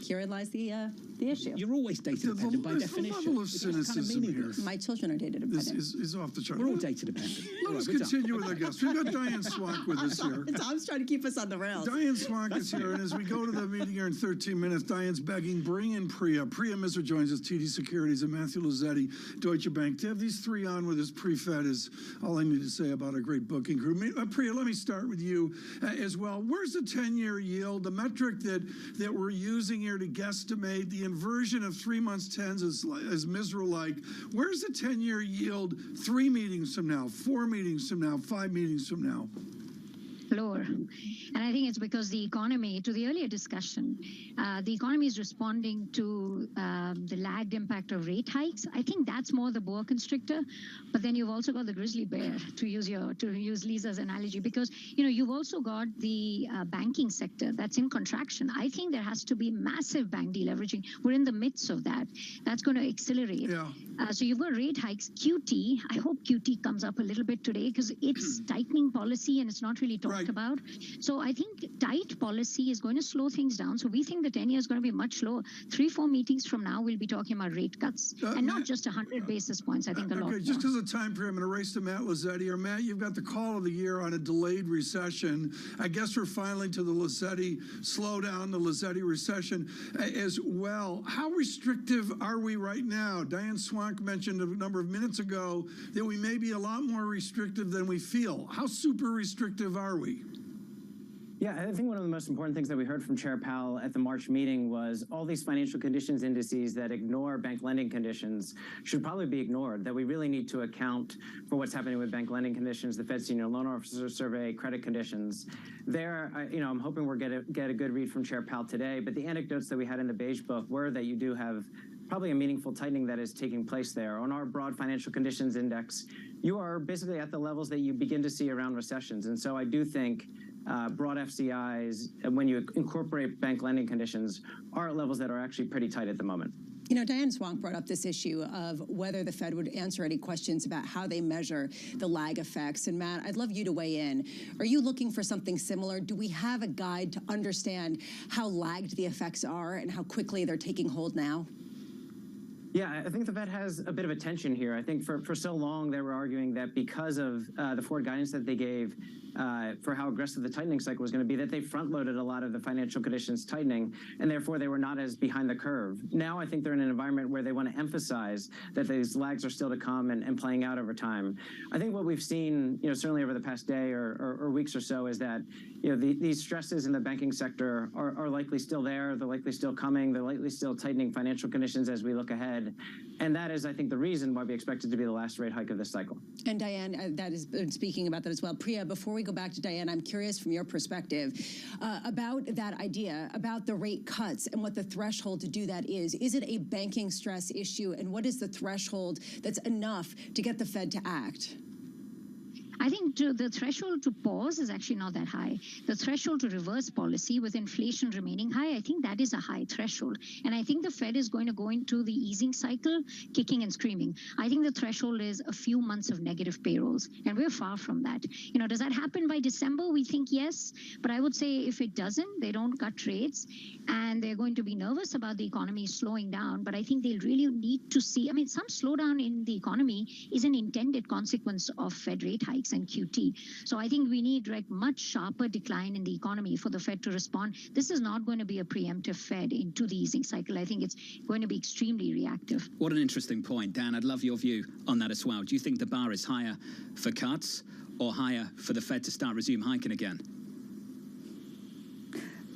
Herein lies the issue. You're always data dependent by There's a definition. level of It's kind of cynicism here. meaningless. My children are data This dependent. is off the chart. We're all data dependent. Let us continue with our guests. We've got Diane Swank with us here. Tom's trying to keep us on the rails. Diane Swank is here, and as we go to the meeting here in 13 minutes, Diane's begging, bring in Priya. Priya Misra joins us, TD Securities, and Matthew Lizzetti, Deutsche Bank. To have these three on with us pre-Fed is all I need to say about a great booking crew. Priya, let me start with you as well. Where's the 10-year yield, the metric that we're using here to guesstimate the inversion of 3 months 10s is Misra-like? Where's the 10-year yield 3 meetings from now, 4 meetings from now, 5 meetings from now? Lower. And I think it's because the economy, to the earlier discussion, the economy is responding to the lagged impact of rate hikes. I think that's more the boa constrictor. But then you've also got the grizzly bear, to use Lisa's analogy, because you've also got the banking sector that's in contraction. I think there has to be massive bank deleveraging. We're in the midst of that. That's going to accelerate. Yeah. So you've got rate hikes. QT, I hope QT comes up a little bit today because it's tightening policy and it's not really talked about. So I think tight policy is going to slow things down. So we think the 10-year is going to be much lower. 3-4 meetings from now, we'll be talking about rate cuts and not just 100 basis points. I think a lot more. Just because of time period, I'm going to race to Matt Lizzetti. Or Matt, you've got the call of the year on a delayed recession. I guess we're finally to the Lizzetti slowdown, the Lizzetti recession as well. How restrictive are we right now? Diane Swank mentioned a number of minutes ago that we may be a lot more restrictive than we feel. How super restrictive are we? Yeah, I think one of the most important things that we heard from Chair Powell at the March meeting was all these financial conditions indices that ignore bank lending conditions should probably be ignored, that we really need to account for what's happening with bank lending conditions, the Fed Senior Loan Officer Survey, credit conditions. There, I'm hoping we'll get a good read from Chair Powell today, but the anecdotes that we had in the Beige Book were that you do have probably a meaningful tightening that is taking place there. On our broad financial conditions index, you are basically at the levels that you begin to see around recessions. And so I do think broad FCIs, when you incorporate bank lending conditions, are at levels that are actually pretty tight at the moment. Diane Swank brought up this issue of whether the Fed would answer any questions about how they measure the lag effects. And Matt, I'd love you to weigh in. Are you looking for something similar? Do we have a guide to understand how lagged the effects are and how quickly they're taking hold now? Yeah, I think the Fed has a bit of a tension here. I think for so long they were arguing that because of the forward guidance that they gave for how aggressive the tightening cycle was going to be, that they front-loaded a lot of the financial conditions tightening, and therefore they were not as behind the curve. Now I think they're in an environment where they want to emphasize that these lags are still to come and playing out over time. I think what we've seen, certainly over the past day or weeks or so, is that these stresses in the banking sector are likely still there. They're likely still coming. They're likely still tightening financial conditions as we look ahead. And that is, I think, the reason why we expect it to be the last rate hike of this cycle. And Diane, that is speaking about that as well. Priya, before we go back to Diane, I'm curious from your perspective about that idea, about the rate cuts and what the threshold to do that is. Is it a banking stress issue? And what is the threshold that's enough to get the Fed to act? I think the threshold to pause is actually not that high. The threshold to reverse policy with inflation remaining high, I think that is a high threshold. And I think the Fed is going to go into the easing cycle kicking and screaming. I think the threshold is a few months of negative payrolls, and we're far from that. Does that happen by December? We think yes, but I would say if it doesn't, they don't cut rates, and they're going to be nervous about the economy slowing down. But I think they'll really need to see, some slowdown in the economy is an intended consequence of Fed rate hikes. X and QT. So I think we need much sharper decline in the economy for the Fed to respond. This is not going to be a preemptive Fed into the easing cycle. I think it's going to be extremely reactive. What an interesting point, Dan. I'd love your view on that as well. Do you think the bar is higher for cuts or higher for the Fed to resume hiking again?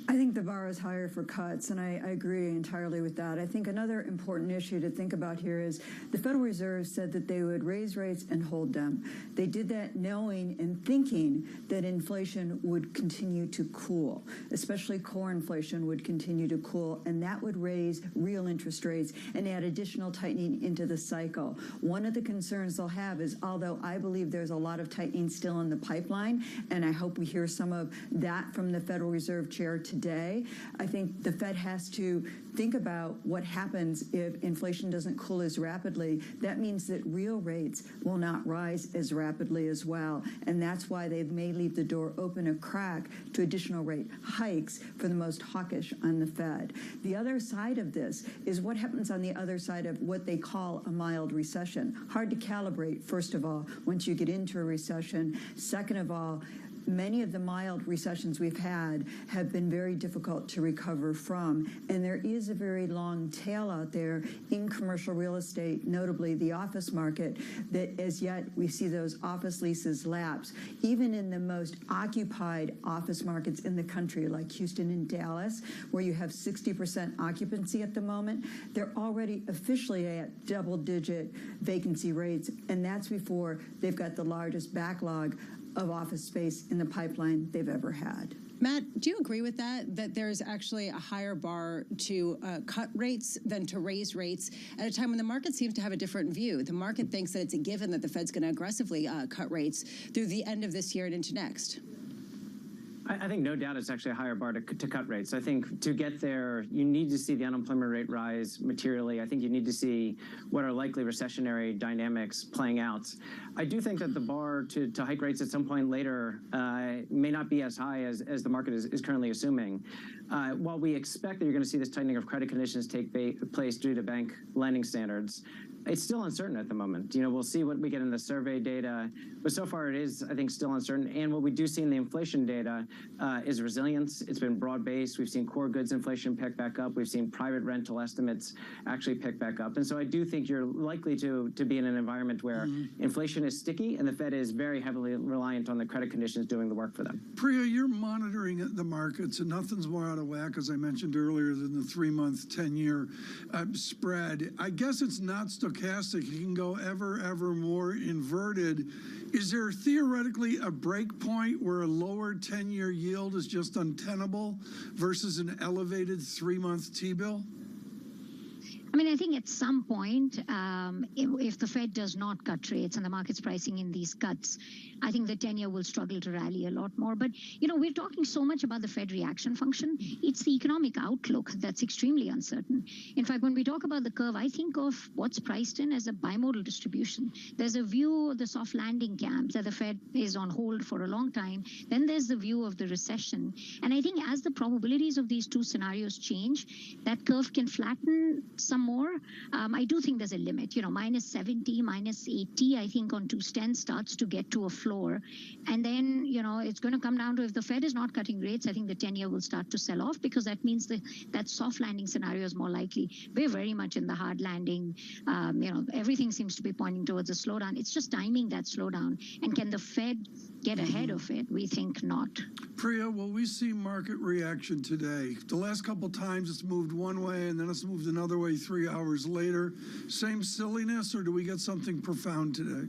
I think the bar is higher for cuts, and I agree entirely with that. I think another important issue to think about here is the Federal Reserve said that they would raise rates and hold them. They did that knowing and thinking that inflation would continue to cool, especially core inflation would continue to cool, and that would raise real interest rates and add additional tightening into the cycle. One of the concerns they'll have is, although I believe there's a lot of tightening still in the pipeline, and I hope we hear some of that from the Federal Reserve Chair today, I think the Fed has to think about what happens if inflation doesn't cool as rapidly. That means that real rates will not rise as rapidly as well, and that's why they may leave the door open a crack to additional rate hikes for the most hawkish on the Fed. The other side of this is what happens on the other side of what they call a mild recession. Hard to calibrate, first of all, once you get into a recession. Second of all, many of the mild recessions we've had have been very difficult to recover from, and there is a very long tail out there in commercial real estate, notably the office market, that as yet we see those office leases lapse. Even in the most occupied office markets in the country, like Houston and Dallas, where you have 60% occupancy at the moment, they're already officially at double-digit vacancy rates, and that's before they've got the largest backlog of office space in the pipeline they've ever had. Matt, do you agree with that, that there's actually a higher bar to cut rates than to raise rates at a time when the market seems to have a different view? The market thinks that it's a given that the Fed's going to aggressively cut rates through the end of this year and into next. I think no doubt it's actually a higher bar to cut rates. I think to get there, you need to see the unemployment rate rise materially. I think you need to see what are likely recessionary dynamics playing out. I do think that the bar to hike rates at some point later may not be as high as the market is currently assuming. While we expect that you're going to see this tightening of credit conditions take place due to bank lending standards, it's still uncertain at the moment. We'll see what we get in the survey data, but so far it is, I think, still uncertain. And what we do see in the inflation data is resilience. It's been broad-based. We've seen core goods inflation pick back up. We've seen private rental estimates actually pick back up. And so I do think you're likely to be in an environment where inflation is sticky and the Fed is very heavily reliant on the credit conditions doing the work for them. Priya, you're monitoring the markets, and nothing's more out of whack, as I mentioned earlier, than the 3-month, 10-year spread. I guess it's not stochastic. It can go ever more inverted. Is there theoretically a break point where a lower 10-year yield is just untenable versus an elevated 3-month T-bill? I mean, I think at some point, if the Fed does not cut rates and the market's pricing in these cuts, I think the 10-year will struggle to rally a lot more. But, we're talking so much about the Fed reaction function. It's the economic outlook that's extremely uncertain. In fact, when we talk about the curve, I think of what's priced in as a bimodal distribution. There's a view of the soft landing camp that the Fed is on hold for a long time. Then there's the view of the recession. And I think as the probabilities of these two scenarios change, that curve can flatten some more. I do think there's a limit, minus 70, minus 80, I think on 210 starts to get to a floor. And then, it's going to come down to if the Fed is not cutting rates, I think the 10-year will start to sell off because that means that soft landing scenario is more likely. We're very much in the hard landing. Everything seems to be pointing towards a slowdown. It's just timing that slowdown. And can the Fed get ahead of it? We think not. Priya, will we see market reaction today? The last couple times it's moved one way and then it's moved another way 3 hours later. Same silliness, or do we get something profound today?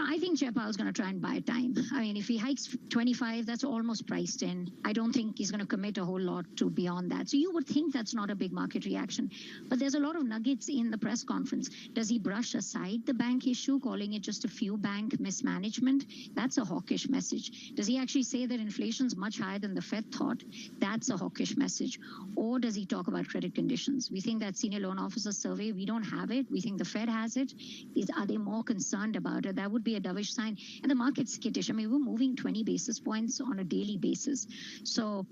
I think Chair Powell's going to try and buy time. I mean, if he hikes 25, that's almost priced in. I don't think he's going to commit a whole lot to beyond that. So you would think that's not a big market reaction. But there's a lot of nuggets in the press conference. Does he brush aside the bank issue, calling it just a few bank mismanagement? That's a hawkish message. Does he actually say that inflation's much higher than the Fed thought? That's a hawkish message. Or does he talk about credit conditions? We think that senior loan officer survey, we don't have it. We think the Fed has it. Are they more concerned about it? That would would be a dovish sign. And the market's skittish. I mean, we're moving 20 basis points on a daily basis. So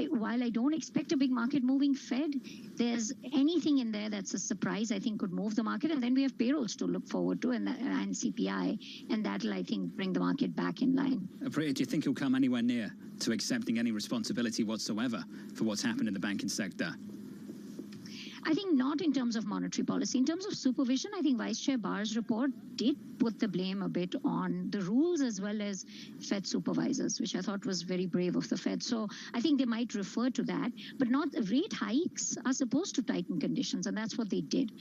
while I don't expect a big market moving Fed, there's anything in there that's a surprise, I think, could move the market. And then we have payrolls to look forward to and CPI. And that'll, I think, bring the market back in line. Priya, do you think he'll come anywhere near to accepting any responsibility whatsoever for what's happened in the banking sector? I think not in terms of monetary policy. In terms of supervision, I think Vice Chair Barr's report did put the blame a bit on the rules as well as Fed supervisors, which I thought was very brave of the Fed. So I think they might refer to that, but not rate hikes are supposed to tighten conditions, and that's what they did.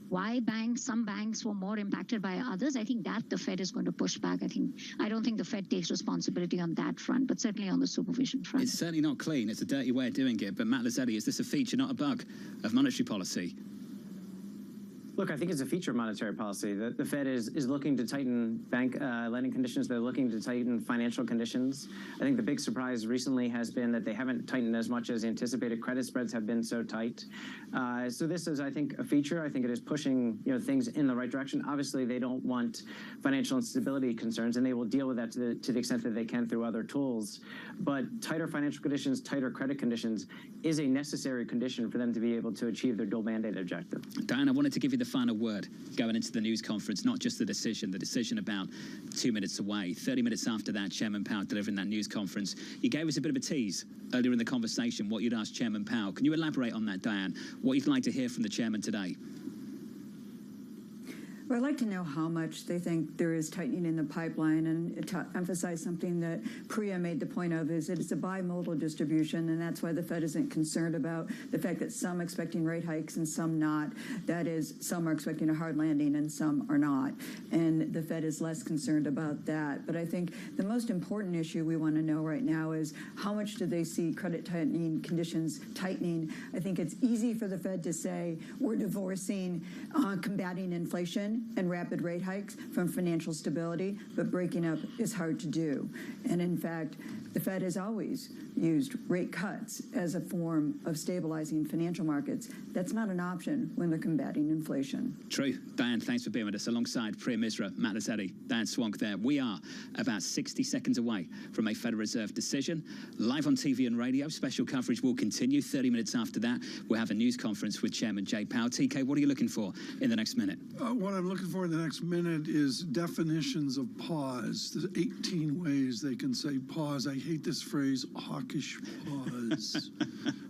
Why some banks were more impacted by others, I think that the Fed is going to push back. I don't think the Fed takes responsibility on that front, but certainly on the supervision front. It's certainly not clean. It's a dirty way of doing it. But Matt Lazzetti, is this a feature, not a bug, of monetary policy? Look, I think it's a feature of monetary policy. The Fed is looking to tighten bank lending conditions. They're looking to tighten financial conditions. I think the big surprise recently has been that they haven't tightened as much as anticipated. Credit spreads have been so tight. So this is, I think, a feature. I think it is pushing things in the right direction. Obviously, they don't want financial instability concerns, and they will deal with that to the extent that they can through other tools. But tighter financial conditions, tighter credit conditions is a necessary condition for them to be able to achieve their dual mandate objective. Diane, I wanted to give you the final word going into the news conference, not just the decision about 2 minutes away. 30 minutes after that, Chairman Powell delivering that news conference. You gave us a bit of a tease earlier in the conversation, what you'd asked Chairman Powell. Can you elaborate on that, Diane? What you'd like to hear from the Chairman today? Well, I'd like to know how much they think there is tightening in the pipeline, and to emphasize something that Priya made the point of, is that it's a bimodal distribution, and that's why the Fed isn't concerned about the fact that some are expecting rate hikes and some not. That is, some are expecting a hard landing and some are not. And the Fed is less concerned about that. But I think the most important issue we want to know right now is how much do they see credit tightening conditions tightening? I think it's easy for the Fed to say we're divorcing combating inflation and rapid rate hikes from financial stability, but breaking up is hard to do. And in fact, the Fed has always used rate cuts as a form of stabilizing financial markets. That's not an option when they're combating inflation. True. Diane, thanks for being with us. Alongside Priya Misra, Matt Lazzetti, Diane Swank there. We are about 60 seconds away from a Federal Reserve decision. Live on TV and radio, special coverage will continue. 30 minutes after that, we'll have a news conference with Chairman Jay Powell. TK, what are you looking for in the next minute? What I'm looking for in the next minute is definitions of pause. There's 18 ways they can say pause. I hate this phrase, hawkish pause.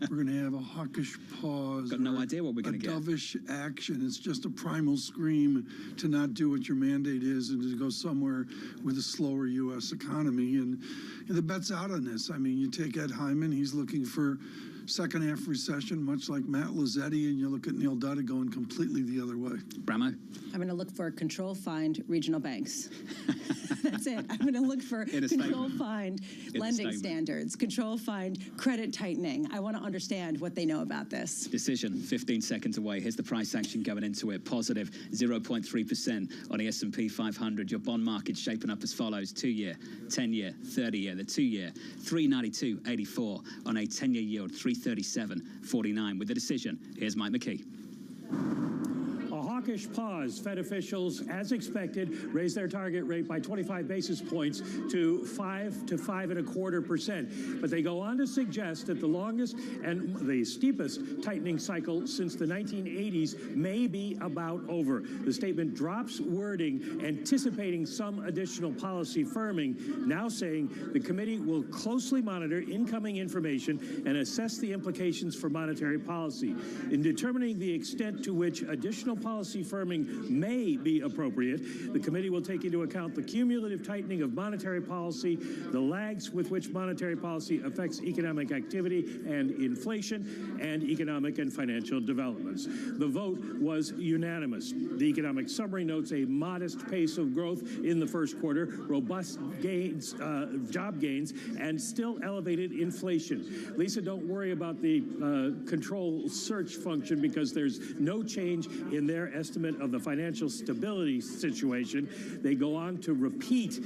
We're going to have a hawkish pause. Got no idea what we're going to get. A dovish action. It's just a primal scream to not do what your mandate is and to go somewhere with a slower U.S. economy. And the bet's out on this. I mean, you take Ed Hyman, he's looking for second half recession, much like Matt Lazzetti, and you look at Neil Dutta going completely the other way. Bramo? I'm going to look for control find regional banks. That's it. I'm going to look for control find lending standards, control find credit tightening. I want to understand what they know about this. Decision 15 seconds away. Here's the price action going into it. Positive 0.3% on the S&P 500. Your bond market shaping up as follows: 2-year, 10-year, 30-year. The 2-year 392.84 on a 10-year yield 337.49. With the decision, here's Mike McKee. A hawkish pause. Fed officials, as expected, raised their target rate by 25 basis points to 5 to 5.25%. But they go on to suggest that the longest and the steepest tightening cycle since the 1980s may be about over. The statement drops wording anticipating some additional policy firming, now saying the committee will closely monitor incoming information and assess the implications for monetary policy. In determining the extent to which additional policy firming may be appropriate, the committee will take into account the cumulative tightening of monetary policy, the lags with which monetary policy affects economic activity and inflation, and economic and financial developments. The vote was unanimous. The economic summary notes a modest pace of growth in the first quarter, robust gains, job gains, and still elevated inflation. Lisa, don't worry about the control search function because there's no change in their estimate of the financial stability situation. They go on to repeat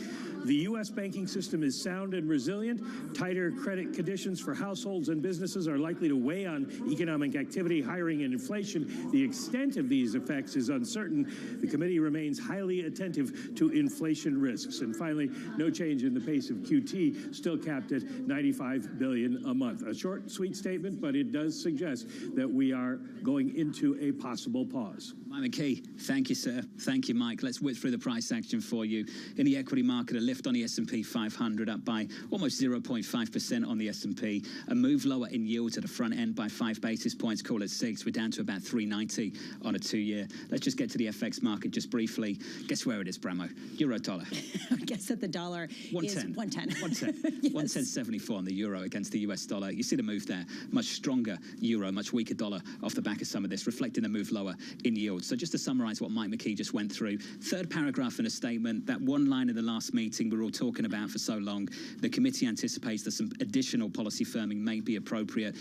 the U.S. banking system is sound and resilient. Tighter credit conditions for households and businesses are likely to weigh on economic activity, hiring, and inflation. The extent of these effects is uncertain. The committee remains highly attentive to inflation risks. And finally, no change in the pace of QT, still capped at $95 billion a month. A short, sweet statement, but it does suggest that we are going into a possible pause. Mike McKee, thank you, sir. Thank you, Mike. Let's whip through the price action for you. In the equity market, a lift on the S&P 500, up by almost 0.5% on the S&P. A move lower in yields at the front end by 5 basis points, call it 6. We're down to about 390 on a 2-year. Let's just get to the FX market just briefly. Guess where it is, Bramo? Euro dollar. I guess that the dollar is 110. 110. Yes. 110.74 on the euro against the US dollar. You see the move there. Much stronger euro, much weaker dollar off the back of some of this, reflecting the move lower in yields. So just to summarize what Mike McKee just went through, third paragraph in a statement, that one line in the last meeting we're all talking about for so long, the committee anticipates that some additional policy firming may be appropriate.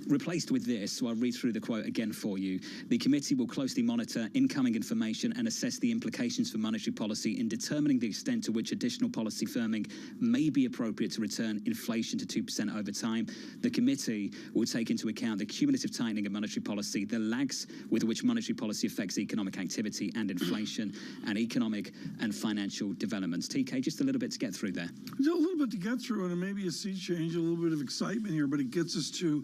Replaced with this, so I'll read through the quote again for you. The committee will closely monitor incoming information and assess the implications for monetary policy in determining the extent to which additional policy firming may be appropriate to return inflation to 2% over time. The committee will take into account the cumulative tightening of monetary policy, the lags with which monetary policy affects economic activity and inflation, and economic and financial developments. TK, just a little bit to get through there. There's a little bit to get through, and maybe a sea change, a little bit of excitement here, but it gets us to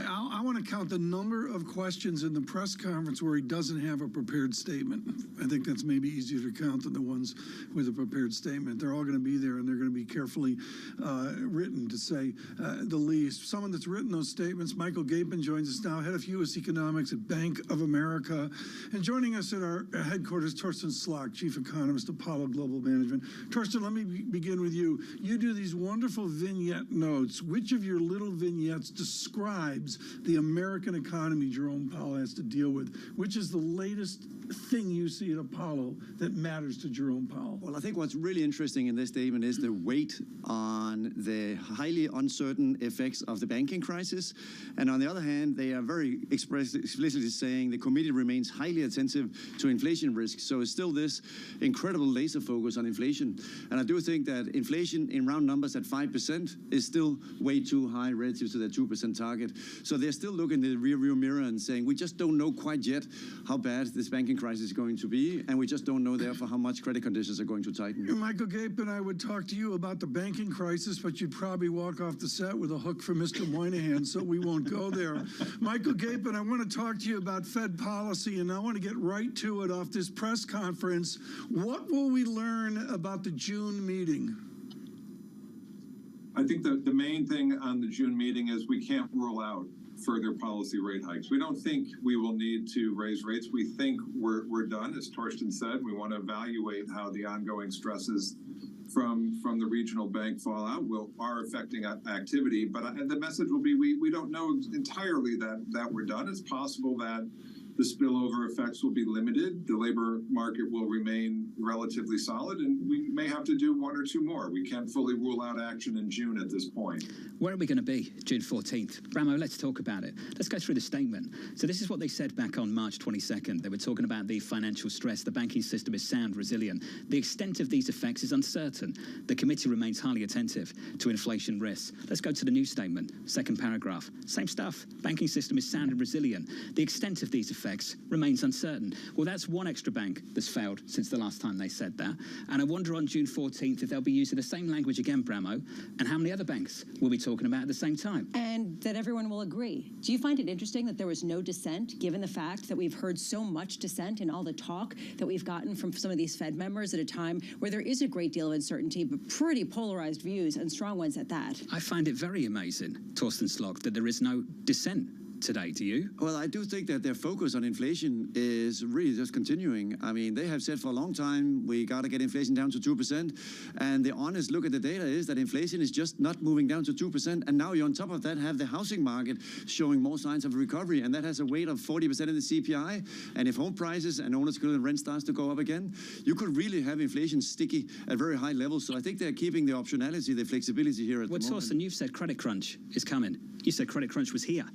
I want to count the number of questions in the press conference where he doesn't have a prepared statement. I think that's maybe easier to count than the ones with a prepared statement. They're all going to be there, and they're going to be carefully written, to say the least. Someone that's written those statements, Michael Gapin, joins us now, head of U.S. Economics at Bank of America. And joining us at our headquarters, Torsten Slok, Chief Economist, Apollo Global Management. Torsten, let me begin with you. You do these wonderful vignette notes. Which of your little vignettes describes the American economy Jerome Powell has to deal with? Which is the latest thing you see at Apollo that matters to Jerome Powell? Well, I think what's really interesting in this statement is the weight on the highly uncertain effects of the banking crisis. And on the other hand, they are very explicitly saying the committee remains highly attentive to inflation risks. So it's still this incredible laser focus on inflation. And I do think that inflation in round numbers at 5% is still way too high relative to the 2% target. So they're still looking in the rearview mirror and saying, we just don't know quite yet how bad this banking crisis is going to be, and we just don't know, therefore, how much credit conditions are going to tighten. Michael Gapin, I would talk to you about the banking crisis, but you'd probably walk off the set with a hook for Mr. Moynihan, so we won't go there. Michael Gapin, I want to talk to you about Fed policy, and I want to get right to it off this press conference. What will we learn about the June meeting? I think the main thing on the June meeting is we can't rule out further policy rate hikes. We don't think we will need to raise rates. We think we're done, as Torsten said. We want to evaluate how the ongoing stresses from the regional bank fallout are affecting activity. But the message will be we don't know entirely that we're done. It's possible that the spillover effects will be limited. The labor market will remain relatively solid, and we may have to do one or two more. We can't fully rule out action in June at this point. Where are we going to be June 14th? Bramo, let's talk about it. Let's go through the statement. So this is what they said back on March 22nd. They were talking about the financial stress. The banking system is sound, resilient. The extent of these effects is uncertain. The committee remains highly attentive to inflation risks. Let's go to the new statement. Second paragraph. Same stuff. Banking system is sound and resilient. The extent of these effects remains uncertain. Well, that's one extra bank that's failed since the last time they said that. And I wonder on June 14th if they'll be using the same language again, Bramo, and how many other banks we'll be talking about at the same time. And that everyone will agree. Do you find it interesting that there was no dissent, given the fact that we've heard so much dissent in all the talk that we've gotten from some of these Fed members at a time where there is a great deal of uncertainty, but pretty polarized views and strong ones at that? I find it very amazing, Torsten Slok, that there is no dissent today. Do you? Well, I do think that their focus on inflation is really just continuing. I mean, they have said for a long time, we got to get inflation down to 2%. And the honest look at the data is that inflation is just not moving down to 2%. And now you, on top of that, have the housing market showing more signs of recovery. And that has a weight of 40% in the CPI. And if home prices and owners' and rent starts to go up again, you could really have inflation sticky at very high levels. So I think they're keeping the optionality, the flexibility here at the moment. Well, Torsten, you've said credit crunch is coming. You said credit crunch was here.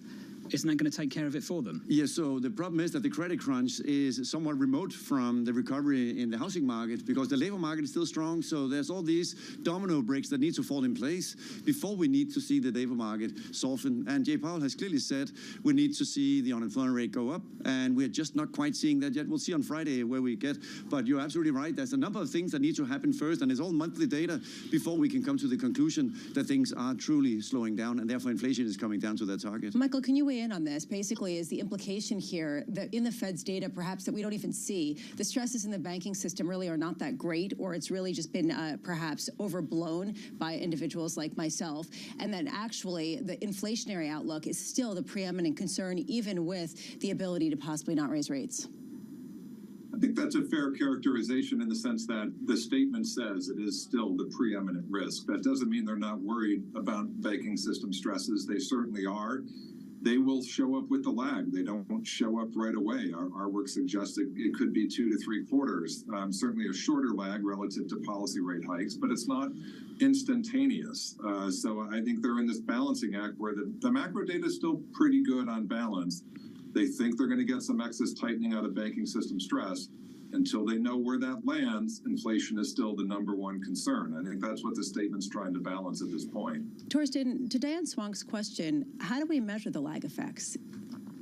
Isn't that going to take care of it for them? Yeah, so the problem is that the credit crunch is somewhat remote from the recovery in the housing market because the labor market is still strong. So there's all these domino bricks that need to fall in place before we need to see the labor market soften. And Jay Powell has clearly said we need to see the unemployment rate go up, and we're just not quite seeing that yet. We'll see on Friday where we get. But you're absolutely right. There's a number of things that need to happen first, and it's all monthly data before we can come to the conclusion that things are truly slowing down, and therefore inflation is coming down to that target. Michael, can you weigh in on this? Basically, is the implication here that in the Fed's data, perhaps that we don't even see, the stresses in the banking system really are not that great, or it's really just been perhaps overblown by individuals like myself, and that actually the inflationary outlook is still the preeminent concern, even with the ability to possibly not raise rates? I think that's a fair characterization in the sense that the statement says it is still the preeminent risk. That doesn't mean they're not worried about banking system stresses. They certainly are. They will show up with the lag. They don't show up right away. Our work suggests it could be 2 to 3 quarters, certainly a shorter lag relative to policy rate hikes, but it's not instantaneous. So I think they're in this balancing act where the macro data is still pretty good on balance. They think they're going to get some excess tightening out of banking system stress. Until they know where that lands, inflation is still the #1 concern. I think that's what the statement's trying to balance at this point. Torsten, to Dan Swank's question, how do we measure the lag effects?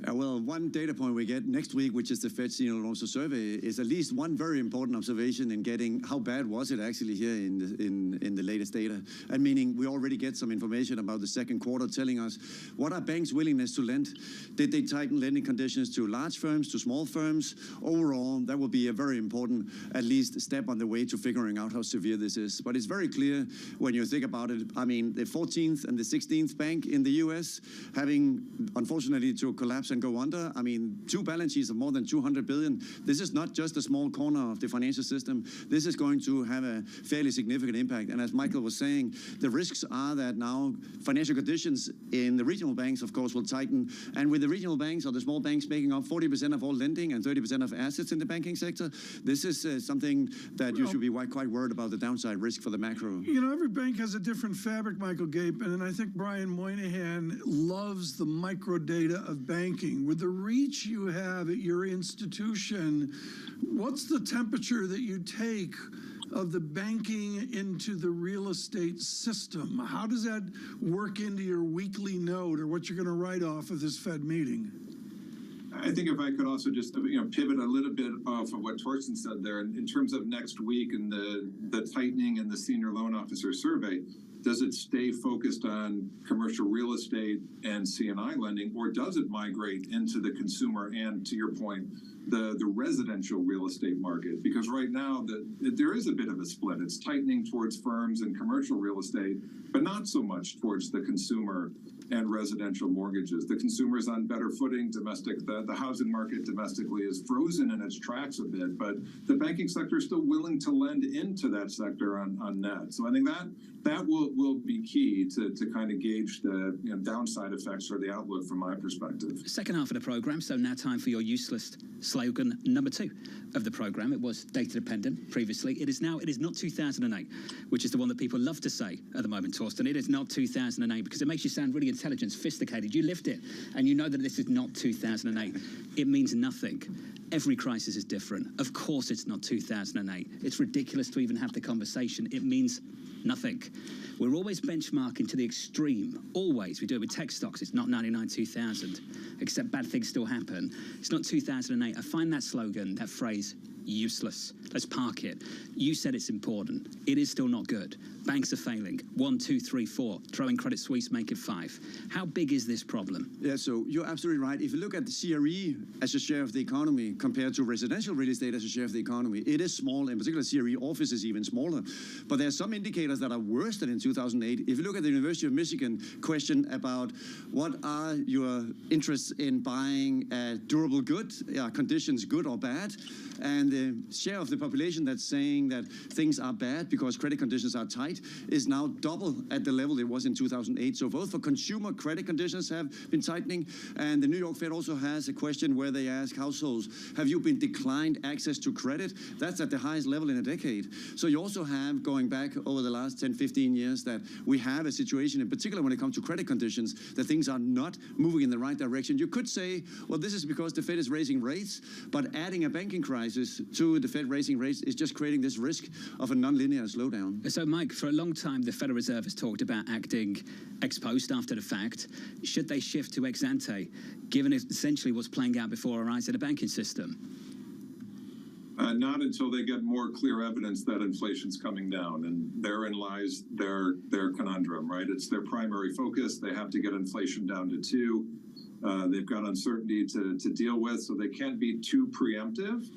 Well, one data point we get next week, which is the Fed Senior Loan Officer Survey, is at least one very important observation in getting how bad was it actually here in the latest data. And meaning we already get some information about the second quarter telling us what are banks' willingness to lend. Did they tighten lending conditions to large firms, to small firms? Overall, that will be a very important, at least, step on the way to figuring out how severe this is. But it's very clear when you think about it. I mean, the 14th and the 16th bank in the U.S. having, unfortunately, to collapse and go under. I mean, 2 balance sheets of more than 200 billion. This is not just a small corner of the financial system. This is going to have a fairly significant impact. And as Michael was saying, the risks are that now financial conditions in the regional banks, of course, will tighten. And with the regional banks or the small banks making up 40% of all lending and 30% of assets in the banking sector, this is something that you should be quite worried about the downside risk for the macro. You know, every bank has a different fabric, Michael Gape, and I think Brian Moynihan loves the micro data of banking. With the reach you have at your institution, what's the temperature that you take of the banking into the real estate system? How does that work into your weekly note or what you're going to write off of this Fed meeting? I think if I could also just pivot a little bit off of what Torsten said there in terms of next week and the tightening and the Senior Loan Officer Survey. Does it stay focused on commercial real estate and C&I lending, or does it migrate into the consumer and, to your point, the residential real estate market? Because right now there is a bit of a split. It's tightening towards firms and commercial real estate, but not so much towards the consumer and residential mortgages. The consumer is on better footing. The housing market domestically is frozen in its tracks a bit, but the banking sector is still willing to lend into that sector on net. So I think that will be key to kind of gauge the downside effects or the outlook from my perspective. Second half of the program, so now time for your useless slogan number 2 of the program. It was data dependent previously. It is not 2008, which is the one that people love to say at the moment, Torsten. It is not 2008 because it makes you sound really intelligent, sophisticated. You lived it, and you know that this is not 2008. It means nothing. Every crisis is different. Of course it's not 2008. It's ridiculous to even have the conversation. It means nothing. We're always benchmarking to the extreme. Always. We do it with tech stocks. It's not 99, 2000. Except bad things still happen. It's not 2008. I find that slogan, that phrase, useless. Let's park it. You said it's important. It is still not good. Banks are failing. 1, 2, 3, 4. Throwing Credit Suisse, make it 5. How big is this problem? Yeah, so you're absolutely right. If you look at the CRE as a share of the economy compared to residential real estate as a share of the economy, it is small. In particular, CRE office is even smaller. But there are some indicators that are worse than in 2008. If you look at the University of Michigan question about what are your interests in buying a durable good, conditions good or bad, and the share of the population that's saying that things are bad because credit conditions are tight is now double at the level it was in 2008. So both for consumer credit conditions have been tightening, and the New York Fed also has a question where they ask households, have you been declined access to credit? That's at the highest level in a decade. So you also have, going back over the last 10, 15 years, that we have a situation, in particular when it comes to credit conditions, that things are not moving in the right direction. You could say, well, this is because the Fed is raising rates, but adding a banking crisis to the Fed raising rates is just creating this risk of a nonlinear slowdown. So, Mike, for a long time, the Federal Reserve has talked about acting ex post after the fact. Should they shift to ex ante, given essentially what's playing out before our eyes in the banking system? Not until they get more clear evidence that inflation's coming down, and therein lies their conundrum, right? It's their primary focus. They have to get inflation down to 2. They've got uncertainty to deal with, so they can't be too preemptive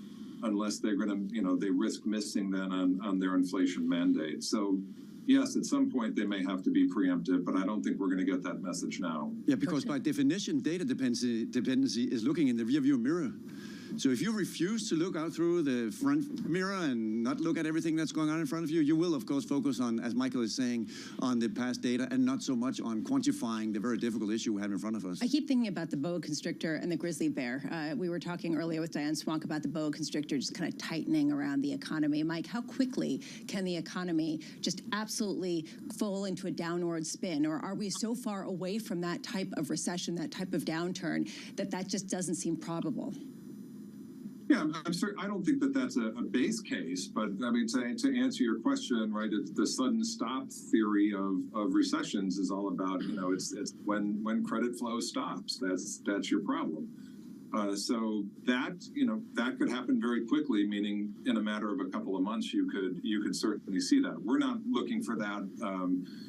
unless they're going to, they risk missing then on their inflation mandate. So yes, at some point they may have to be preemptive, but I don't think we're going to get that message now. Yeah, because by definition, data dependency is looking in the rearview mirror. So if you refuse to look out through the front mirror and not look at everything that's going on in front of you, you will, of course, focus on, as Michael is saying, on the past data and not so much on quantifying the very difficult issue we have in front of us. I keep thinking about the boa constrictor and the grizzly bear. We were talking earlier with Diane Swank about the boa constrictor just kind of tightening around the economy. Mike, how quickly can the economy just absolutely fall into a downward spin? Or are we so far away from that type of recession, that type of downturn, that just doesn't seem probable? Yeah, I'm sorry. I don't think that that's a base case, but I mean, to answer your question, right, the sudden stop theory of recessions is all about, it's when credit flow stops, that's your problem. So that could happen very quickly, meaning in a matter of a couple of months, you could certainly see that. We're not looking for that.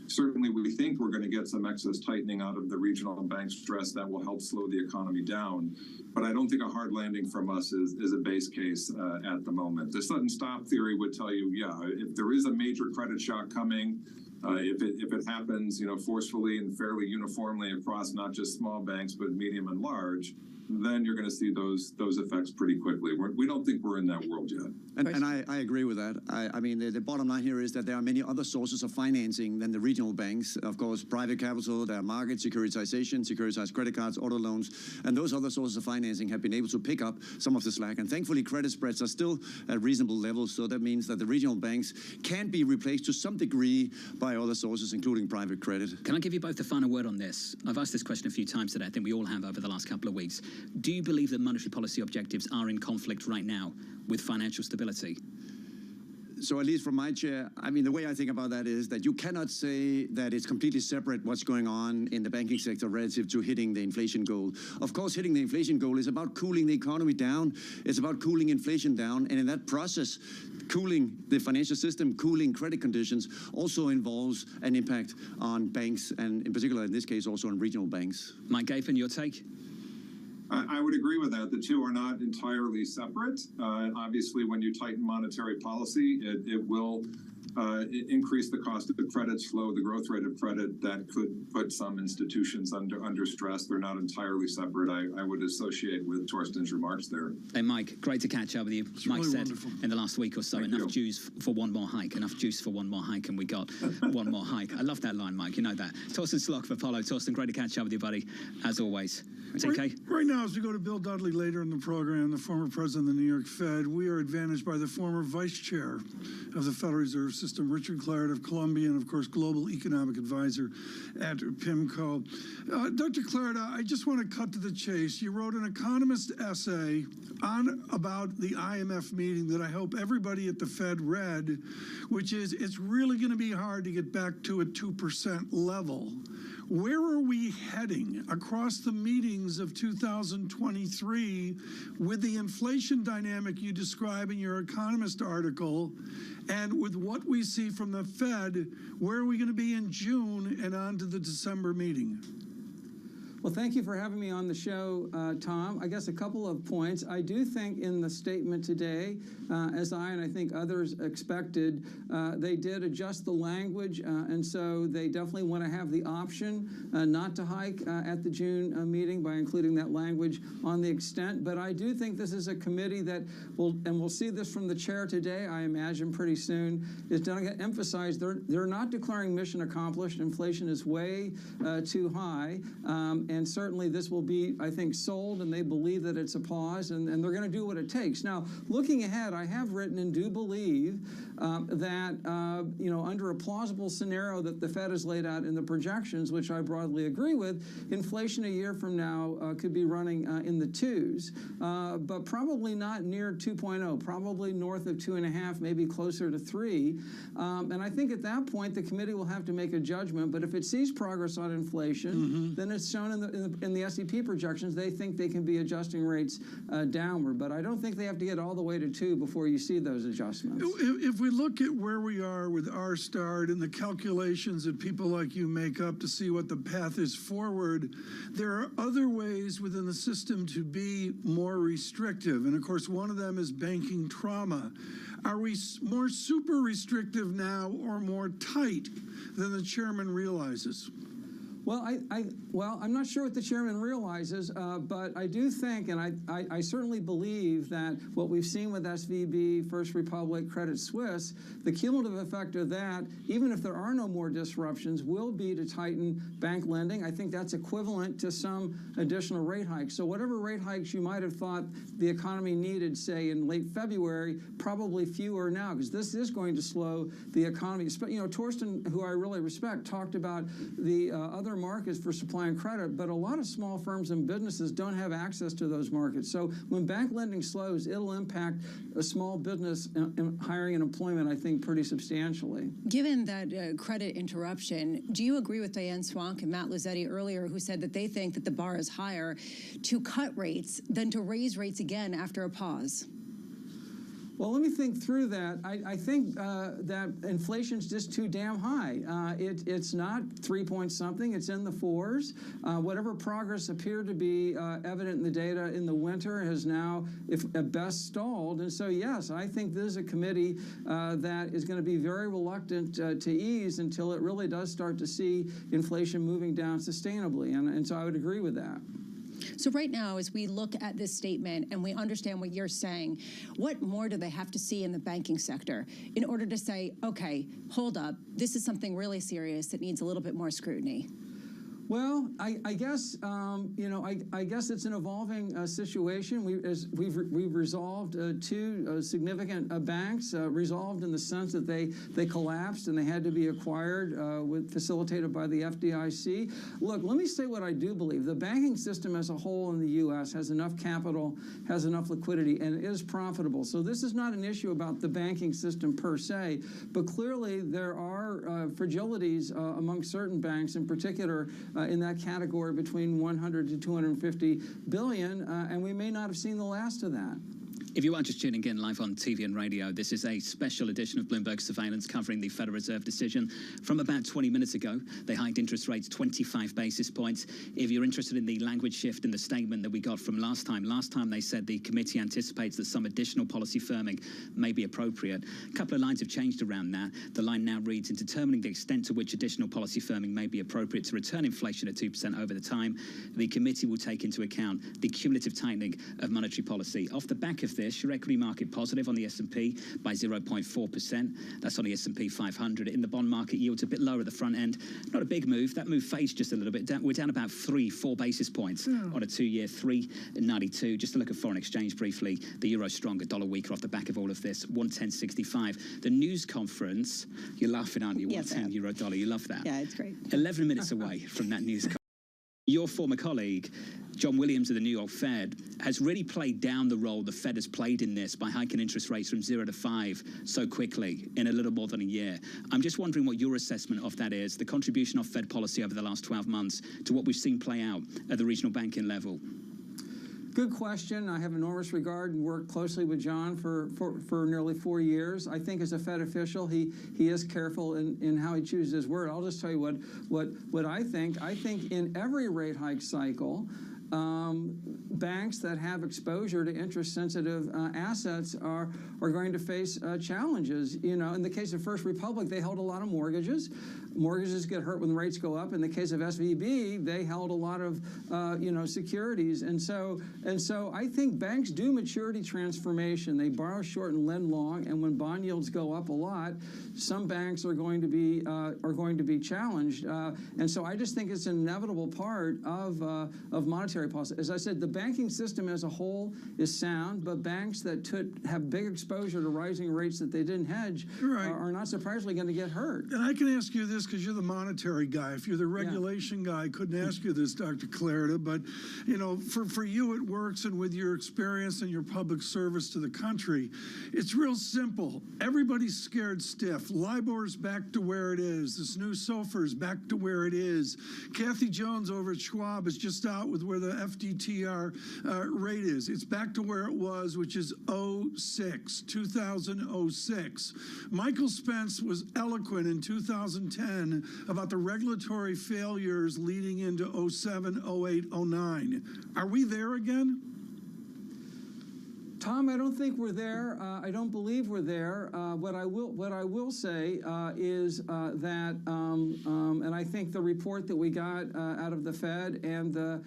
Certainly, we think we're going to get some excess tightening out of the regional bank stress that will help slow the economy down. But I don't think a hard landing from us is a base case at the moment. The sudden stop theory would tell you, yeah, if there is a major credit shock coming, if it happens, forcefully and fairly uniformly across not just small banks but medium and large, then you're going to see those effects pretty quickly. We don't think we're in that world yet. And I agree with that. I mean, the bottom line here is that there are many other sources of financing than the regional banks. Of course, private capital, there are market securitization, securitized credit cards, auto loans, and those other sources of financing have been able to pick up some of the slack. And thankfully, credit spreads are still at reasonable levels. So that means that the regional banks can be replaced to some degree by other sources, including private credit. Can I give you both the final word on this? I've asked this question a few times today. I think we all have over the last couple of weeks. Do you believe that monetary policy objectives are in conflict right now with financial stability? So at least from my chair, I mean, the way I think about that is that you cannot say that it's completely separate what's going on in the banking sector relative to hitting the inflation goal. Of course, hitting the inflation goal is about cooling the economy down. It's about cooling inflation down. And in that process, cooling the financial system, cooling credit conditions also involves an impact on banks, and in particular, in this case, also on regional banks. Mike Gapin, your take? I would agree with that. The two are not entirely separate. Obviously, when you tighten monetary policy, it will increase the cost of the credit, slow the growth rate of credit. That could put some institutions under stress. They're not entirely separate. I would associate with Torsten's remarks there. Hey, Mike, great to catch up with you. It's Mike really said wonderful. in the last week or so, enough juice for one more hike, and we got one more hike. I love that line, Mike. You know that. Torsten Slok for Apollo. Torsten, great to catch up with you, buddy, as always. TK? Right now, as we go to Bill Dudley later in the program, the former president of the New York Fed, we are advantaged by the former vice chair of the Federal Reserve System, Richard Clarett of Columbia, and of course, global economic advisor at PIMCO. Dr. Clarett, I just want to cut to the chase. You wrote an economist essay about the IMF meeting that I hope everybody at the Fed read, which is it's really going to be hard to get back to a 2% level. Where are we heading across the meetings of 2023 with the inflation dynamic you describe in your Economist article, and with what we see from the Fed? Where are we going to be in June and on to the December meeting? Well, thank you for having me on the show, Tom. I guess a couple of points. I do think in the statement today, as and I think others expected, they did adjust the language, and so they definitely want to have the option not to hike at the June meeting by including that language on the extent. But I do think this is a committee that will, and we'll see this from the chair today, I imagine pretty soon, is going to emphasize they're not declaring mission accomplished. Inflation is way too high. And certainly this will be, I think, sold, and they believe that it's a pause, and they're going to do what it takes. Now, looking ahead, I have written and do believe that, under a plausible scenario that the Fed has laid out in the projections, which I broadly agree with, inflation a year from now could be running in the 2s, but probably not near 2.0, probably north of 2.5, maybe closer to 3. And I think at that point, the committee will have to make a judgment, but if it sees progress on inflation, then it's shown in the SEP projections, they think they can be adjusting rates downward. But I don't think they have to get all the way to 2 before you see those adjustments. If we look at where we are with our start and the calculations that people like you make up to see what the path is forward, there are other ways within the system to be more restrictive. And of course, one of them is banking trauma. Are we more super restrictive now or more tight than the chairman realizes? Well, I'm not sure what the chairman realizes, but I do think, and I certainly believe that what we've seen with SVB, First Republic, Credit Suisse, the cumulative effect of that, even if there are no more disruptions, will be to tighten bank lending. I think that's equivalent to some additional rate hikes. So whatever rate hikes you might have thought the economy needed, say, in late February, probably fewer now, because this is going to slow the economy. Torsten, who I really respect, talked about the other markets for supply and credit, but a lot of small firms and businesses don't have access to those markets. So when bank lending slows, it'll impact a small business hiring and employment, I think, pretty substantially. Given that credit interruption, do you agree with Diane Swank and Matt Luzetti earlier, who said that they think that the bar is higher to cut rates than to raise rates again after a pause? Well, let me think through that. I think that inflation's just too damn high. It's not 3 point something. It's in the 4s. Whatever progress appeared to be evident in the data in the winter has now, if at best, stalled. And so, yes, I think this is a committee that is going to be very reluctant to ease until it really does start to see inflation moving down sustainably. And so I would agree with that. So right now, as we look at this statement and we understand what you're saying, what more do they have to see in the banking sector in order to say, okay, hold up, this is something really serious that needs a little bit more scrutiny? Well, I guess I guess it's an evolving situation. We've resolved 2 significant banks, resolved in the sense that they collapsed and they had to be acquired, facilitated by the FDIC. Look, let me say what I do believe. The banking system as a whole in the U.S. has enough capital, has enough liquidity, and is profitable. So this is not an issue about the banking system per se, but clearly there are fragilities among certain banks, in particular in that category between 100 to 250 billion, and we may not have seen the last of that. If you are just tuning in live on TV and radio, this is a special edition of Bloomberg Surveillance covering the Federal Reserve decision from about 20 minutes ago. They hiked interest rates 25 basis points. If you're interested in the language shift in the statement that we got from last time they said the committee anticipates that some additional policy firming may be appropriate. A couple of lines have changed around that. The line now reads, in determining the extent to which additional policy firming may be appropriate to return inflation at 2% over the time, the committee will take into account the cumulative tightening of monetary policy. Off the back of this, your equity market positive on the S&P by 0.4%. That's on the S&P 500. In the bond market, yields a bit lower at the front end. Not a big move. That move phased just a little bit. We're down about 4 basis points on a 2-year, 3.92. Just to look at foreign exchange briefly, the euro stronger, dollar weaker off the back of all of this, 110.65. The news conference, you're laughing, aren't you? 110 euro dollar. You love that. Yeah, it's great. 11 minutes away from that news conference. Your former colleague, John Williams of the New York Fed, has really played down the role the Fed has played in this by hiking interest rates from 0 to 5 so quickly in a little more than a year. I'm just wondering what your assessment of that is, the contribution of Fed policy over the last 12 months to what we've seen play out at the regional banking level. Good question. I have enormous regard and worked closely with John for nearly 4 years. I think as a Fed official, he is careful in how he chooses his word. I'll just tell you what I think. I think in every rate hike cycle, banks that have exposure to interest-sensitive assets are going to face challenges. You know, in the case of First Republic, they held a lot of mortgages. Mortgages get hurt when the rates go up. In the case of SVB, they held a lot of securities, and so I think banks do maturity transformation. They borrow short and lend long, and when bond yields go up a lot, some banks are going to be challenged, and so I just think it's an inevitable part of monetary policy. As I said, the banking system as a whole is sound, but banks that have big exposure to rising rates that they didn't hedge are not surprisingly going to get hurt. And I can ask you this because you're the monetary guy. If you're the regulation guy, I couldn't ask you this, Dr. Clarida, but for you it works, and with your experience and your public service to the country, it's real simple. Everybody's scared stiff. LIBOR's back to where it is. This new SOFR's back to where it is. Kathy Jones over at Schwab is just out with where the FDTR rate is. It's back to where it was, which is 2006. Michael Spence was eloquent in 2010 about the regulatory failures leading into 07, 08, 09. Are we there again? Tom, I don't think we're there. I don't believe we're there. What I will say is that, and I think the report that we got out of the Fed and the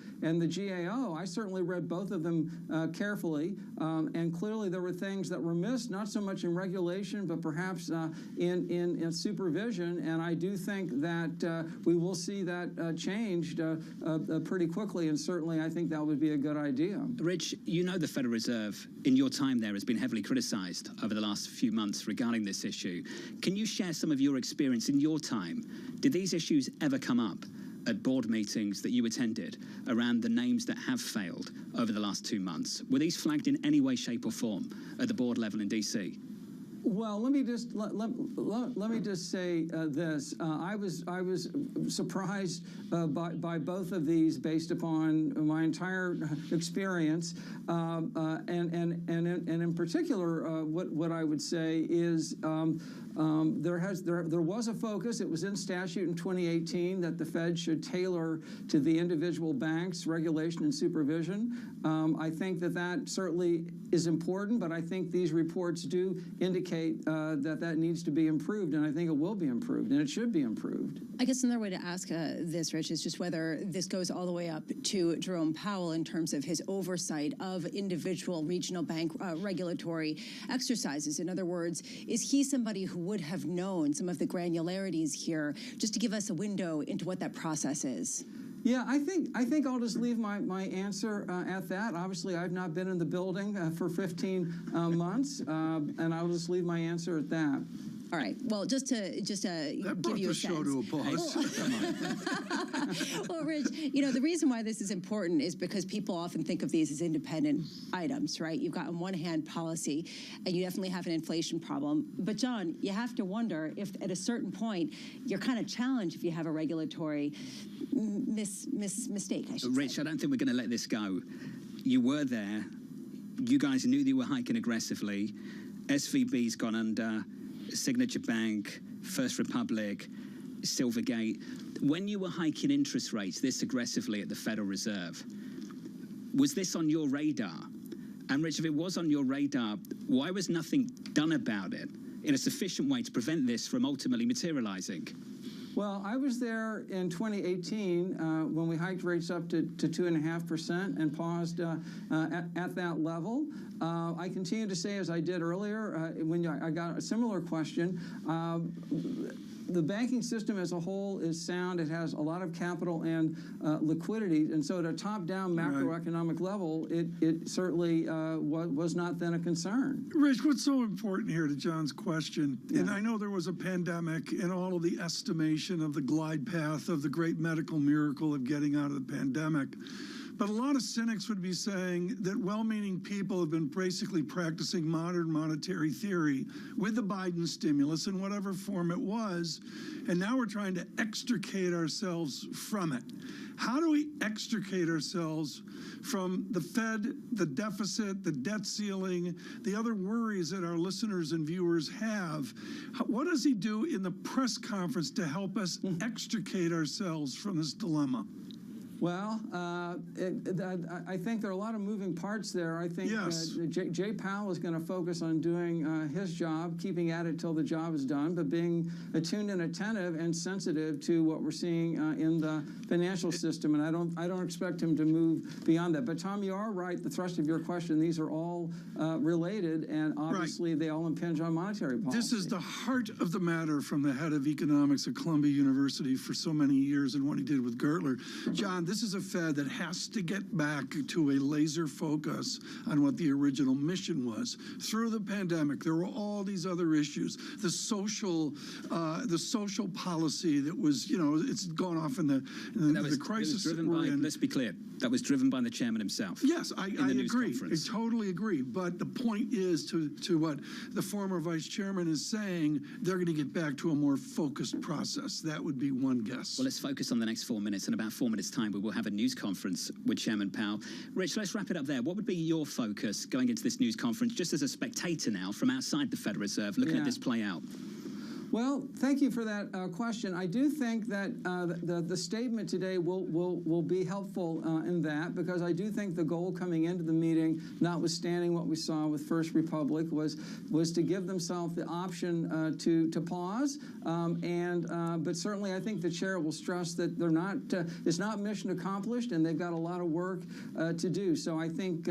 GAO, I certainly read both of them carefully, and clearly there were things that were missed, not so much in regulation, but perhaps in supervision. And I do think that we will see that changed pretty quickly, and certainly I think that would be a good idea. Rich, you know the Federal Reserve in your time there has been heavily criticized over the last few months regarding this issue. Can you share some of your experience in your time? Did these issues ever come up at board meetings that you attended around the names that have failed over the last 2 months? Were these flagged in any way, shape or form at the board level in DC? Well, let me just say this. I was surprised by both of these based upon my entire experience, and in particular, what I would say is there was a focus. It was in statute in 2018 that the Fed should tailor to the individual banks regulation and supervision. I think that certainly is important, but I think these reports do indicate that needs to be improved, and I think it will be improved, and it should be improved. I guess another way to ask this, Rich, is just whether this goes all the way up to Jerome Powell in terms of his oversight of individual regional bank regulatory exercises. In other words, is he somebody who would have known some of the granularities here, just to give us a window into what that process is? Yeah, I think I'll just leave my answer at that. Obviously, I've not been in the building for 15 months, and I'll just leave my answer at that. All right. Well, just to give you a sense. Show to a pause. Well, Rich, the reason why this is important is because people often think of these as independent items, right? You've got on one hand policy, and you definitely have an inflation problem. But John, you have to wonder if at a certain point you're kind of challenged if you have a regulatory mistake. I should Rich, say. I don't think we're going to let this go. You were there. You guys knew they were hiking aggressively. SVB's gone under. Signature Bank, First Republic, Silvergate. When you were hiking interest rates this aggressively at the Federal Reserve, was this on your radar? And Rich, if it was on your radar, why was nothing done about it in a sufficient way to prevent this from ultimately materializing? Well, I was there in 2018 when we hiked rates up to 2.5% and paused at that level. I continue to say, as I did earlier, when I got a similar question, the banking system as a whole is sound. It has a lot of capital and liquidity. And so at a top-down macroeconomic level, it certainly was not then a concern. Rich, what's so important here to John's question, and I know there was a pandemic and all of the estimation of the glide path of the great medical miracle of getting out of the pandemic, But a lot of cynics would be saying that well-meaning people have been basically practicing modern monetary theory with the Biden stimulus in whatever form it was, and now we're trying to extricate ourselves from it. How do we extricate ourselves from the Fed, the deficit, the debt ceiling, the other worries that our listeners and viewers have? What does he do in the press conference to help us extricate ourselves from this dilemma? Well, I think there are a lot of moving parts there. I think Jay Powell is going to focus on doing his job, keeping at it till the job is done, but being attuned and attentive and sensitive to what we're seeing in the financial system. And I don't expect him to move beyond that. But Tom, you are right. The thrust of your question, these are all related, and obviously they all impinge on monetary policy. This is the heart of the matter from the head of economics at Columbia University for so many years and what he did with Gertler. John, this is a Fed that has to get back to a laser focus on what the original mission was. Through the pandemic, there were all these other issues. The social policy that was, it's gone off in the crisis that we're in. Let's be clear, that was driven by the chairman himself. Yes, I agree. I totally agree. But the point is to what the former vice chairman is saying, they're going to get back to a more focused process. That would be one guess. Well, let's focus on the next 4 minutes. In about 4 minutes' time, we will have a news conference with Chairman Powell. Rich, let's wrap it up there. What would be your focus going into this news conference, just as a spectator now from outside the Federal Reserve, looking at this play out? Well, thank you for that question. I do think that the statement today will be helpful in that, because I do think the goal coming into the meeting, notwithstanding what we saw with First Republic, was to give themselves the option to pause. But certainly, I think the chair will stress that they're not. It's not mission accomplished, and they've got a lot of work to do. So I think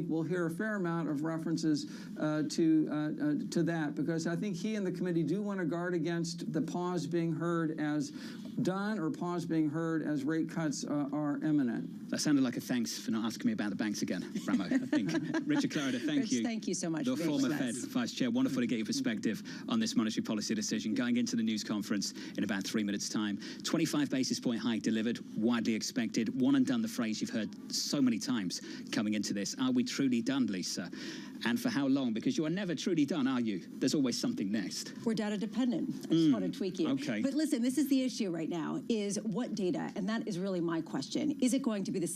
we'll hear a fair amount of references to that, because I think he and the committee do want to guard against the pause being heard as done or pause being heard as rate cuts are imminent. That sounded like a thanks for not asking me about the banks again, Ramo. I think. Richard Clarida, thank you. Thank you so much. The former Fed Vice Chair. Wonderful to get your perspective on this monetary policy decision. Going into the news conference in about 3 minutes' time. 25 basis point hike delivered, widely expected. One and done, the phrase you've heard so many times coming into this. Are we truly done, Lisa? And for how long? Because you are never truly done, are you? There's always something next. We're data dependent. I just want to tweak you. Okay. But listen, this is the issue right now, is what data, and that is really my question. Is it going to be the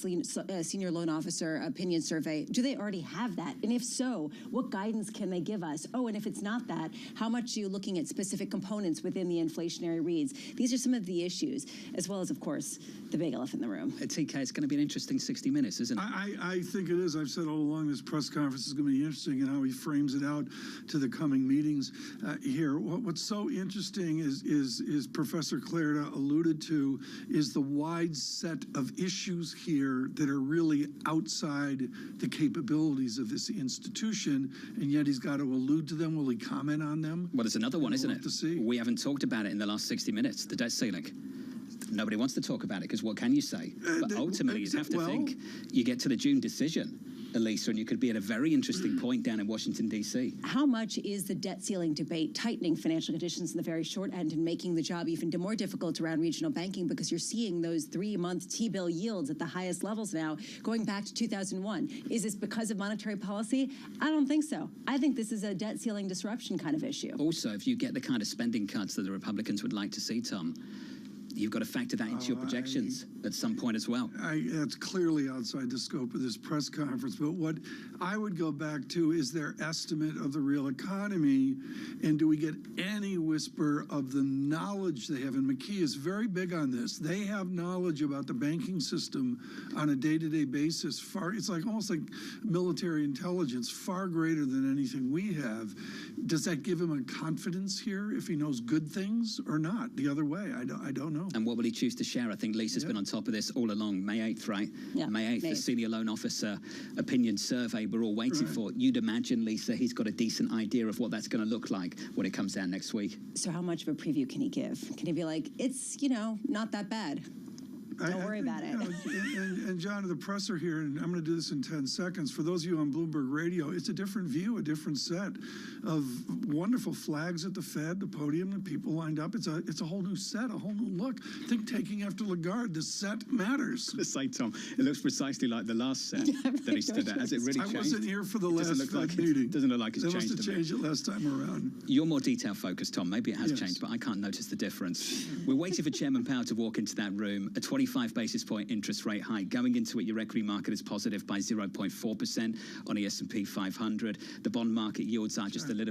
senior loan officer opinion survey? Do they already have that? And if so, what guidance can they give us? Oh, and if it's not that, how much are you looking at specific components within the inflationary reads? These are some of the issues, as well as, of course, the big elephant in the room. TK, it's going to be an interesting 60 minutes, isn't it? I think it is. I've said all along this press conference is going to be interesting in how he frames it out to the coming meetings here. What's so interesting is Professor Clarida alluded to is the wide set of issues here that are really outside the capabilities of this institution, and yet he's got to allude to them. Will he comment on them? Well, there's another one, isn't it? We haven't talked about it in the last 60 minutes, the debt ceiling. Nobody wants to talk about it, because what can you say? But ultimately, you'd have to think you get to the June decision, Elisa, and you could be at a very interesting point down in Washington, D.C. How much is the debt ceiling debate tightening financial conditions in the very short end and making the job even more difficult around regional banking, because you're seeing those 3-month T-bill yields at the highest levels now, going back to 2001? Is this because of monetary policy? I don't think so. I think this is a debt ceiling disruption kind of issue. Also, if you get the kind of spending cuts that the Republicans would like to see, Tom, you've got to factor that into your projections at some point as well. That's clearly outside the scope of this press conference. But what I would go back to is their estimate of the real economy, and do we get any whisper of the knowledge they have? And McKee is very big on this. They have knowledge about the banking system on a day-to-day basis. It's like almost like military intelligence, far greater than anything we have. Does that give him a confidence here if he knows good things or not? The other way, I don't know. And what will he choose to share? I think Lisa's been on top of this all along. May 8th, right? Yeah, May 8th, the Senior Loan Officer Opinion Survey we're all waiting for. You'd imagine, Lisa, he's got a decent idea of what that's going to look like when it comes down next week. So how much of a preview can he give? Can he be like, it's, not that bad? Don't worry about it. And John, the presser here, and I'm going to do this in 10 seconds. For those of you on Bloomberg Radio, it's a different view, a different set of wonderful flags at the Fed, the podium, the people lined up. It's a whole new set, a whole new look. I think taking after Lagarde, the set matters. To say, Tom, it looks precisely like the last set that he stood at. Has it really changed? I wasn't here for the last Fed meeting. Doesn't look like it's changed. They must have changed it last time around. You're more detail focused, Tom. Maybe it has changed, but I can't notice the difference. We're waiting for Chairman Powell to walk into that room. A 25 basis point interest rate hike. Going into it, your equity market is positive by 0.4% on the S&P 500. The bond market yields are just a little